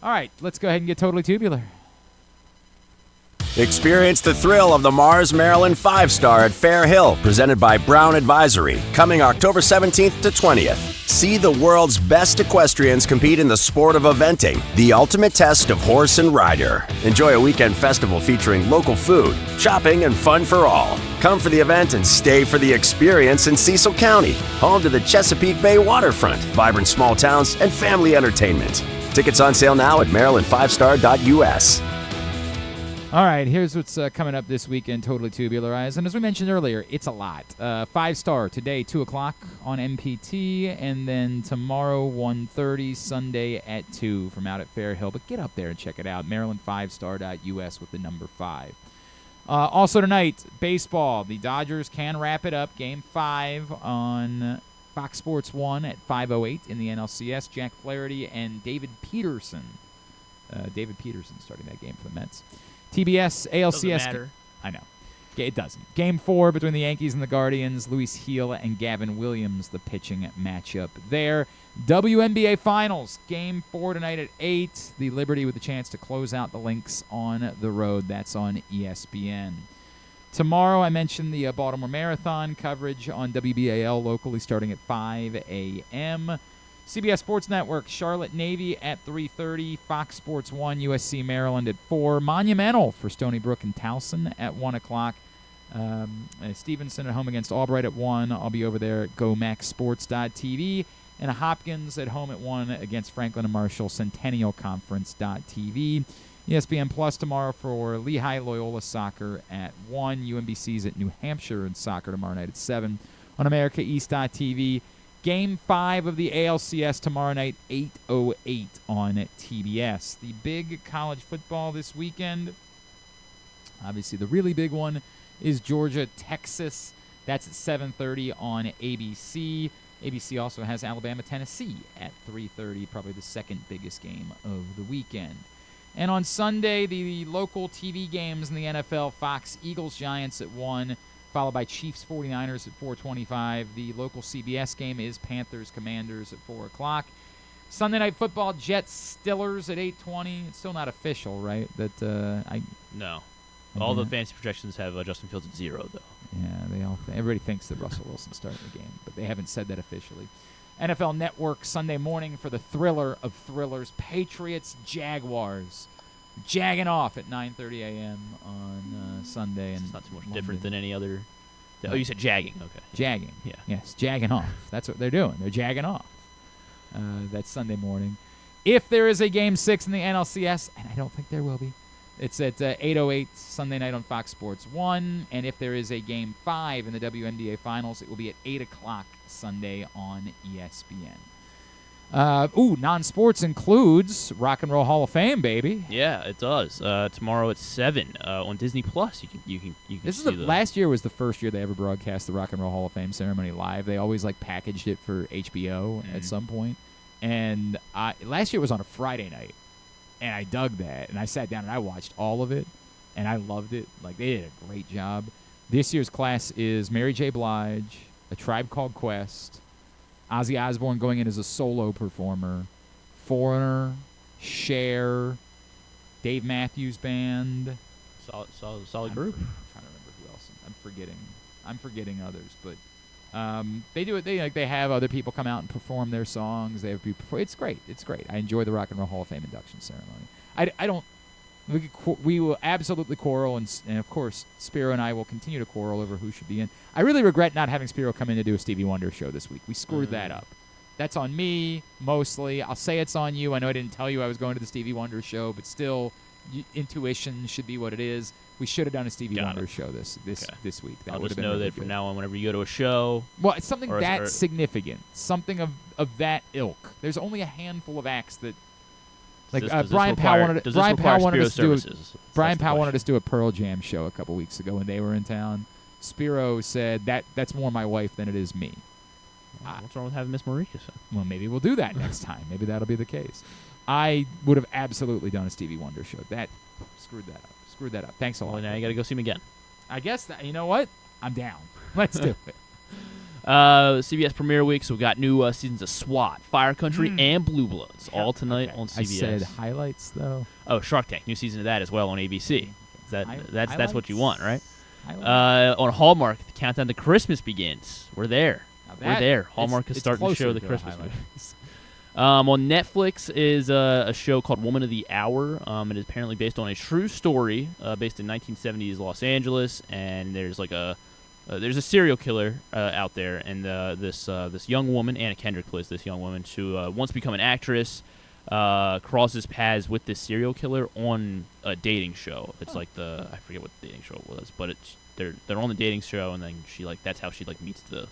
All right, let's go ahead and get totally tubular. Experience the thrill of the Mars Maryland 5-Star at Fair Hill, presented by Brown Advisory, coming October 17th to 20th. See the world's best equestrians compete in the sport of eventing, the ultimate test of horse and rider. Enjoy a weekend festival featuring local food, shopping, and fun for all. Come for the event and stay for the experience in Cecil County, home to the Chesapeake Bay waterfront, vibrant small towns, and family entertainment. Tickets on sale now at maryland5star.us. All right, here's what's coming up this weekend, Totally Tubularized. And as we mentioned earlier, it's a lot. 5-Star today, 2 o'clock on MPT, and then tomorrow, 1:30, Sunday at 2 from out at Fair Hill. But get up there and check it out, maryland5star.us with the number 5. Also tonight, baseball. The Dodgers can wrap it up. Game 5 on Fox Sports 1 at 5:08 in the NLCS. Jack Flaherty and David Peterson. Starting that game for the Mets. TBS, ALCS. Doesn't matter. I know. It doesn't. Game 4 between the Yankees and the Guardians. Luis Gil and Gavin Williams, the pitching matchup there. WNBA Finals. Game 4 tonight at 8. The Liberty with a chance to close out the Lynx on the road. That's on ESPN. Tomorrow, I mentioned the Baltimore Marathon coverage on WBAL locally starting at 5 a.m. CBS Sports Network, Charlotte Navy at 3:30, Fox Sports 1, USC Maryland at 4, Monumental for Stony Brook and Towson at 1 o'clock, Stevenson at home against Albright at 1. I'll be over there at GoMaxSports.tv, and Hopkins at home at 1 against Franklin and Marshall, Centennial Conference.tv. ESPN Plus tomorrow for Lehigh Loyola Soccer at 1, UMBC's at New Hampshire in soccer tomorrow night at 7, on AmericaEast.tv. Game 5 of the ALCS tomorrow night, 8:08 on TBS. The big college football this weekend, obviously the really big one, is Georgia-Texas. That's at 7:30 on ABC. ABC also has Alabama-Tennessee at 3:30, probably the second biggest game of the weekend. And on Sunday, the local TV games in the NFL, Fox Eagles-Giants at 1, followed by Chiefs-49ers at 4:25. The local CBS game is Panthers-Commanders at 4 o'clock. Sunday Night Football, Jets-Steelers at 8:20. It's still not official, right? No. All the fantasy projections have Justin Fields at 0, though. Yeah, everybody thinks that Russell Wilson's starting the game, but they haven't said that officially. NFL Network Sunday morning for the thriller of thrillers, Patriots-Jaguars. Jagging off at 9:30 a.m. on Sunday. And it's not too much different than any other. Oh, you said jagging. Okay. Jagging. Yeah. Yes, jagging off. That's what they're doing. They're jagging off. That's Sunday morning. If there is a Game 6 in the NLCS, and I don't think there will be, it's at 8:08 Sunday night on Fox Sports 1. And if there is a Game 5 in the WNBA Finals, it will be at 8 o'clock Sunday on ESPN. Non-sports includes Rock and Roll Hall of Fame, baby. Yeah, it does. Tomorrow at 7 on Disney Plus. You can. This is last year was the first year they ever broadcast the Rock and Roll Hall of Fame ceremony live. They always packaged it for HBO at some point. And last year was on a Friday night, and I dug that. And I sat down and I watched all of it, and I loved it. They did a great job. This year's class is Mary J. Blige, A Tribe Called Quest, Ozzy Osbourne going in as a solo performer, Foreigner, Cher, Dave Matthews Band. Solid group. I'm trying to remember who else. I'm forgetting others, but they do it. They have other people come out and perform their songs. They have people. It's great. I enjoy the Rock and Roll Hall of Fame induction ceremony. I don't We will absolutely quarrel, and of course, Spiro and I will continue to quarrel over who should be in. I really regret not having Spiro come in to do a Stevie Wonder show this week. We screwed that up. That's on me, mostly. I'll say it's on you. I know I didn't tell you I was going to the Stevie Wonder show, but still, intuition should be what it is. We should have done a Stevie Wonder show this week. That would have been know really that good. from now on, whenever you go to a show. Well, it's something that significant, something of that ilk. There's only a handful of acts that. Like Brian Powell wanted us to do a Pearl Jam show a couple weeks ago when they were in town. Spiro said that's more my wife than it is me. What's wrong with having Miss Marika? Well, maybe we'll do that next time. Maybe that'll be the case. I would have absolutely done a Stevie Wonder show. That screwed that up. Thanks a lot. Well, now you got to go see him again. I guess that you know what? I'm down. Let's do it. CBS Premiere Week, so we got new seasons of SWAT, Fire Country, and Blue Bloods, all tonight on CBS. I said highlights though. Oh, Shark Tank, new season of that as well on ABC. That's what you want, right? On Hallmark, the countdown to Christmas begins. We're there. We're there. Hallmark is starting to show the Christmas movies. On Netflix is a show called Woman of the Hour. It is apparently based on a true story based in 1970s Los Angeles, and there's like there's a serial killer out there, and this young woman, Anna Kendrick plays this young woman, who wants to become an actress, crosses paths with this serial killer on a dating show. It's like I forget what the dating show was, but they're on the dating show, and then that's how she meets the.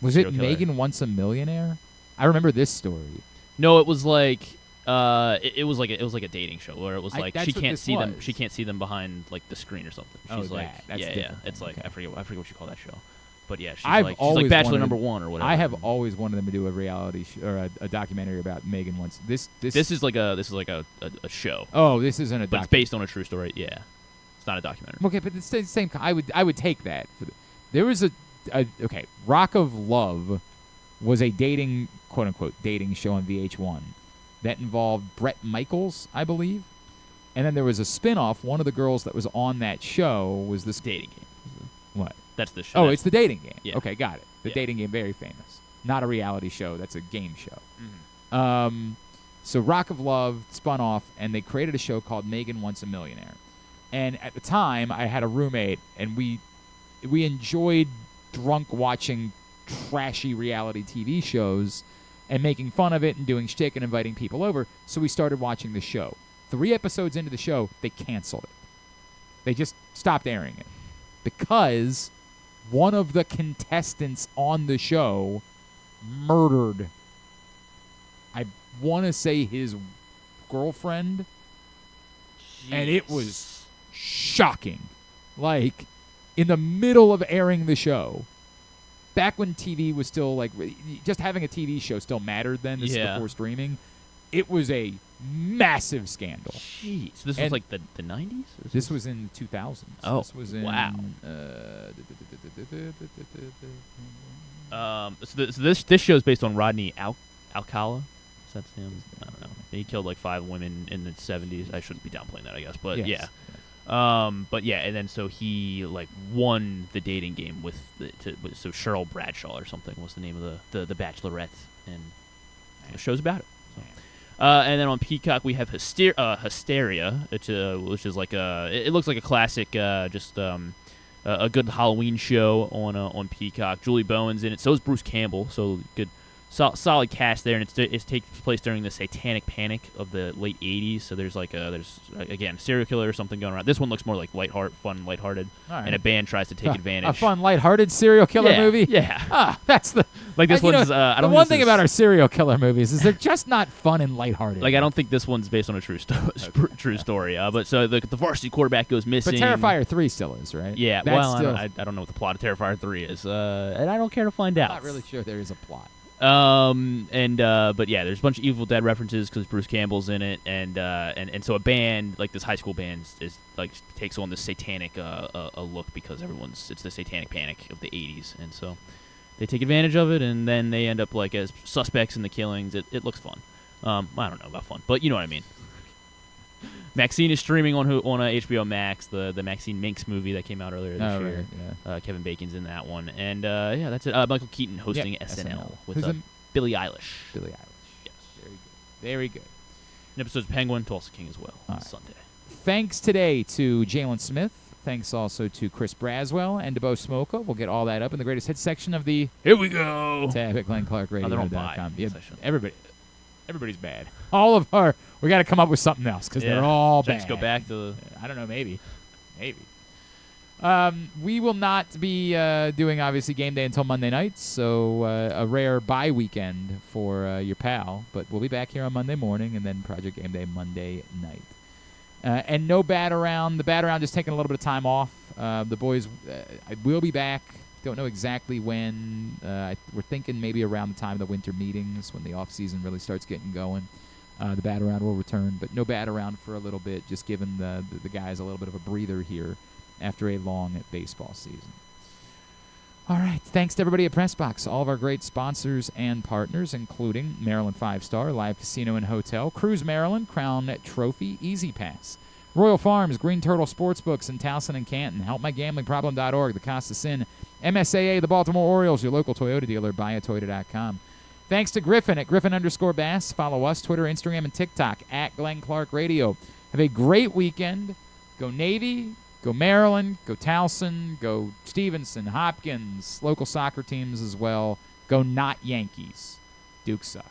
Was it Megan Once a Millionaire? I remember this story. No, it was like it was like a dating show where it was like she can't see them. She can't see them behind the screen or something. She's that's yeah. It's like I forget what you call that show, but yeah, she's always like Bachelor number 1 or whatever. I have always wanted them to do a reality or a documentary about Megan Once. This is like a show. Oh, this isn't a. But it's based on a true story. Yeah, it's not a documentary. Okay, but it's the same. I would take that. There was okay. Rock of Love was a dating, quote unquote, dating show on VH1 that involved Bret Michaels, I believe. And then there was a spin-off. One of the girls that was on that show was this dating game. What? That's the show. Oh, it's the dating game. Yeah. Okay, got it. The dating game, very famous. Not a reality show. That's a game show. Mm-hmm. So Rock of Love spun off, and they created a show called Megan Once a Millionaire. And at the time, I had a roommate, and we enjoyed drunk watching trashy reality TV shows and making fun of it and doing shtick and inviting people over. So we started watching the show. 3 episodes into the show, they canceled it. They just stopped airing it because one of the contestants on the show murdered, I want to say, his girlfriend. Jeez. And it was shocking. Like, in the middle of airing the show, back when TV was still just having a TV show still mattered then. This is before streaming. It was a massive scandal. Jeez. So this was like the 90s? This was in 2000s. Oh, this was in, wow. So this show is based on Rodney Alcala. Is that him? I don't know. He killed 5 women in the 70s. I shouldn't be downplaying that, I guess, but yeah. But yeah, and then so he won the dating game with so Cheryl Bradshaw or something was the name of the Bachelorette, and the show's about it. So. And then on Peacock we have Hysteria, which is it looks like a classic, just a good Halloween show on Peacock. Julie Bowen's in it, so is Bruce Campbell, so good. Solid cast there, and it takes place during the Satanic Panic of the late 80s. So there's again, serial killer or something going around. This one looks more like fun, lighthearted, right. And a band tries to take advantage. A fun, lighthearted serial killer movie. Yeah, that's the this one's. The one thing about our serial killer movies is they're just not fun and lighthearted. I don't think this one's based on a true story. But so the varsity quarterback goes missing. But Terrifier 3 still is, right? Yeah. I don't know what the plot of Terrifier 3 is, and I don't care to find out. I'm not really sure there is a plot. But yeah, there's a bunch of Evil Dead references because Bruce Campbell's in it, and so a band this high school band is takes on this satanic a look because it's the Satanic Panic of the 80s, and so they take advantage of it, and then they end up as suspects in the killings. It looks fun. I don't know about fun, but you know what I mean. Maxine is streaming on HBO Max, the Maxine Minx movie that came out earlier this year. Right, yeah. Kevin Bacon's in that one, and that's it. Michael Keaton hosting SNL with Billie Eilish. Billie Eilish. Yes, very good. An episode's Penguin, Tulsa King as well on Sunday. Thanks today to Jalen Smith. Thanks also to Chris Braswell and to Bo Smolka. We'll get all that up in the greatest hits section of the Here we go tab at GlennClarkRadio.com. Yeah, everybody's bad. All of our we got to come up with something else because they're all bad. Let's go back to I don't know, maybe. We will not be doing obviously game day until Monday night, so a rare bye weekend for your pal. But we'll be back here on Monday morning and then Project Game Day Monday night. And no bat around. The bat around just taking a little bit of time off. The boys will be back. Don't know exactly when. We're thinking maybe around the time of the winter meetings when the off season really starts getting going. The bat around will return, but no bat around for a little bit, just giving the guys a little bit of a breather here after a long baseball season. All right. Thanks to everybody at PressBox, all of our great sponsors and partners, including Maryland 5-Star, Live Casino and Hotel, Cruise Maryland, Crown Trophy, Easy Pass, Royal Farms, Green Turtle Sportsbooks in Towson and Canton, HelpMyGamblingProblem.org, the Costa Sin, MSAA, the Baltimore Orioles, your local Toyota dealer, BuyAToyota.com. Thanks to Griffin at Griffin_Bass. Follow us, Twitter, Instagram, and TikTok at Glenn Clark Radio. Have a great weekend. Go Navy. Go Maryland, go Towson, go Stevenson, Hopkins, local soccer teams as well. Go not Yankees. Duke sucks.